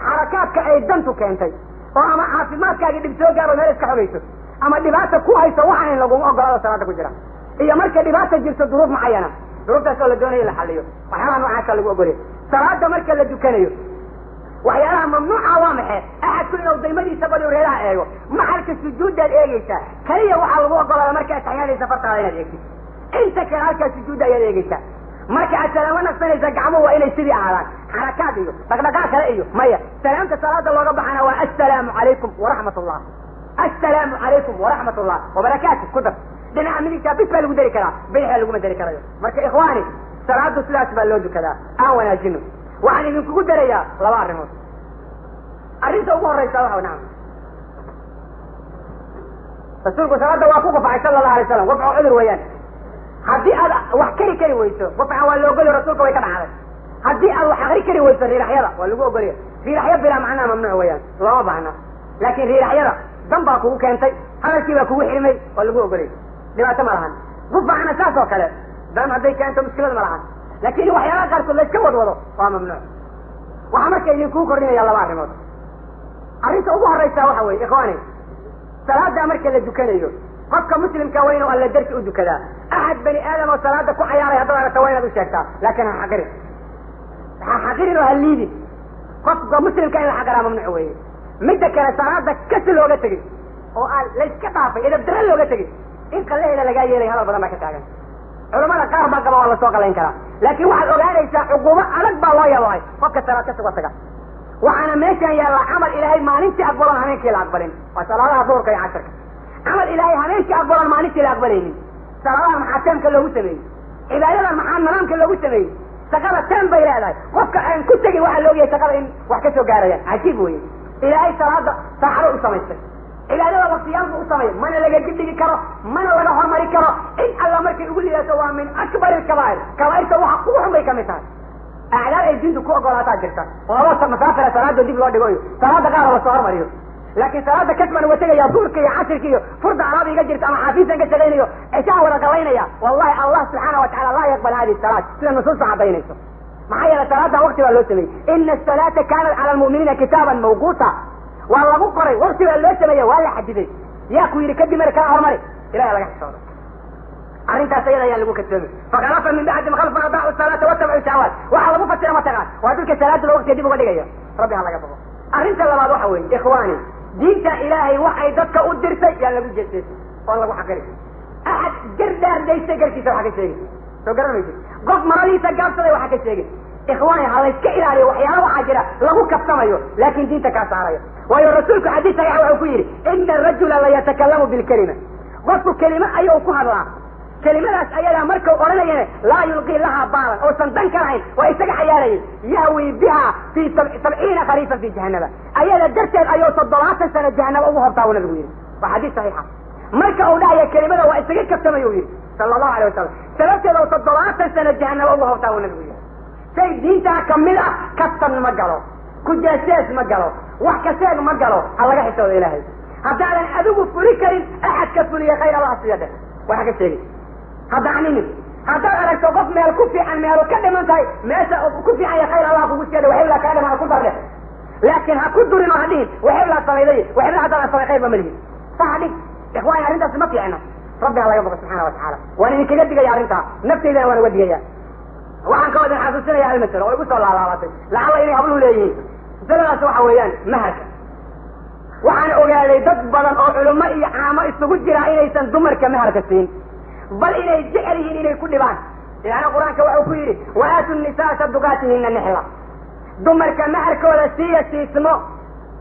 حركات كأيدنتو كأنتي وأما حافظات كأجد بسوق قالوا نرسك حبيته أما دباسة كوها يسوحها إن لقوم أقرأ على سعادة كجيرة هي مركة دباسة جلسة ظروف معينة ظروف تسأل الدنيا اللي حليه وحياها نوعها كاللي قولي صلاة مركة اللي جوكانيو وحيالها ممنوعة وامحة أحد كل لو ضيمدي سبب يوريها ايوه محلك السجود ده الايجيسا كليا وحال الوقت على مركة تحيالي سفرت علينا الايجيسا انت كالك السجود ده الايجيسا مركة السلامة نفسنا يزقعموا وإلى يسيري على حركات ايوه تقلقاك ايوه مية سلامة صلاة الله رب عنها والسلام عليكم ورحمة الله السلام عليكم ورحمة الله وبركاته كتب دينا عملي كابيس بالو داري كلا بيحا لقوم داري كلا مركة إخواني صلاة سلاس بالوجو كذا أولا جنو وعني من كل دريا لا بعرفه أريد أقول رئيس الله ونعم رسولك صلاة وافوق فعي صلى الله عليه وسلم وفعوا عذر ويان هدي هذا وحكري كري ويسو وفعوا اللي أقول رسولك ويكب عليه هدي هذا وحكري كري ويسو في رحيرة واللي أقول في رحيرة بلا معنى ممنوع ويان لا بعنا لكن في رحيرة ذنبك هو كنتي هذا كيفك هو حرمي واللي أقول لما تمرهن ضب عن أساس وكله دام هذي كانت مشكلة مرهن لكن وحيانا قال كل يتكود وضو وممنوع وحمك يكون كورني يلا بعد موت أريد أبوها الرئيسة وحوي إخواني صلاة دا مركة للدكانيو قفك مسلم كوينه ولا درس أدو كذا أحد بني آدم وصلاة كو عياري هدو على كوينه دو شاكتا لكن حقيري هالليدي قفك مسلم كان الحقرة ممنوع وي مدى كان صلاة دا كسل وقتك وقال ليس كتافي إذا بدرل وقتك إن قال له إذا لقاي يلي هلا بدا ما كتاقن علماء قارب ما قبوا الله سوق لين كلا لكن واحد أغانيسا عقوبة ألق بالله يا الله فك الثلاثة سوق وأنا ماشي يا عمل إلهي ما ننتي أقبل هنيك لا أقبلين وصلاة دورك يا عشرك عمل إلهي هنيك أقبل ما ننتي لا أقبلين صلاة محاكم كله سمين عبادة محام منام كله سمين سقط تام بيلاده قفك أن كنت تجي واحد لو يسقط إن وحكته قاريا عجيب وين إلهي صلاة سحروا سميت عبادة وصيام سميت من اللي جدي كرا من اللي هو مري كرا إن الله مركي يقول لي سواء من أكبر الكبائر كبائر سواء حقوقهم بيكمثال أعلى الجند كوع قلاتها جرتا والله مسافر صلاة دي بلاد جوي صلاة قال وصار مريض لكن صلاة كتمن وتجي يا دورك يا عشرك فرض عربي جرت أنا حافظ إنك تجيني إشاء ولا قلينا يا والله الله سبحانه وتعالى لا يقبل هذه الصلاة سنة النصوص عبيني معايا الصلاة وقت واللوسمي إن الصلاة كانت على المؤمنين كتابا موقوتا والله مقري وقت واللوسمي ولا حدثي يا كويري كدي مركان عمري إلهي الله يحفظك أنت سيدا يا اللي كتبه فقالت من بعد ما خلفنا أضاعوا الصلاة واتبعوا الشهوات وحلبوا فترة متغان وهذولك الصلاة الوقت يجيبوا قدقية ربي الله يحفظه أنت لما روحوا إخواني دينت إلهي وحي ضدك أدرسي يا اللي جلسي والله وحكري أحد جردار ليس جرسي سوى حكي سيجي سوى قرر ميسي قف مرالي سجاب صلي وحكي سيجي إخواني هذا يسكئل عليه وحيانا وحاجرة لغو كفتميو لكن دينتك أسعريه ويا رسولك حديث صحيح وعفيري إن الرجل لا يتكلم بالكلمة قصوا كلمة أيها كهرها كلمات أيها مركو قرنية لا يلقي لها بالا أو صندان كرهين ويسجع حيالي يهوي بها في 70 خريفا في جهنم أيها الدرس أيها صدرات سنة جهنم أبوها بطاول الوير وحديث صحيحة مركو داعي كلمة ويسجع كفتما يوير صلى الله عليه وسلم سببت لو صدرات سنة جهنم أبوها بطاول الوير سيد دينتا كملها كفتن مقالو كجاسيس مقالو وحكسيس مقالو الله يحسن إلهي هذا أذوب فريكرين أحد كفرية غير الله سيده وحكا شيء هذا عنيني هذا أنا توقف من الكفي عن من الكلام من ذي ما كفي عن خير الله بوسيده وحلا كلام على كل له لكن هكون دون المهدين وحلا صليدي وحلا هذا الصليقين بمليه صحيح إخواني أنت سمعتي عنه ربي الله يرضى سبحانه وتعالى وأنا من كجدك يا عرنتا نفسي ذا وأنا ودي إياه وعن كود حاسسنا يا المسر ويقول صلى الله عليه وسلم لعل إني أبوه ليه ثلاث وحويان مهك وعن أولي تقبلا أو علماء عامة السجود إلى دمر كمهر كسين بل إلى جعله إلى كل بان يعني القرآن كوعكيري وآتوا النساء صدقاتهن النحلة دمر كمهر كولسية اسمه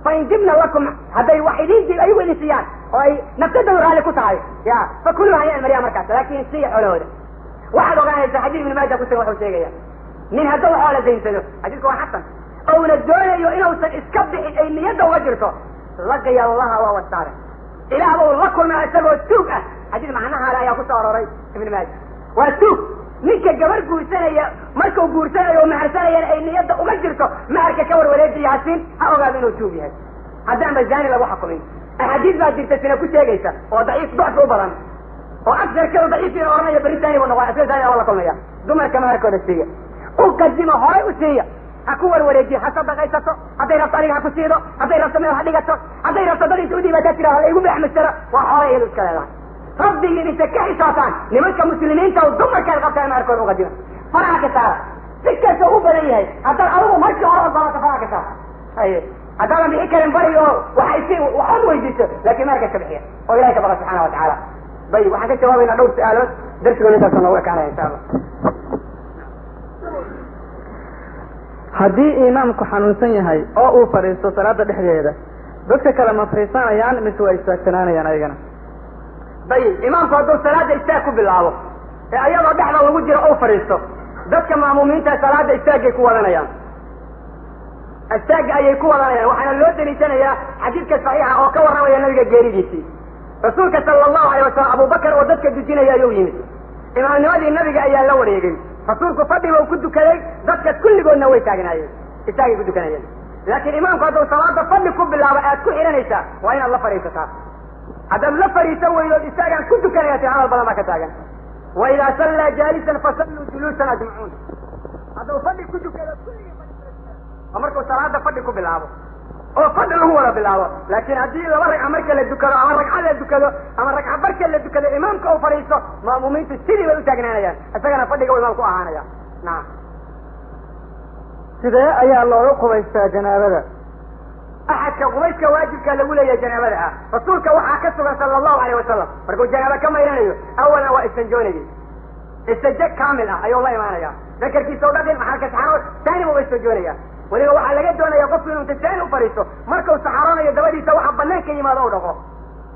فإن جبنا لكم هذي وحيدين دي أيوة نسيان وأي نبتدوا رالكوا تعالي يا فكلها هي المريم مركز لكن السيح حلوه واحد وقال حديث من الماجة كنت وحو شيئا من هدو حوالة زين سنو حديثكم حسن أو ندوية إنه سنسكبح إن يده وجرته لقي الله وهو السارع إله أبو الله ما أسبه السوق حديث معناها لا يأخذ صار ابن ماجه والسوق منك الجبر قوسنا مركو قوسنا ومهرسنا إن يده وجرته مهرك كور ولاد ياسين هؤلاء منه سوق هذا مجاني لو حكمين الحديث بعد تسنة كنت جيسة وضعيف ضعف وبرن وأكثر كده ضعيف في أورانيا بريطانيا والنوايا ثانية والله كلها دمر كما هركو السيئة وقدمه هاي وسيئة أكور ولدي حسب غيثته أدير الطريق كسيده أدير السماء حديقته أدير الصدري سعودي بتكره عليه وبيحمل السراء وحواليه الكلام ربي اللي بيتكحي شيطان لمنك مسلمين تودمر كان غبتا ما هركو وقدمه فرعك تعالى سكة سعوبة ليه هذا الأرض مركي عرض ضغط فرعك تعالى أيه هذا لم يكلم بريء وحيسيه وحلو يجيسه لكن ما ركز بحيه وإلهك الله سبحانه وتعالى طيب وحكيت جوابنا دور سؤالات درسكم انت سنوك عليه ان شاء الله haddii imaamku xanuunsan yahay oo uu fariisto salaada dhexdeeda dadka kale ma fariisanayaan mise way istaagsanayaan ayagana طيب imaamku hadduu salaada istaag ku bilaabo ee ayadoo dhexda lagu jiro oo fariisto dadka maamuumiinta salaada istaagay ku wadanayaan istaag ayay ku wadanayaan waxaana loo daliishanayaa xadiidka saxiixa oo ka warramaya nabiga geeridiisii rasuulka sallallahu alayhi wasallam Abu Bakar oo dadka dujinaya ayuu yimid imaamnimadii nabiga ayaa la wareegay rasuulku fadhiga uu ku dukaday dadka kulligoodna way taagnaayeen istaagay ku dukanayeen laakiin imaamku hadduu salaada fadhi ku bilaabo aad ku xiranaysaa waa inaad la fariisataa haddaad la fariisan weydood istaagaan ku dukanaya camal badan baa ka taagan wa idaa sallaa jaalisan fasalluu juluusan ajmacuun hadduu fadhi ku dukado kulligii markuu salaada fadhi ku bilaabo oo fadhi lagu wada bilaabo laakiin haddii laba ragca marka la dukado ama ragca la dukado ama ragca barka la dukado imaamka uu fadhiisto maamuumiintu sidii bay u taagnaanayaan isagana fadhiga uu imaamku ahaanaya nacam sidee ayaa looga qubaystaa janaabada axadka qubayska waajibka lagu leeyahay janaabada ah rasuulka waxaa ka sugan sala allahu alayhi wasalam markuu janaaba ka mayranayo awalan waa istanjoonayay istaje kaamil ah ayuu la imaanaya dakarkiisa o dhaqin maxalka saxarood taani buu istanjoonaya weliba waxaa laga doonaya qofku inuu intasaan u fariisto markuu saxaaranayo dabadiisa waxa banaanka yimaado u dhaqo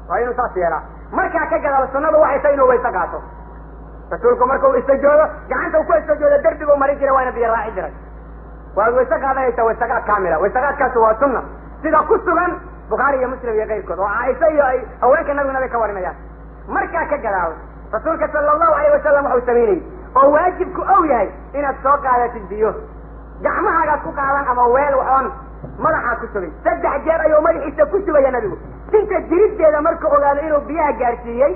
waa inuu saas yeelaa markaa ka gadaal sunnadu waxay tahay inuu wayse qaato rasuulku markuu istajoodo gacanta uu ku istajoodo derbigu marin jiray waana biyo raaci jiray waad wayse qaadanaysa waysaqaad kaamila waysaqaadkaasi waa sunna sida ku sugan bukhaari iyo muslim iyo keyrkood oo caaisha iyo ay haweenka nabiguna bay ka warinayaan markaa ka gadaal rasuulka sala allahu alayh wasalam waxuu samaynayay oo waajibku ow yahay inaad soo qaadatid biyo gacmahaagaad ku qaadan ama weel waxoon madaxaad ku sugay 3 jeer ayuu madaxiisa ku sugaya nabigu tinta jiriddeeda markuu ogaado inuu biyaha gaarsiiyey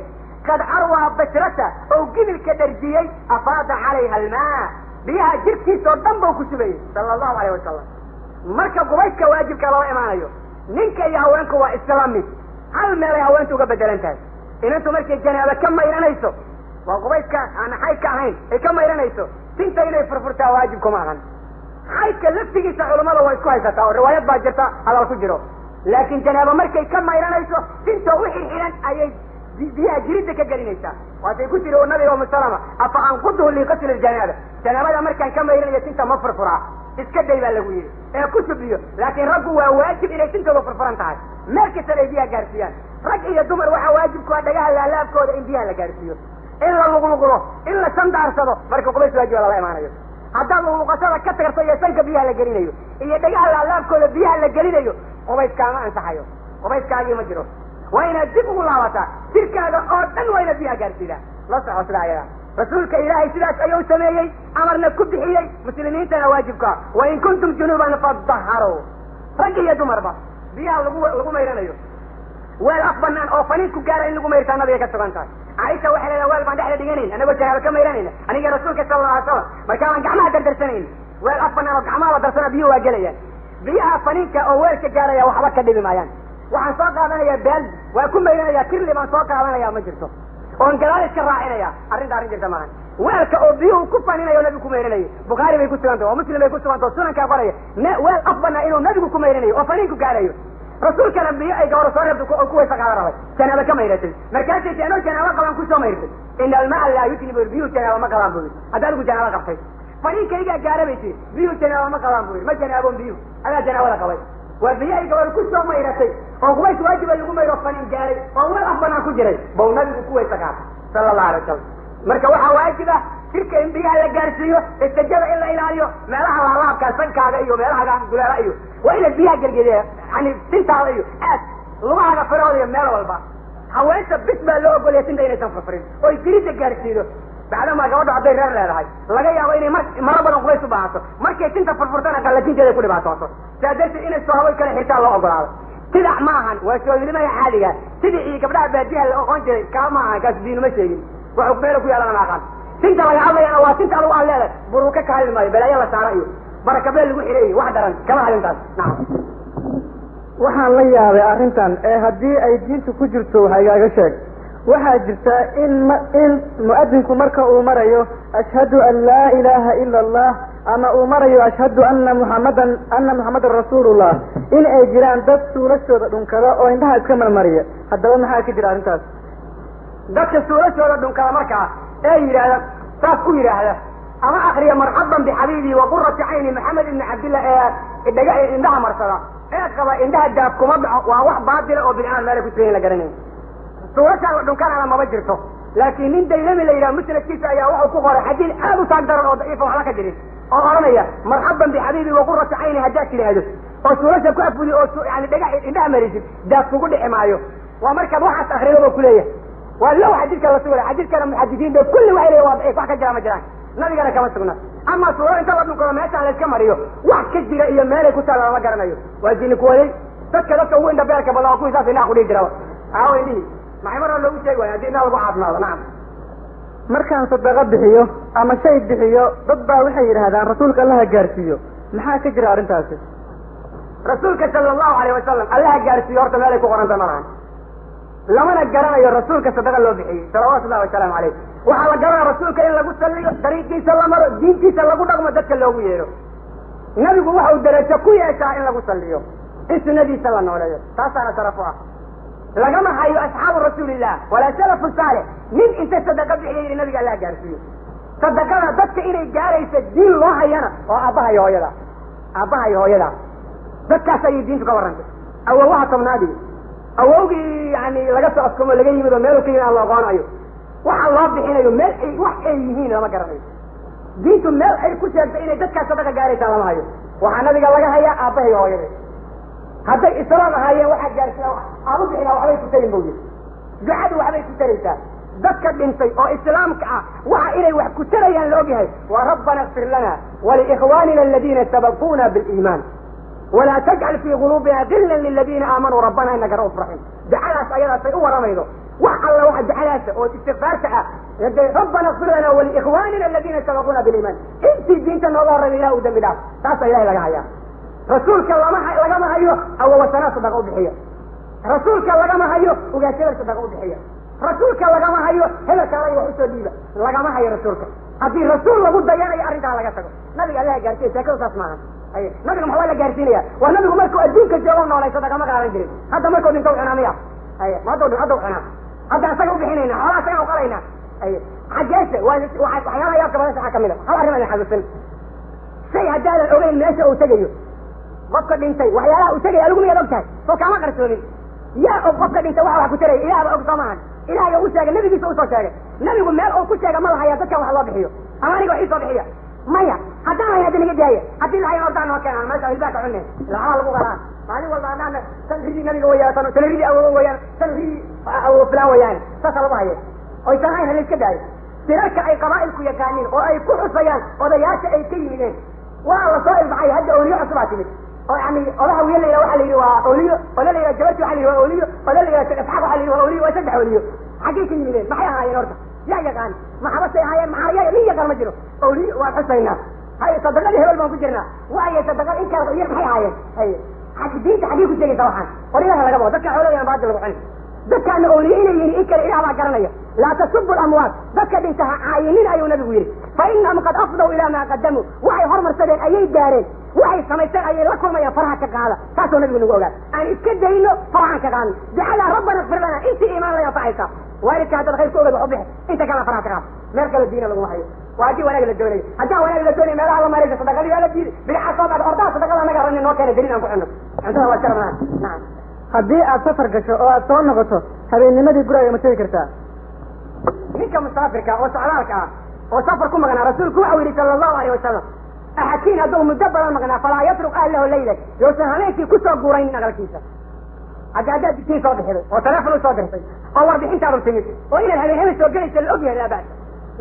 qad arwaa bashrata oo gibilka dharjiyey afaada calayha almaa biyaha jirkiisa oo dhan buu ku sugayay sala allahu alayh wasalam marka qubayska waajibka loo imaanayo ninka iyo haweenku waa isla mid hal meelay haweentu uga bedelan tahay inantu markay janaaba ka mayranayso waa qubayska aan xaydka ahayn ay ka mayranayso tinta inay furfurtaa waajibku ma ahan xaydka laftigiisa culammada way isku haysataa oo riwaayad baa jirta hadal ku jiro laakiin janaaba markay ka mayranayso tinta wixii xidhan ayay biyaha jiridda ka gelinaysaa waatay ku tiri oo nabiga umu salama afa anquduhu liqasli ljanaaba janaabada markaan ka mayranayo tinta ma furfuraa iska day baa lagu yidhi ee ku subiyo laakiin raggu waa waajib inay tintooda furfuran tahay meel kastana ay biyaha gaarsiiyaan rag iyo dumar waxaa waajibku a dhagaha laalaabkooda in biyaha la gaarsiiyo in la luqluqdo in la sandaarsado marka qubays waajiba lala imaanayo haddaad luqluqashada ka tagto iyo sanka biyaha la gelinayo iyo dhagaha laalaabkooda biyaha la gelinayo qubayskaama ansaxayo qubayskaagii ma jiro waa inaad dib ugu laabataa jirkaaga oo dhan waa inaad biyaha gaarsiidaa la soco sidaa ayada rasuulka ilaahay sidaas ayuu sameeyey amarna ku bixiyey muslimiintana waajibka wa in kuntum junuban fadaharu rag iyo dumarba biyaha lagu mayranayo weel af banaan oo faniid ku gaara in lagu mayrtaa nabiga ka sugan tahay caaisha waxay leedahay weel baan dhexda dhiganayn anagoo janaaba ka mayranayna aniga rasuulka sala allahu alay salam markaabaan gacmaha dardarsanayn weel af banaan oo gacmaha la darsana biyuhu waa gelayaan biyaha faniidka oo weelka gaaraya waxba ka dhibi maayaan waxaan soo qaadanayaa baaldi waa ku mayranaya kirli baan soo qaadanaya ma jirto oon gadaal iska raacinaya arrin jirta maahan weelka oo biyuhu ku faninayo nabigu ku mayranayo bukhaari bay ku sugantah oo muslim bay ku sugantah oo sunankaa qoraya weel af banaa inuu nabigu ku mayranayo oo faniinku gaarayo rasuulkana biyo ay gabaro soo reebta oo ku waysa qaadan rabay janaaba ka mayratay markaasay ti anoo janaaba qaban kusoo mayrtay ina almaa laa yujnibu biyuhu janaaba ma qabaan buu yidhi hadda adigu janaaba qabtay faniinkaygaa gaara bay tiri biyuhu janaaba ma qabaan buu yidhi ma janaaboon biyuhu adaa janaabada qabay waa biyo ay gabaro kusoo mayratay oo qubays waajiba lagu mayro faniin gaaray oo weel af banaan ku jiray bau nabigu ku waysa qaatay sala allahu alay wasalam marka waxaa waajib ah jirka in biyaha la gaarsiiyo istajada in la ilaaliyo meelaha laalaabkaa sankaaga iyo meelahaga duleela iyo waa inaad biyaha gelgeliya yani tintaada iyo aad lugahaaga firooda iyo meel walba haweenta bis baa loo ogolaya tinta inaysan furfurin oy jiridda gaarsiido bacdamaa gabadho hadday reer leedahay laga yaabo inay maro badan qubays u baahato markay tinta furfurtana qallatinteeda ku dhibaatooto saa darteed inay soo haway kale xirtaan loo ogolaado sidax ma ahan waa soodinimada xaaliga sidii iyo gabdhaha baadiyaha la oqon jiray kaa ma ahan kaas diinuma sheegin waxu meela ku yaalana ma aqaan tinta laga hadlayana waa tinta adugu aan leedahay buruka ka hadli maayo balaayo la saara iyo barakabeel lagu xidhay iyo wax daran kama hadlintaas nacam waxaan la yaabay arrintan ee haddii ay diintu ku jirto waxa igaaga sheeg waxaa jirta in mu'adinku marka uu marayo ashhadu an laa ilaaha ila allah ama uu marayo ashhadu anna muxammadan rasuulullah in ay jiraan dad suulashooda dhunkada oo indhaha iska marmariya haddaba maxaa ka jira arrintaas dadka suulashooda dhunkada markaa ee yidhaahda saas u yidhaahda ama akriya marxaban bixabiibii wa qurati cayni maxamed ibni cabdillah ee indhaha marsada ee qaba indhaha daab kuma dhaco waa wax baatila oo bidcaan meela ku sugan la garanayn suulashaan la dhunkanana maba jirto laakiin nin daylami la yidhaha musnadkiisa ayaa wuxuu ku qoray xadiid aad u taag daran oo daciifa waxba ka jirin oo odhanaya marxaban bixabiibii wa qurati cayni haddaad tidhaahdo oo suulasha ku afudi oo yani indhaha marisid daab kugu dhici maayo waa markaad waxaas akrido oo kuleeyahay waa low xadiidka la sugaya xadiidkana muxadisiinta kulli waxay leeyihin waa daciif wax ka jira ma jiraan nabigana kama sugna ama suuro inta la dhunkado meeshaan la iska mariyo wax ka jira iyo meelay ku taalla lama garanayo waa jini kuwaday dadka ugu indha beerka badan oo kuwii saas indhaha kudhihi jiraba aawo indhihi maxay mar hore loogu sheegi waaya haddii indhaha lagu caafimaado nacam markaan sadaqa bixiyo ama shay bixiyo dad baa waxay yidhaahdaan rasuulka allaha gaarsiiyo maxaa ka jira arrintaasi rasuulka sala allahu alayh wasalam allaha gaarsiiyo horta meelay ku qoranta ma lahan lamana garanayo rasuulka sadaqa loo bixiyey salawaatu ullahi wasalaamu calayh waxaa la garanaya rasuulka in lagu saliyo dariiqiisa la maro diintiisa lagu dhaqmo dadka loogu yeedho nabigu waxa uu darajo ku yeeshaa in lagu saliyo in sunadiisa la nooleeyo taasaana sharaf u ah lagama hayo asxaabu rasuulillah walaa salafu saalix nin inta sadaqa bixiya yidhi nabiga allaha gaarsiiyo sadaqada dadka inay gaaraysa diin loo hayana oo aabbaha iyo hooyada أبها يهويدا ذكا سيدين تكورنت أو واحد طمنادي أو يعني لقيت أسكم اللي جاي من ميلو كي الله قان أيوه واحد الله بحين أيوه ميل واحد يهين ما قرني دينتم ميل أي كل شيء بين ذكا صدق جاري تعالى معي وحنا بيجا لقى هيا أبها يهويدا هذا الإسلام هيا واحد جالس أبو بحين أو عليه تسلم بوجي قعدوا عليه تسلم ذكر بنتي أو إسلامك وإلي وحكتريا لوجهه وربنا اغفر لنا ولإخواننا الذين سبقونا بالإيمان ولا تجعل في قلوبنا غلا للذين آمنوا ربنا إنك رؤوف رحيم دعاء سيدنا سيئوا ورميضه وحل واحد دعاء واستغفار ربنا اغفر لنا ولإخواننا الذين سبقونا بالإيمان انت دينت النظر لله ودم الله تاسا إلهي لقايا رسولك الله ما هيو أو وسنا صدقوا بحية رسولك الله ما هيو وقاتل صدقوا بحية رسولك لغما هيو هذا كان يحسو ديبا لغما هيو رسولك هذه رسول لابد يانا أرنتها لغا تقو نبي الله قارسين سيكو تسمعها نبي محوالة قارسينيا ونبي مركو الدين كجوابنا ولا يصدق ما قارن جريد هذا مركو دين توقعنا مياه ما دو عنا هذا أسيقوا بحنينا ولا أسيقوا قرينا حجيسة وحيانا يابك بلاش حكمنا هل أرنا لحظة شيء هدال الأولين من أشياء وتجيو بفكر دينتي وحيانا وتجي ألوكم يدوكتها فوكا ما قرسوني يا بفكر دينتي وحا كتري إلى أبو طمان إلهي يقول شيئا النبي بيسوء شيئا النبي يقول مال أو كل شيئا ما الله يتكى وحا الله بحيه أما نيقو حيث بحيه مايا حتى ما يهدني جاية حتى الله ينورتان وكان عن ماشا الباك عنه العالم بغران معني والله أنا تنريدي نبي وياه تنريدي أول وياه تنريدي أو فلان وياه تصل بحيه ويتنهي هل الكداية ترك أي قبائلكو يكانين وأي كل صيان وضيات أي كيمين والله صائل بحيه هدى أولياء أصباتي يعني الله ويلا إلى واحد اللي هو أولياء ولا إلى جبت واحد اللي هو أولياء ولا إلى أصحاب واحد اللي هو أولياء وسبح أولياء حقيقي منين ما حيها هاي نورته يا جان ما حبست هاي ما هي مية قال مجرو أولياء وحسينا هاي صدقني هو المفجرنا وهي صدقني إنك غير ما هي حق دين حقيقي شيء صراحة وليها لا قبوا ذكر أولياء بعد اللي ذكر أن أولياء يعني إنك إلى ما قرنيه لا تسبوا الأموات ذكر أنت عاينين أيون نبي فإنهم قد أفضوا إلى ما قدموا وهي هرمر سدين أي دارين وهي سميتان أي لكم ما يفرح كقالة تاسو نبي نقول أن إسكده إنه فرح كقالة جعل ربنا اغفر لنا أنت إيمان لا يطعيك وارك هذا الخير كله بحبه أنت كما فرح كقالة مركل الدين لهم حي وأجي ولا قل الدنيا أجا ولا قل الدنيا ما لا ما رجع صدق لي ولا دين بالحساب الأرض صدق الله ما قرن إنه كان دليل أنكم عنه عندنا وشرنا نعم haddii aad safar gasho oo aad soo noqoto habeennimadii guriga ma tegi kartaa ninka musaafirka oo socdaalka oo safar ku maqnaa rasuulku waxa yiri sallallahu alayhi wasallam ahadkiin haduu muddo badan maqnaa falaa yatruk ahlahu laylan yoosan habeenkii ku soo guurayn nagalkiisa hadda dikii soo bixiday oo telefoon soo dirtay oo warbixinta runtimid oo inay habeen soo galaysa la ogyahay la baad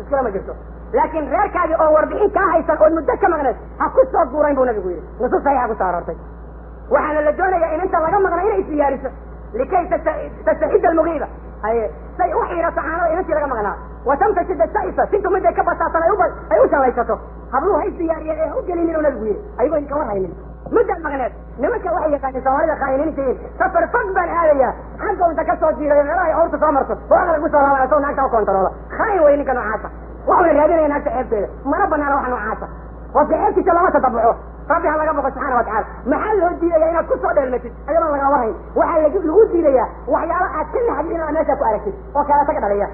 iskala ma jirto laakiin reerkaaga oo warbixin ka haysan oo muddo ka maqnaa ha ku soo guurayn buu nabigu yiri nusus saxiix ku saartay وحنا اللي جونا إن أنت لقى مغنى إلى إسيارسة لكي تستحيد المغيبة أي سيوحي رسعنا إن أنت لقى مغنى وتمتشد السائسة سنتم مدى كبسة يوبل أيوسا ويسته هبلوها إسيارية أجلين من الوير أيوة إنك ورها يمين مدى المغنى نمك وحي كان يسواري خاينين سيين سفر فقبا هذا حقا وانت كسوة جيرا رأي أورت صامرته وأغلق بسرعة على صوت ناكتا وكونترولا خاين وينك نوعاسة وحنا الهدين يناك تحب تيدا ما ربنا روح نوعاسة وفي حيث سلامة تطبعوه ربي الله ربك سبحانه وتعالى محل هدي لي أنا كل صدر المسجد أيضا الله وهي وحل يجيب الهدي لي وحيا كل حديثنا أنا شاكو أركي وكلا تقدر عليا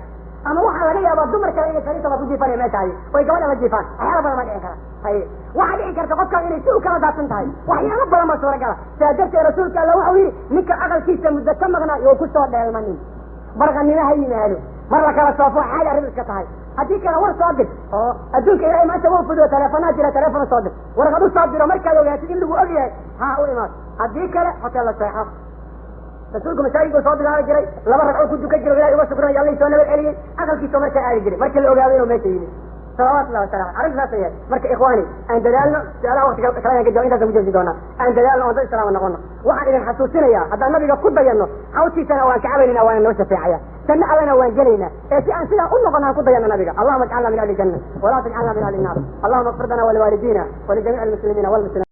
أما وحل لي أبا الدمر كلا يسريت أبا تجيفاني ما تعي ويقول أبا الجيفان أحيانا بلا ما دعيكرا هاي واحد يعيكر تقصك إلي سوء كلا ذات انتهي وحيا ربنا ما سورة قال سأجرت رسولك الله وحوي نكا أغل كيسا مدة كمغنا يوكو صدر المنين برغني لها يمهلو مرة كلا صوفوا حالة ربك تهي هديك أنا ور صادق أدونك إلهي ما تبون فدوة تلفونات إلى تلفون صادق ورغدو صادق ومركا لو يأتي إلو أغيى ها أولي مات هديك لا حتى الله سيحا رسولكم مسايقوا صادق على جري لما رجعوا كنتوا كجروا إلهي وشكرا يالله يسوى نبي العليين أغل كيسوا مركا على جري مركا اللي أغيى وميتين صلوات الله وسلام عرفنا سيئات مركا إخواني أن دلالنا سألا وقت كلامي كجوا إنتا سمجوا جدونا أن دلالنا وضع السلام ونقولنا واحد إذن حسوسنا يا هذا النبي قد بيانه حوتي سنة وان كعبلنا وان نوشة في حياة سنة ألنا وان جلينا إيسي أن سنة قلنا قلنا قد بياننا نبي اللهم اجعلنا من أهل الجنة ولا تجعلنا من أهل النار اللهم اغفر لنا ولوالدينا ولجميع المسلمين والمسلمين